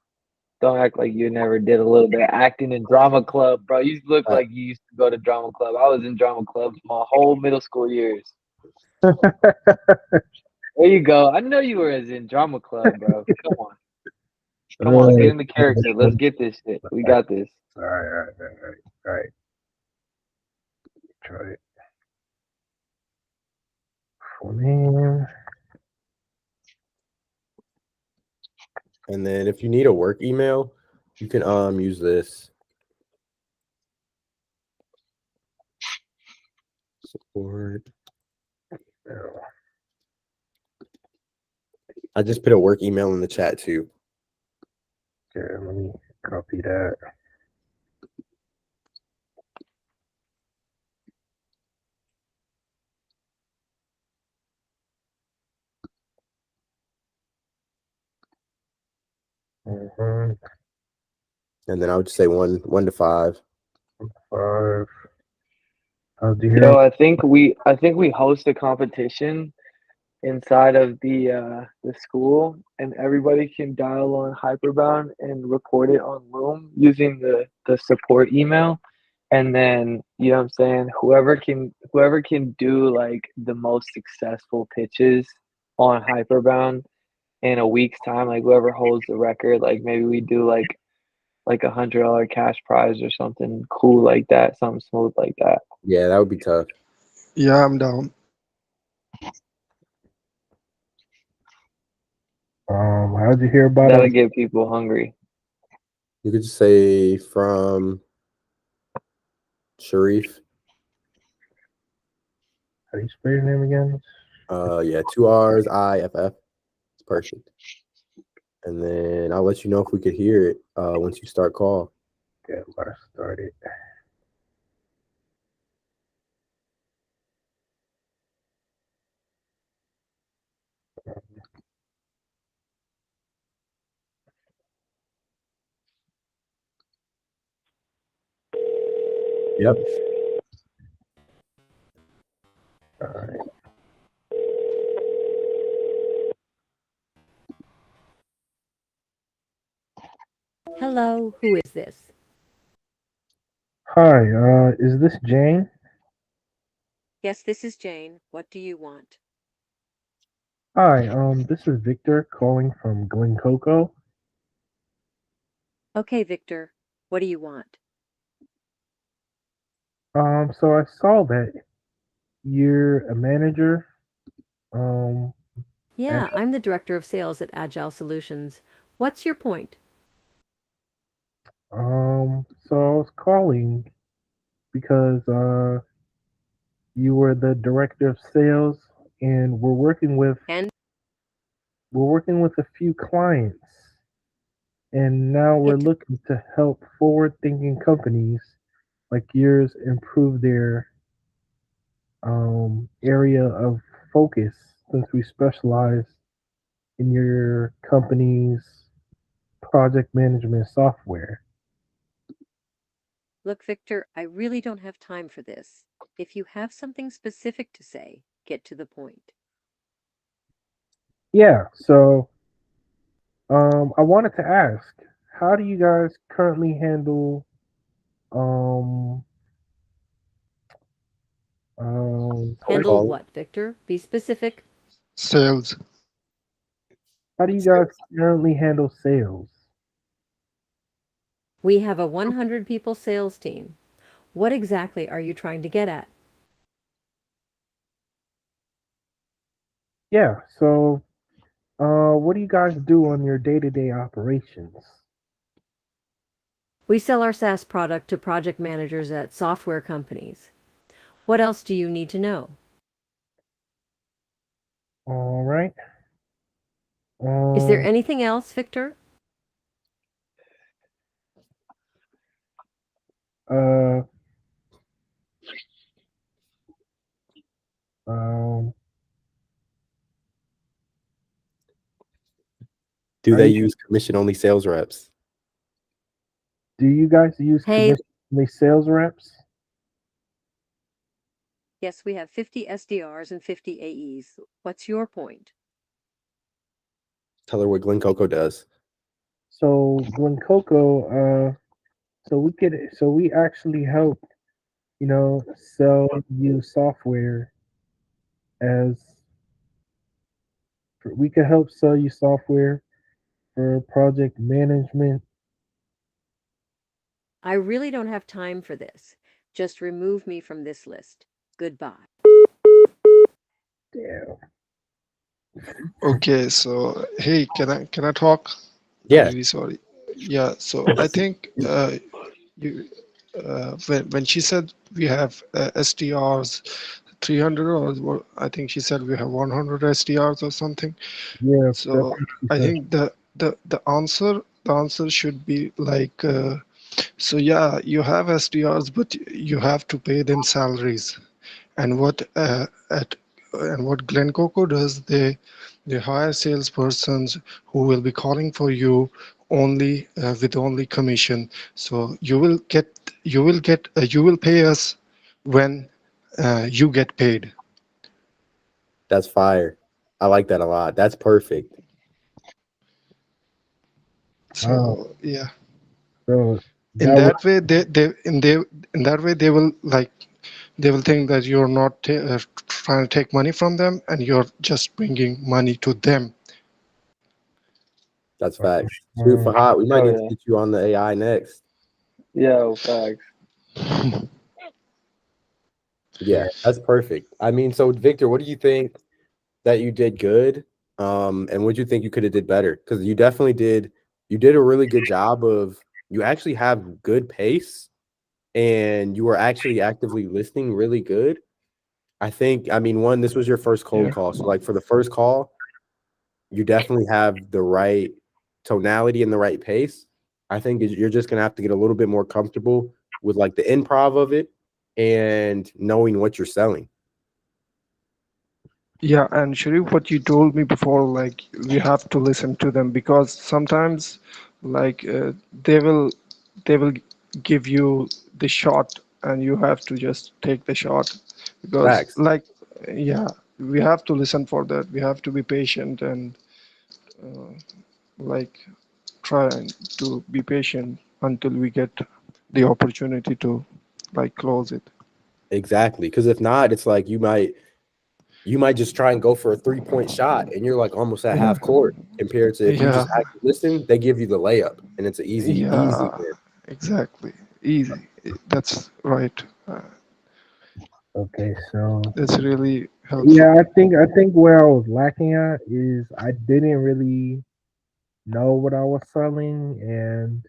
Don't act like you never did a little bit of acting in drama club, bro. You look like you used to go to drama club. I was in drama clubs my whole middle school years. There you go. I know you were as in drama club, bro. Come on. Come on, get in the character. Let's get this shit. We got this. All right. Try it. Full name. And then if you need a work email, you can use this. Support. I just put a work email in the chat too. Okay, let me copy that. Mm-hmm. And then I would just say one to 5. 5. How'd you hear? Yo, I think we host a competition inside of the school, and everybody can dial on Hyperbound and record it on Loom using the support email. And then, you know what I'm saying, whoever can do like the most successful pitches on Hyperbound in a week's time, like whoever holds the record, like maybe we do like $100 cash prize or something cool like that, something smooth like that. Yeah, that would be tough. Yeah, I'm down. How'd you hear about That'll it? get people hungry. You could just say from Sharif. How do you spell your name again? Yeah, 2 R's, IFF. It's perfect. And then I'll let you know if we could hear it once you start call. Okay, I'm about to start it. Yep. All right. Hello, who is this? Hi, is this Jane? Yes, this is Jane. What do you want? Hi, this is Victor calling from Glen Coco. Okay, Victor, what do you want? So I saw that you're a manager. Yeah, I'm the director of sales at Agile Solutions. What's your point? So I was calling because you were the director of sales, and we're working with a few clients, and now we're looking to help forward-thinking companies like yours improve their area of focus, since we specialize in your company's project management software. Look, Victor, I really don't have time for this. If you have something specific to say, get to the point. Yeah, so I wanted to ask, how do you guys currently handle um Handle what, Victor? Be specific. Sales. how do you guys currently handle sales? We have a 100 people sales team. What exactly are you trying to get at? Yeah. So, what do you guys do on your day-to-day operations? We sell our SaaS product to project managers at software companies. What else do you need to know? All right. Is there Um. anything else, Victor? Uh. Um. Do Are they you? use commission-only sales reps? Do you guys use Hey, commission sales reps? yes, we have 50 SDRs and 50 AEs. What's your point? Tell her what Glen Coco does. So Glen Coco, so we actually help, sell you software as we could help sell you software for project management. I really don't have time for this. Just remove me from this list. Goodbye. Damn. Okay, so hey, can I talk? I'm Yeah. really sorry. Yeah, so I think you when she said we have SDRs 300 or I think she said we have 100 SDRs or something. Yeah, that's So what she I said. think the answer should be like so yeah, you have SDRs, but you have to pay them salaries. And what Glen Coco does, they hire salespersons who will be calling for you only with only commission. So you will pay us when you get paid. That's fire. I like that a lot. That's perfect. Uh, So yeah, so in that was that way in that way they will think that you're not trying to take money from them and you're just bringing money to them. That's facts. Shoot, uh, Fahad, we might Oh need to yeah. get you on the AI next. Yo, facts. Yeah, that's perfect. I mean, so Victor, what do you think that you did good? And what do you think you could have did better? Because you did a really good job of you actually have good pace and you were actually actively listening really good. I mean, one, this was your first cold Yeah. call. So like for the first call, you definitely have the right tonality and the right pace. I think you're just gonna have to get a little bit more comfortable with like the improv of it and knowing what you're selling. Yeah, and Sharif, what you told me before, like we have to listen to them because sometimes, like they will give you the shot, and you have to just take the shot because, Facts. like, yeah, we have to listen for that. We have to be patient and uh, like try to be patient until we get the opportunity to like close it. Exactly. Because if not, it's like you might just try and go for a 3-point shot and you're like almost at Yeah, half court compared to if you yeah, just actually listen, they give you the layup and it's an easy yeah. win. Exactly. Easy. That's right. okay. So That's really helpful. yeah, I think where I was lacking at is I didn't really know what I was selling, and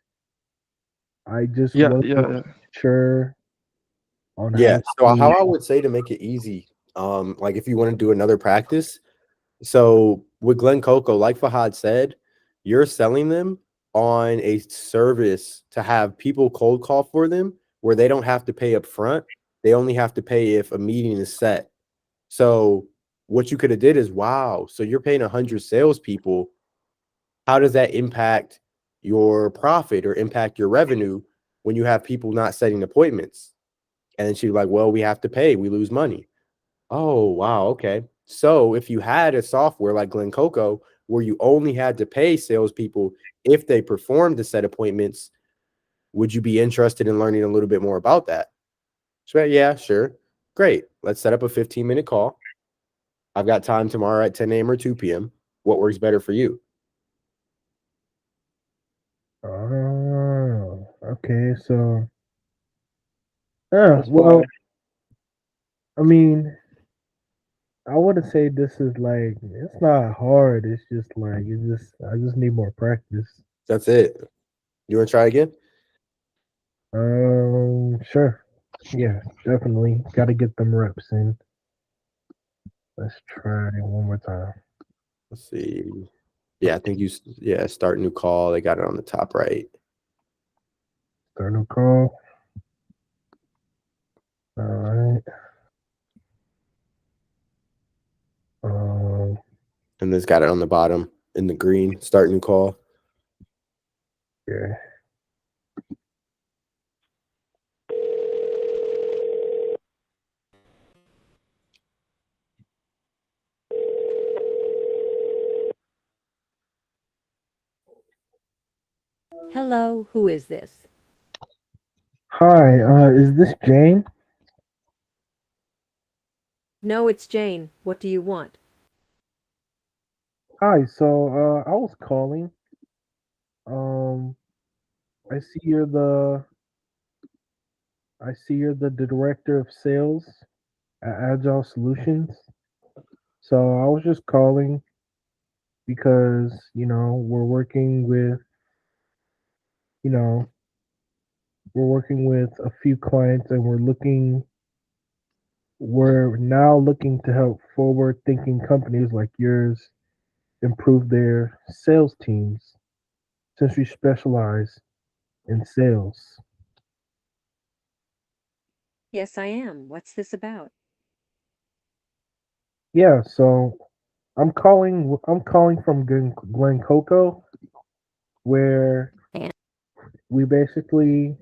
I just Yeah, wasn't yeah, yeah. sure on Yeah. how So how to. I would say to make it easy, like if you want to do another practice, so with Glen Coco, like Fahad said, you're selling them on a service to have people cold call for them where they don't have to pay up front. They only have to pay if a meeting is set. So what you could have did is, wow, so you're paying 100 salespeople. How does that impact your profit or impact your revenue when you have people not setting appointments? And then she's like, well, we have to pay. We lose money. Oh, wow. Okay. So if you had a software like Glen Coco where you only had to pay salespeople if they performed the set appointments, would you be interested in learning a little bit more about that? So yeah, sure. Great. Let's set up a 15-minute call. I've got time tomorrow at 10 a.m. or 2 p.m. What works better for you? Oh, okay. So Yeah, That's well, fire. I mean, I wouldn't say this is like it's not hard. It's just like I just need more practice. That's it. You want to try again? Sure. Yeah, definitely. Got to get them reps in. Let's try one more time. Let's see. Yeah, I think start new call. They got it on the top right. Start new call. All right. And it's got it on the bottom in the green. Start new call. Yeah. Hello, who is this? Hi, is this Jane? No, it's Jane. What do you want? Hi, so I was calling. Um I see you're the director of sales at Agile Solutions. So I was just calling because, we're working with, you know, we're working with a few clients and we're now looking to help forward thinking companies like yours improve their sales teams since we specialize in sales. Yes, I am. What's this about? Yeah, so I'm calling from Glen Coco, where And we basically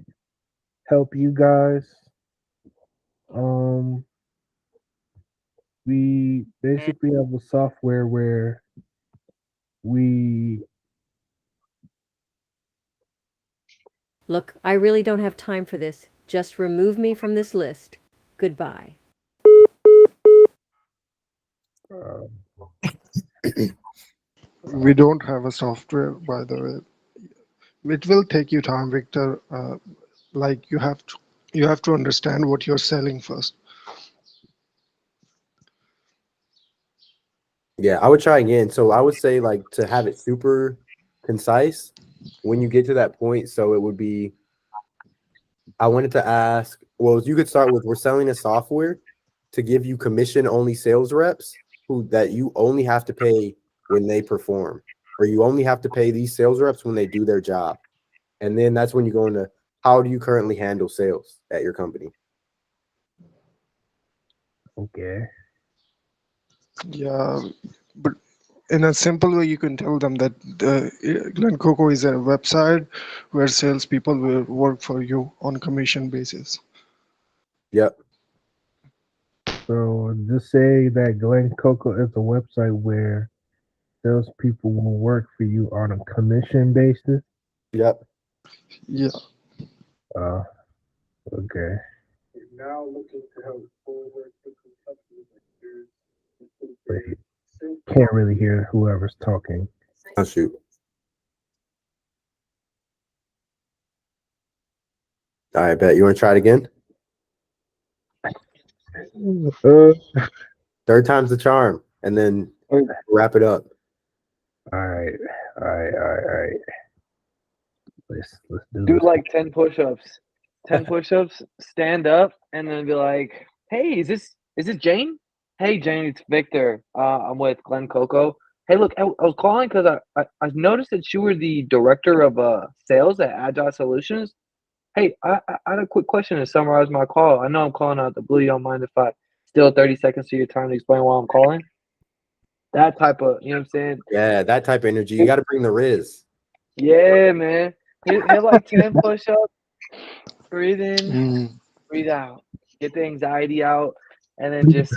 help you guys. Um, we basically have a software where we look, I really don't have time for this. Just remove me from this list. Goodbye. uh, We don't have a software, by the way. It will take you time, Victor. Like you have to understand what you're selling first. Yeah, I would try again. So I would say like to have it super concise when you get to that point. So it would be I wanted to ask, well, you could start with we're selling a software to give you commission only sales reps who that you only have to pay when they perform, or you only have to pay these sales reps when they do their job. And then that's when you go into how do you currently handle sales at your company? okay. Yeah, but in a simple way, you can tell them that Glen Coco is a website where salespeople will work for you on commission basis. Yep. So just say that Glen Coco is a website where salespeople will work for you on a commission basis. Yep. Yeah. Uh, okay. Now looking to help forward thinking companies like yours improve Wait, their sales. can't really hear whoever's talking. Oh shoot. I bet you want to try it again. Uh, Third time's the charm, and then wrap it up. all right, all right. Let's do Do this. like 10 push-ups. 10 push-ups, stand up, and then be like, hey, is this Jane? Hey Jane, it's Victor. I'm with Glen Coco. Hey, look, I was calling because I noticed that you were the director of sales at Agile Solutions. Hey, I had a quick question to summarize my call. I know I'm calling out the blue. You don't mind if I steal 30 seconds of your time to explain why I'm calling? That type of, you know what I'm saying? Yeah, that type of energy. You got to bring the Riz. Yeah, man. Hit like 10 push-ups, breathe in, Mm. breathe out, get the anxiety out, and then just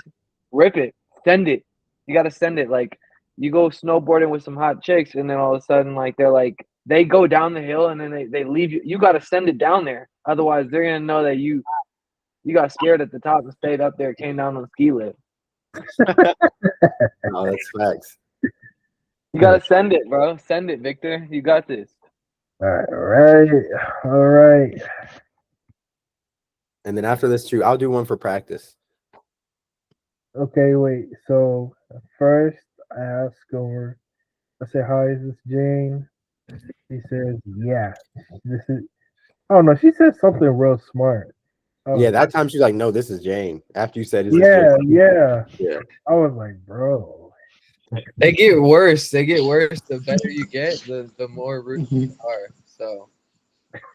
rip it, send it. You got to send it. Like you go snowboarding with some hot chicks, and then all of a sudden, like they go down the hill, and then they leave you. You got to send it down there. Otherwise, they're gonna know that you got scared at the top and stayed up there, came down on the ski lift. No, that's facts. You got to send it, bro. Send it, Victor. You got this. All right, all right. And then after this too, I'll do one for practice. Okay, wait. So first I ask her, I say, "Hi, is this Jane?" She says, "Yeah." This is. Oh no, she said something real smart. Yeah, Oh, that time she's like, "No, this is Jane." After you said, "Is this Jane?" yeah, yeah. Yeah. I was like, bro. They get worse. They get worse. The better you get, the more rude they Mhm. are. So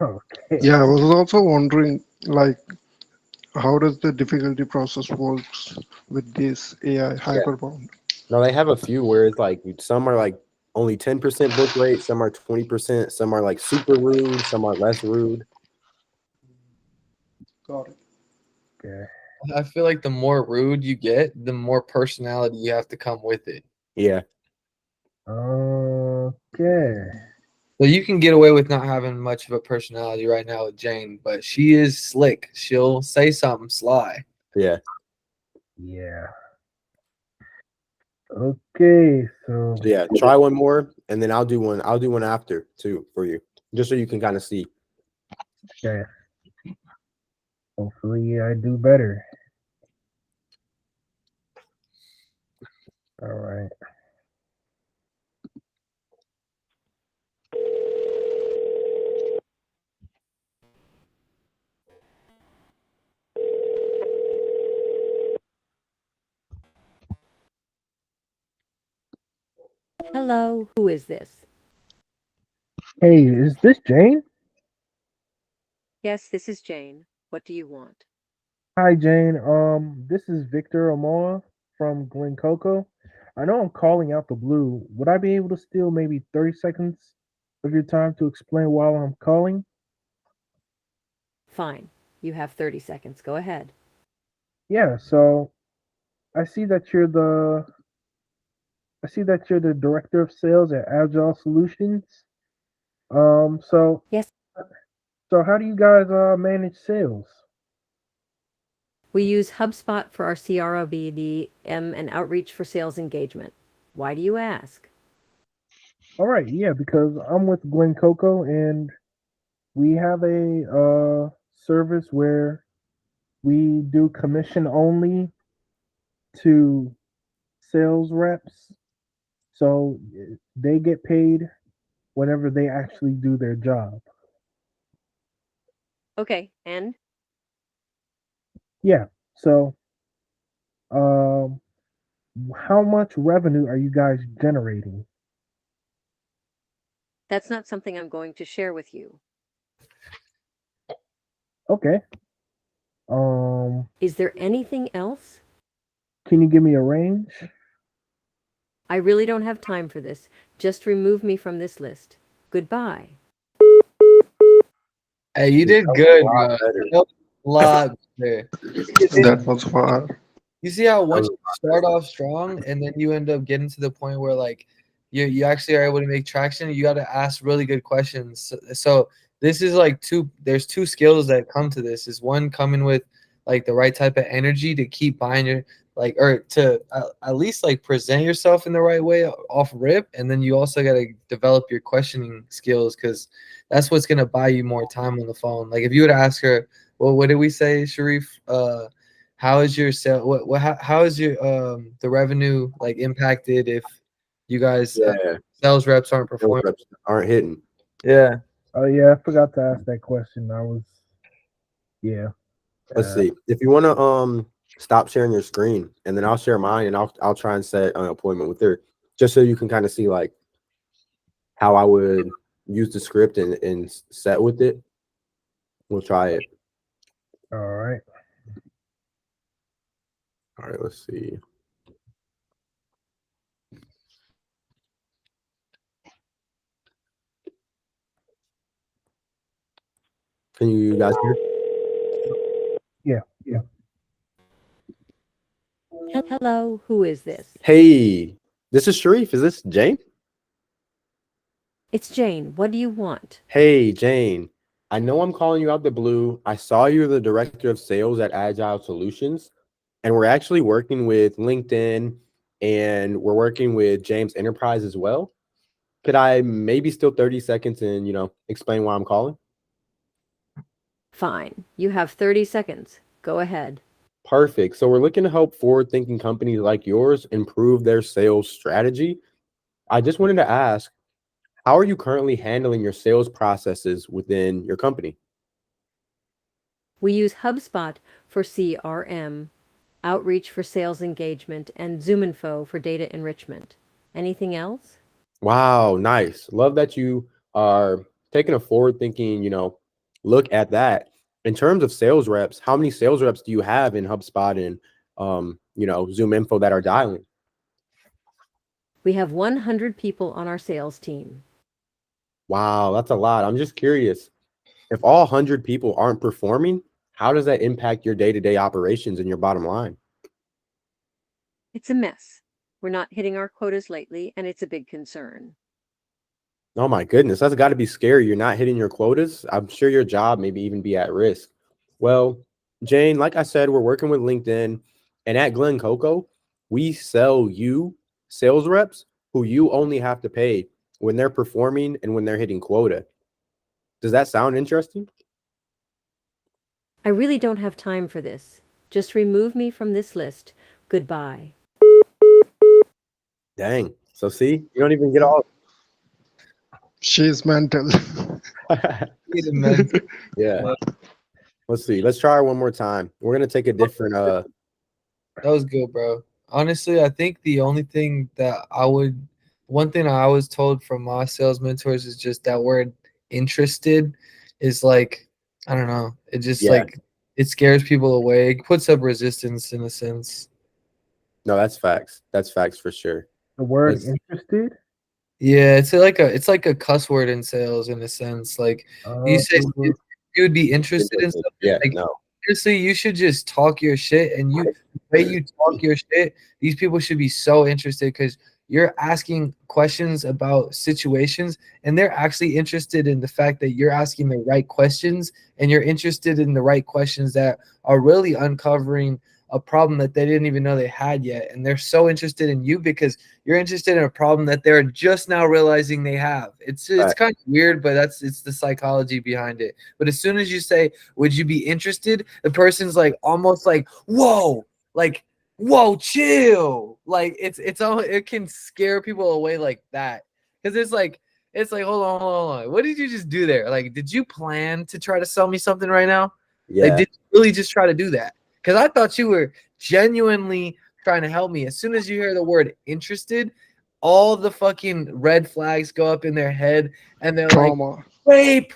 Okay. Yeah, I was also wondering, like, how does the difficulty process works with this AI Yeah. hyperbound? No, they have a few where it's like some are like only 10% book rate, some are 20%, some are like super rude, some are less rude. Got it. Okay. I feel like the more rude you get, the more personality you have to come with it. Yeah. Okay. So you can get away with not having much of a personality right now with Jane, but she is slick. She'll say something sly. Yeah. Yeah. Okay. So So yeah, try one more and then I'll do one. I'll do one after too for you. Just so you can kind of see. okay. Hopefully I do better. All right. Hello, who is this? Hey, is this Jane? Yes, this is Jane. What do you want? Hi, Jane. This is Victor Omoa from Glen Coco. I know I'm calling out the blue. Would I be able to steal maybe 30 seconds of your time to explain why I'm calling? Fine. You have 30 seconds. Go ahead. Yeah, so I see that you're the I see that you're the director of sales at Agile Solutions. Um, so Yes, so how do you guys manage sales? we use HubSpot for our CRO/BD and outreach for sales engagement. Why do you ask? All right, yeah, because I'm with Glen Coco and we have a service where we do commission only to sales reps. So they get paid whenever they actually do their job. Okay, and Yeah. So um how much revenue are you guys generating? that's not something I'm going to share with you. Okay. Um Is there anything else? can you give me a range? I really don't have time for this. Just remove me from this list. Goodbye. Hey, you Dude, did that was a good, lot bro. better. That was a lot better. That was far. You see how That once was you start off strong and then you end up getting to the point where like you actually are able to make traction, you got to ask really good questions. So this is like there's two skills that come to this. Is one coming with like the right type of energy to keep buying your like or to at least like present yourself in the right way off rip, and then you also got to develop your questioning skills because that's what's gonna buy you more time on the phone. Like if you would ask her, well, what did we say, Sharif? How is your sale? How is your the revenue like impacted if you guys Yeah. sales reps aren't Sales performing? reps aren't hitting. Yeah. Oh yeah, I forgot to ask that question. Yeah. Let's Uh, see. If you want to stop sharing your screen and then I'll share mine and I'll try and set an appointment with her just so you can kind of see like how I would use the script and set with it. We'll try it. all right. All right, let's see. Can you guys hear? Yeah. Yeah. Hello, who is this? Hey, this is Sharif. Is this Jane? It's Jane. What do you want? Hey, Jane. I know I'm calling you out the blue. I saw you're the director of sales at Agile Solutions, and we're actually working with LinkedIn and we're working with James Enterprise as well. Could I maybe steal 30 seconds and, explain why I'm calling? Fine. You have 30 seconds. Go ahead. Perfect. So we're looking to help forward-thinking companies like yours improve their sales strategy. I just wanted to ask, how are you currently handling your sales processes within your company? We use HubSpot for CRM, Outreach for sales engagement, and ZoomInfo for data enrichment. Anything else? Wow, nice. Love that you are taking a forward-thinking, look at that. In terms of sales reps, how many sales reps do you have in HubSpot and Zoom Info that are dialing? We have 100 people on our sales team. Wow, that's a lot. I'm just curious. If all 100 people aren't performing, how does that impact your day-to-day operations and your bottom line? It's a mess. We're not hitting our quotas lately, and it's a big concern. Oh my goodness, that's got to be scary. You're not hitting your quotas. I'm sure your job maybe even be at risk. Well, Jane, like I said, we're working with LinkedIn, and at Glen Coco, we sell you sales reps who you only have to pay when they're performing and when they're hitting quota. Does that sound interesting? I really don't have time for this. Just remove me from this list. Goodbye. Dang. So see, you don't even get all. She's mental. Yeah. Let's see. Let's try one more time. We're gonna take a different. That was good, bro. Honestly, I think the only thing that one thing I was told from my sales mentors is just that word interested is like, I don't know. It just Yeah. it scares people away. It puts up resistance in a sense. No, that's facts. That's facts for sure. The word interested? Yeah, it's like a cuss word in sales in a sense. Like you say Mhm. you would be interested in something. Yeah. Like No. honestly, you should just talk your shit, and the way you talk your shit, these people should be so interested because you're asking questions about situations, and they're actually interested in the fact that you're asking the right questions, and you're interested in the right questions that are really uncovering a problem that they didn't even know they had yet, and they're so interested in you because you're interested in a problem that they're just now realizing they have. It's Right. kind of weird, but it's the psychology behind it. But as soon as you say, "Would you be interested?" the person's like almost like, "Whoa!" like, "Whoa, chill!" Like it's all it can scare people away like that because it's like, hold on, what did you just do there? Like, did you plan to try to sell me something right now? Like, Yeah. did you really just try to do that? Because I thought you were genuinely trying to help me. As soon as you hear the word interested, all the fucking red flags go up in their head and they're like, Trauma. rape,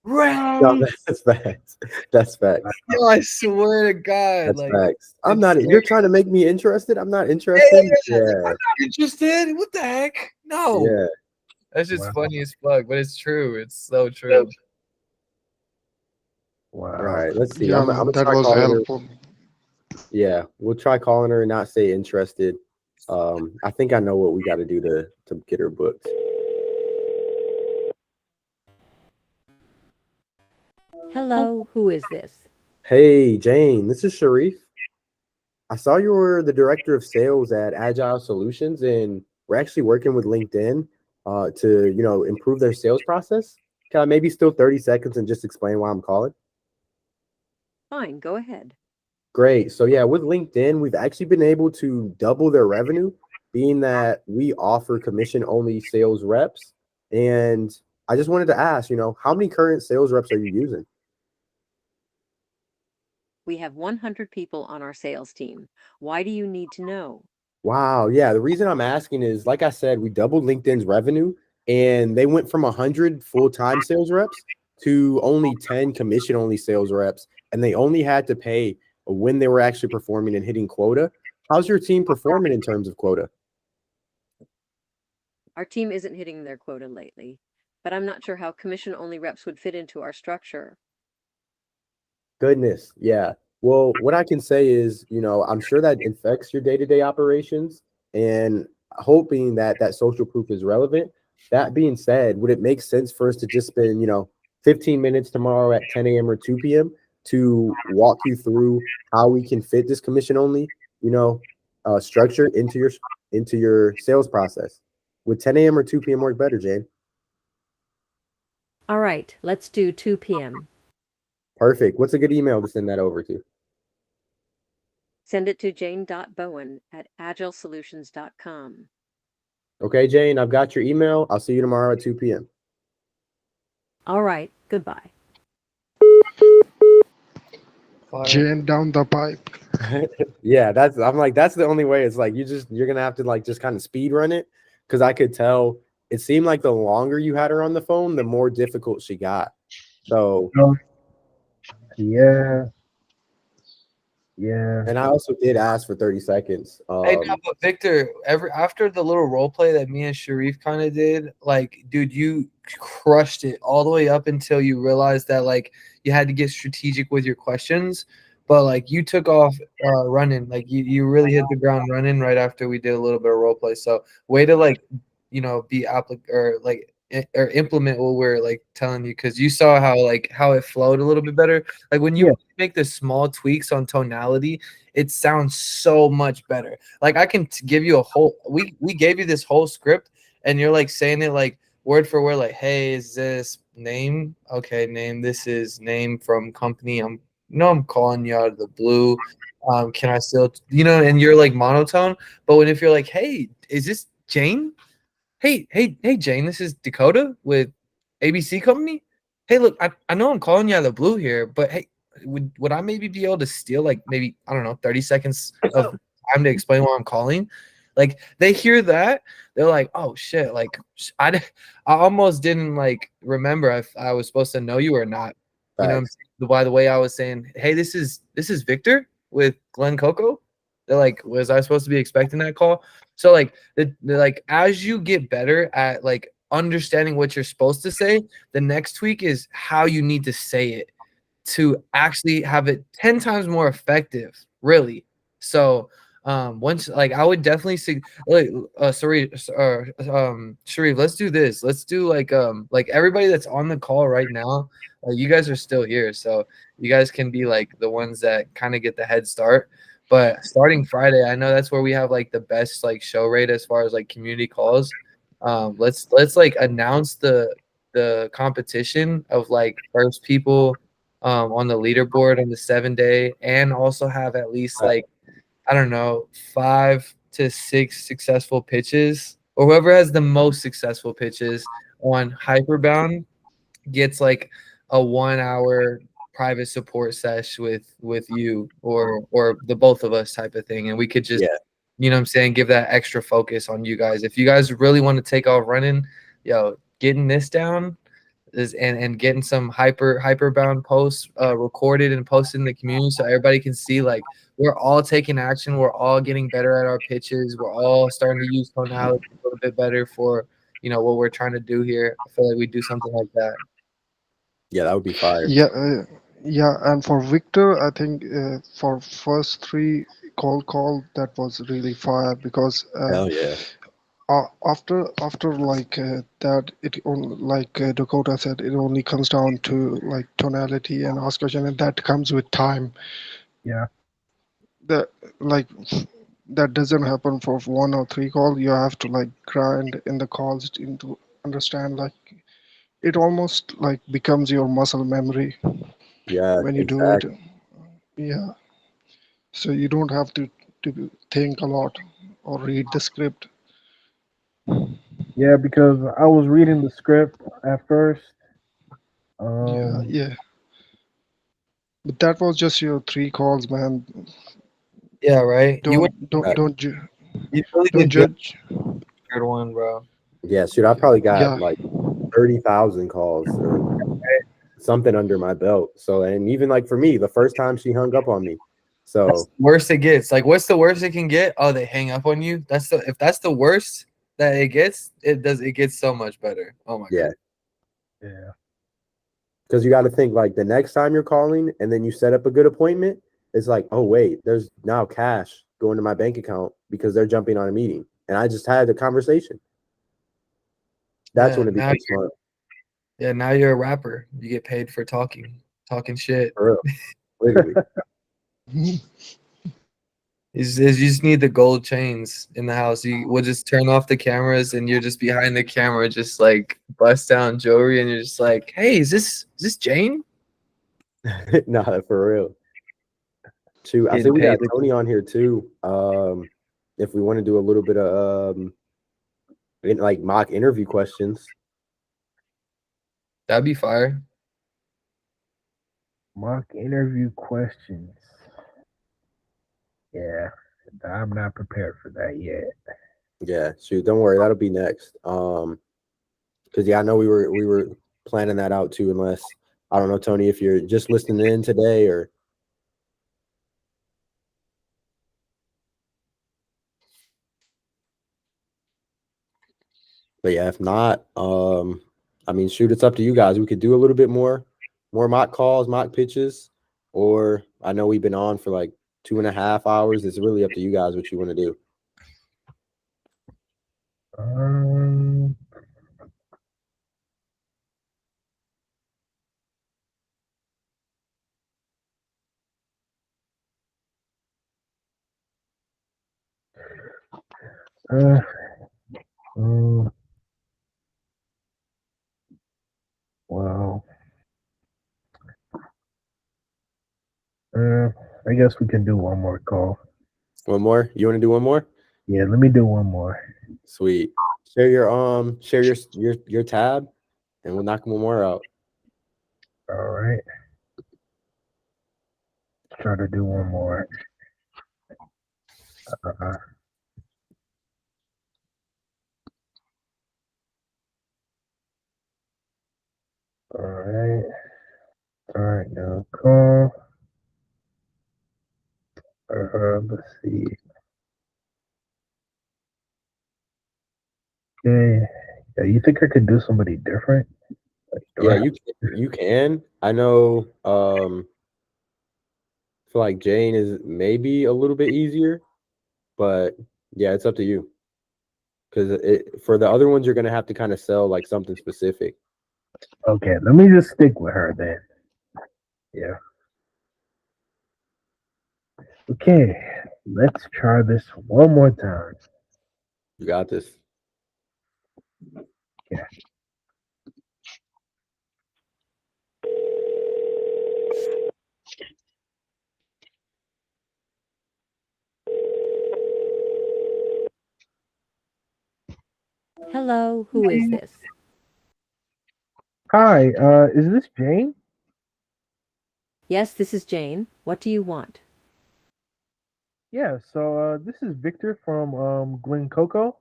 No, rape. that's facts. That's facts. Yo, I swear to God, That's like facts. I'm it's not. scary. You're trying to make me interested. I'm not interested. Yeah, like, Yeah. I'm not interested. What the heck? No. Yeah. That's just Wow. funny as fuck, but it's true. It's so true. All Wow. right. Let's see. Yeah, I'm man, gonna that try was calling her. helpful. Yeah, we'll try calling her and not say interested. I think I know what we got to do to get her booked. Hello, who is this? Hey, Jane, this is Sharif. I saw you were the director of sales at Agile Solutions, and we're actually working with LinkedIn to improve their sales process. Can I maybe still 30 seconds and just explain why I'm calling? Fine, go ahead. Great. So yeah, with LinkedIn, we've actually been able to double their revenue, being that we offer commission-only sales reps. And I just wanted to ask, how many current sales reps are you using? We have 100 people on our sales team. Why do you need to know? Wow. Yeah. The reason I'm asking is, like I said, we doubled LinkedIn's revenue and they went from 100 full-time sales reps to only 10 commission-only sales reps. And they only had to pay when they were actually performing and hitting quota. How's your team performing in terms of quota? Our team isn't hitting their quota lately, but I'm not sure how commission-only reps would fit into our structure. Goodness. Yeah. Well, what I can say is, I'm sure that affects your day-to-day operations and hoping that that social proof is relevant. That being said, would it make sense for us to just spend, 15 minutes tomorrow at 10 a.m. or 2 p.m. to walk you through how we can fit this commission only, structure into your sales process? Would 10 a.m. or 2 p.m. work better, Jane? All right, let's do 2 p.m. Perfect. What's a good email to send that over to? Send it to jane.bowen@agileSolutions.com. Okay, Jane, I've got your email. I'll see you tomorrow at 2 p.m. All right, goodbye. Jane down the pipe. Yeah, I'm like, that's the only way. It's like you're gonna have to like just kind of speed run it, because I could tell it seemed like the longer you had her on the phone, the more difficult she got. So Yeah. Yeah. and I also did ask for 30 seconds. Hey, no, but Victor, after the little role play that me and Sharif kind of did, like, dude, you crushed it all the way up until you realized that like you had to get strategic with your questions. But like you took off running, like you really hit the ground running right after we did a little bit of role play. So way to like, be or like or implement what we're like telling you, because you saw how it flowed a little bit better. Like when you make the small tweaks on tonality, it sounds so much better. Like I can give you a whole we gave you this whole script and you're like saying it like word for word, like, hey, is this name? Okay, name. This is name from company. I'm calling you out of the blue. Can I still, and you're like monotone, but if you're like, hey, is this Jane? Hey, Jane, this is Dakota with ABC Company. Hey, look, I know I'm calling you out of the blue here, but hey, would I maybe be able to steal like maybe, I don't know, 30 seconds of time to explain why I'm calling? Like they hear that, they're like, oh shit, like I almost didn't like remember if I was supposed to know you or not. You know what I'm saying? By the way I was saying, hey, this is Victor with Glen Coco. They're like, was I supposed to be expecting that call? So like like as you get better at like understanding what you're supposed to say, the next tweak is how you need to say it to actually have it 10 times more effective, really. So once like I would definitely see Sharif, let's do this. Let's do like everybody that's on the call right now, you guys are still here, so you guys can be like the ones that kind of get the head start. But starting Friday, I know that's where we have like the best like show rate as far as like community calls. Let's like announce the competition of like first people on the leaderboard on the 7 day, and also have at least like, I don't know, 5 to 6 successful pitches, or whoever has the most successful pitches on Hyperbound gets like a 1 hour private support sesh with you or the both of us type of thing, and we could just you know what I'm saying, give that extra focus on you guys. If you guys really want to take off running, getting this down is and getting some hyperbound posts recorded and posted in the community so everybody can see like we're all taking action, we're all getting better at our pitches, we're all starting to use tonality a little bit better for what we're trying to do here. I feel like we do something like that. Yeah, that would be fire. Yeah, and for Victor, I think for first three call that was really fire because Hell yeah. after like that it only like Dakota said, it only comes down to like tonality and ask question, and that comes with time. Yeah. That like that doesn't happen for one or three calls. You have to like grind in the calls to understand, like it almost like becomes your muscle memory. Yeah, When you do it. exactly. Yeah, so you don't have to think a lot or read the script. Yeah, because I was reading the script at first. Yeah, but that was just your three calls, man. Yeah, right. Don't you really don't did good. judge. Third one, bro. Yeah, shoot, I probably got Yeah, like 30,000 calls or something under my belt. So, and even like for me, the first time she hung up on me. So That's the worst it gets. Like, what's the worst it can get? Oh, they hang up on you. If that's the worst that it gets, it gets so much better. Oh my god. Yeah. Because you got to think like the next time you're calling and then you set up a good appointment, it's like, oh wait, there's now cash going to my bank account because they're jumping on a meeting, and I just had a conversation. That's when it becomes smart. Yeah, now you're a rapper. You get paid for talking shit. For real. Literally. You just need the gold chains in the house. We'll just turn off the cameras and you're just behind the camera, just like bust down jewelry, and you're just like, hey, is this Jane? Nah, for real. Shoot, I think Getting we got paid. Tony on here too. If we want to do a little bit of like mock interview questions. That'd be fire. Mock interview questions. Yeah, I'm not prepared for that yet. Yeah, shoot, don't worry, that'll be next. Because yeah, I know we were planning that out too. Unless I don't know, Tony, if you're just listening in today or. But yeah, if not, I mean, shoot, it's up to you guys. We could do a little bit more mock calls, mock pitches, or I know we've been on for like 2.5 hours. It's really up to you guys what you want to do. Um, uh, um, well, I guess we can do one more call. One more? You want to do one more? Yeah, let me do one more. Sweet. Share your tab, and we'll knock one more out. All right. Let's try to do one more. Uh, all right. All right. Now call. Let's see. Okay. Yeah, you think I could do somebody different? Like, do I Yeah, have you can. I know. Feel like Jane is maybe a little bit easier, but yeah, it's up to you. Because for the other ones, you're gonna have to kind of sell like something specific. Okay, let me just stick with her then. Yeah. Okay, let's try this one more time. You got this. Yeah. Hello, who is this? Hi, is this Jane? Yes, this is Jane. What do you want? Yeah, so this is Victor from Glen Coco.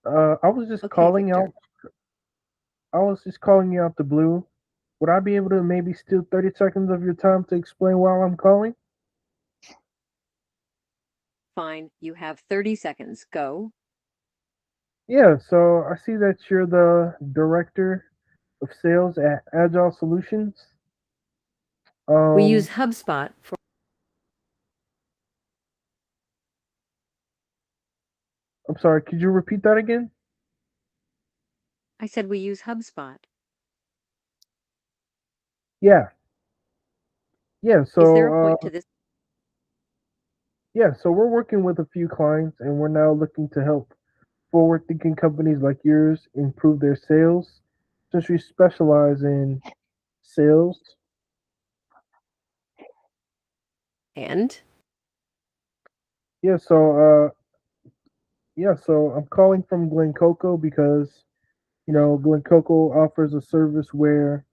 I was just Okay, calling Victor. out. I was just calling you out the blue. Would I be able to maybe steal 30 seconds of your time to explain why I'm calling? Fine, you have 30 seconds. Go. Yeah, so I see that you're the director of sales at Agile Solutions. We use Um, HubSpot for. I'm sorry, could you repeat that again? I said we use HubSpot. Yeah. Yeah, Is there a so point to this? yeah, so we're working with a few clients and we're now looking to help forward thinking companies like yours improve their sales since we specialize in sales. And? Yeah, so I'm calling from Glen Coco because Glen Coco offers a service where,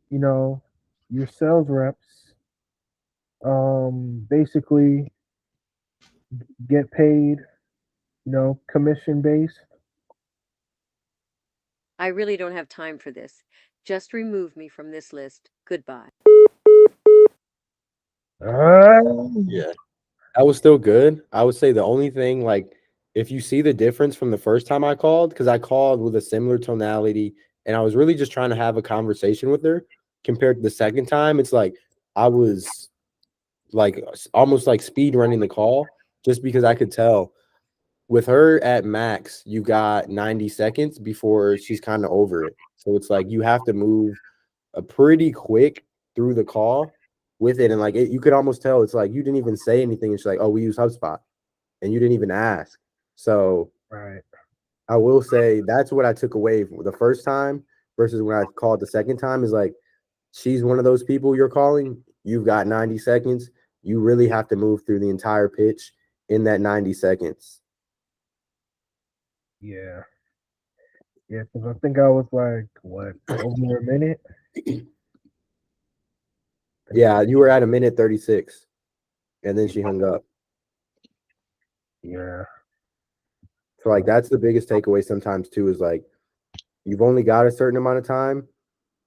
you know, your sales reps basically get paid, commission based. I really don't have time for this. Just remove me from this list. Goodbye. Yeah, that was still good. I would say the only thing, like, if you see the difference from the first time I called, because I called with a similar tonality and I was really just trying to have a conversation with her, compared to the second time, it's like I was like almost like speed running the call just because I could tell with her at max, you got 90 seconds before she's kind of over it. So it's like you have to move a pretty quick through the call with it. And like you could almost tell it's like you didn't even say anything. And she's like, oh, we use HubSpot. And you didn't even ask. So Right. I will say that's what I took away from the first time versus when I called the second time is like she's one of those people you're calling, you've got 90 seconds. You really have to move through the entire pitch in that 90 seconds. Yeah. Yeah, because I think I was like, what, over a minute? Yeah, you were at a minute 36, and then she hung up. Yeah. So like that's the biggest takeaway sometimes too is like you've only got a certain amount of time.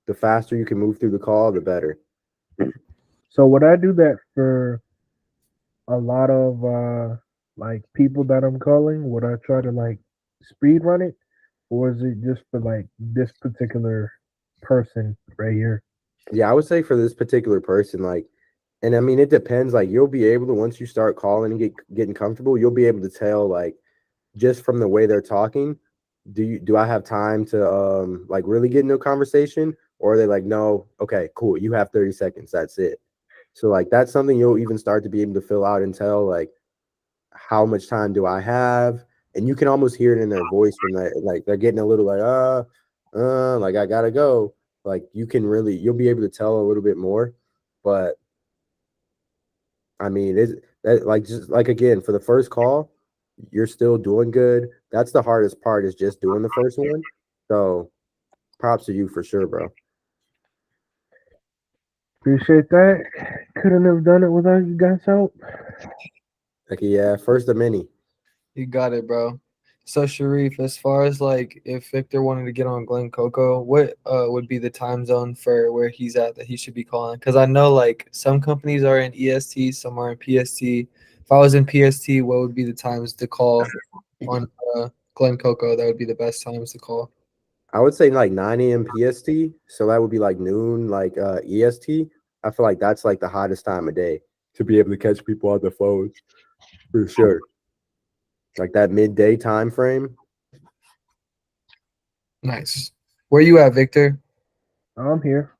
The faster you can move through the call, the better. So would I do that for a lot of like people that I'm calling? Would I try to like speed run it? Or is it just for like this particular person right here? Yeah, I would say for this particular person, like, and I mean it depends. Like you'll be able to once you start calling and getting comfortable, you'll be able to tell like just from the way they're talking, do I have time to like really get into a conversation? Or are they like, no, okay, cool, you have 30 seconds, that's it. So like that's something you'll even start to be able to fill out and tell like how much time do I have? And you can almost hear it in their voice when they like they're getting a little like like I gotta go. Like you can really you'll be able to tell a little bit more. But I mean, is that like just like again for the first call, you're still doing good. That's the hardest part is just doing the first one. So props to you for sure, bro. Appreciate that. Couldn't have done it without you guys' help. Like yeah, first of many. You got it, bro. So Sharif, as far as like if Victor wanted to get on Glen Coco, what would be the time zone for where he's at that he should be calling? Because I know like some companies are in EST, some are in PST. If I was in PST, what would be the times to call on Glen Coco? That would be the best times to call. I would say like 9 a.m. PST. So that would be like noon, like EST. I feel like that's like the hottest time of day to be able to catch people on the phones for sure. Like that midday time frame. Nice. Where you at, Victor? I'm here.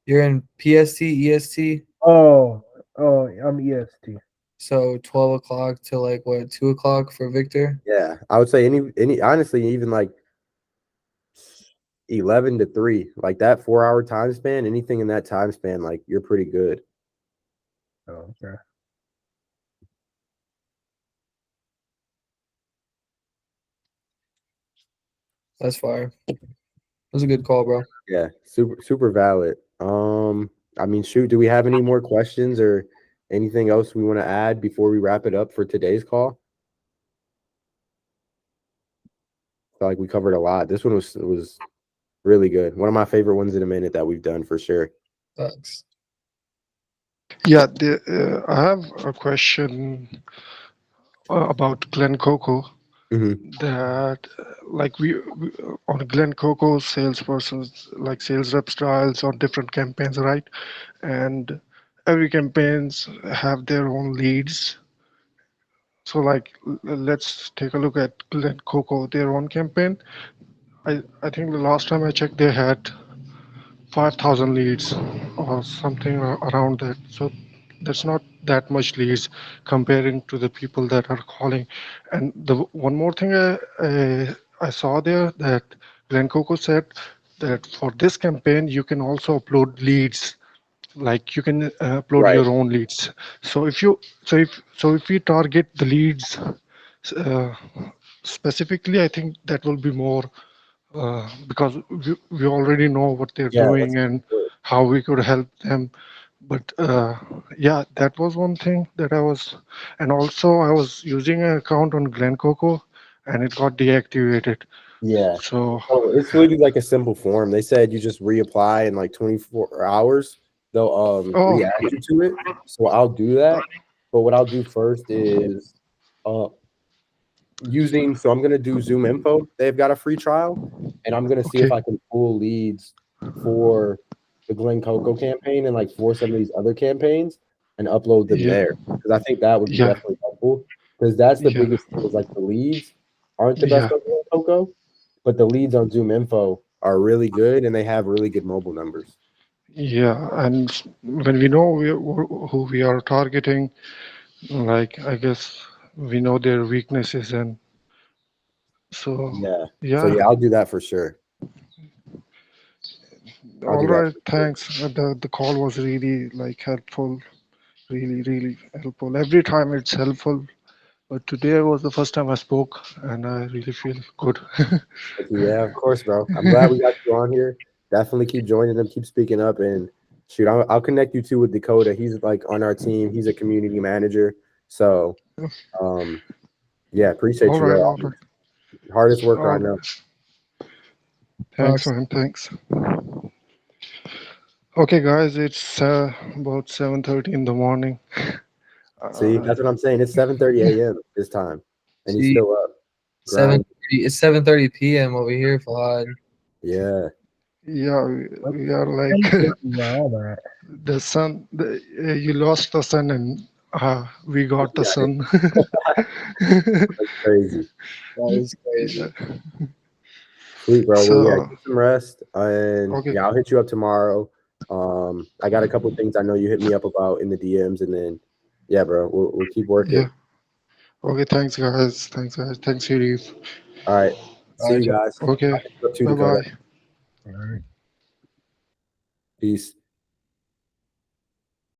You're in PST, EST. Oh, I'm EST. So 12 o'clock to like what 2 o'clock for Victor. Yeah. I would say any honestly, even like 11 to 3, like that 4 hour time span, anything in that time span, like you're pretty good. Oh, okay. That's fire. That was a good call, bro. Yeah, super valid. I mean, shoot, do we have any more questions or anything else we want to add before we wrap it up for today's call? I feel like we covered a lot. This one was really good. One of my favorite ones in a minute that we've done for sure. Thanks. Yeah, I have a question about Glen Coco. Mm-hmm. That like we on Glen Coco salespersons like sales reps trials on different campaigns, right? And every campaigns have their own leads. So like let's take a look at Glen Coco, their own campaign. I think the last time I checked they had 5,000 leads or something around that. So that's not that much leads comparing to the people that are calling. And the one more thing I saw there that Glenn Coco said that for this campaign you can also upload leads, like you can upload Right. your own leads. So if we target the leads uh, specifically, I think that will be more because we already know what they're Yeah, let's doing and do it. how we could help them. But yeah, that was one thing that I was, and also I was using an account on Glen Coco and it got deactivated. Yeah. So Oh, it's literally like a simple form. They said you just reapply in like 24 hours. They'll oh re-add you to it. So I'll do that. But what I'll do first is uh so I'm gonna do Zoom Info. They've got a free trial, and I'm gonna see if okay, I can pull leads for the Glen Coco campaign and like for some of these other campaigns and upload them yeah, there. Because I think that would be yeah, definitely helpful. Because that's the yeah, biggest thing is like the leads aren't the best yeah, on Glen Coco, but the leads on Zoom Info are really good and they have really good mobile numbers. yeah. And when we know who we are targeting, like I guess we know their weaknesses, and so Yeah. So yeah. yeah, I'll do that for sure. I'll All do that. right, thanks. The call was really like helpful, really helpful. Every time it's helpful, but today was the first time I spoke, and I really feel good. Yeah, of course, bro. I'm glad we got you on here. Definitely keep joining them, keep speaking up, and shoot, I'll connect you too with Dakota. He's like on our team. He's a community manager. So, yeah, appreciate All you, right, bro. all right, Hardest worker I all know. right. Thanks, man. Thanks. Okay, guys, it's about 7:30 in the morning. See, that's what I'm saying. It's 7:30 a.m. this time, and he's See, still up. Grind. it's 7:30 p.m. over here, Fahad. Yeah. Yeah, we are like all that. the sun. You lost the sun, and we got the Yeah, sun. that's crazy. That is crazy. Yeah. Sweet, bro. Well, yeah, So get some rest, and okay, yeah, I'll hit you up tomorrow. I got a couple things I know you hit me up about in the DMs, and then yeah, bro, we'll keep working. yeah. Okay, thanks, guys. Thanks, guys. Thanks, Sharif. All right, see you Gotcha. guys. Okay, I'll hit you up too, bye Dakota. bye. All right. Peace.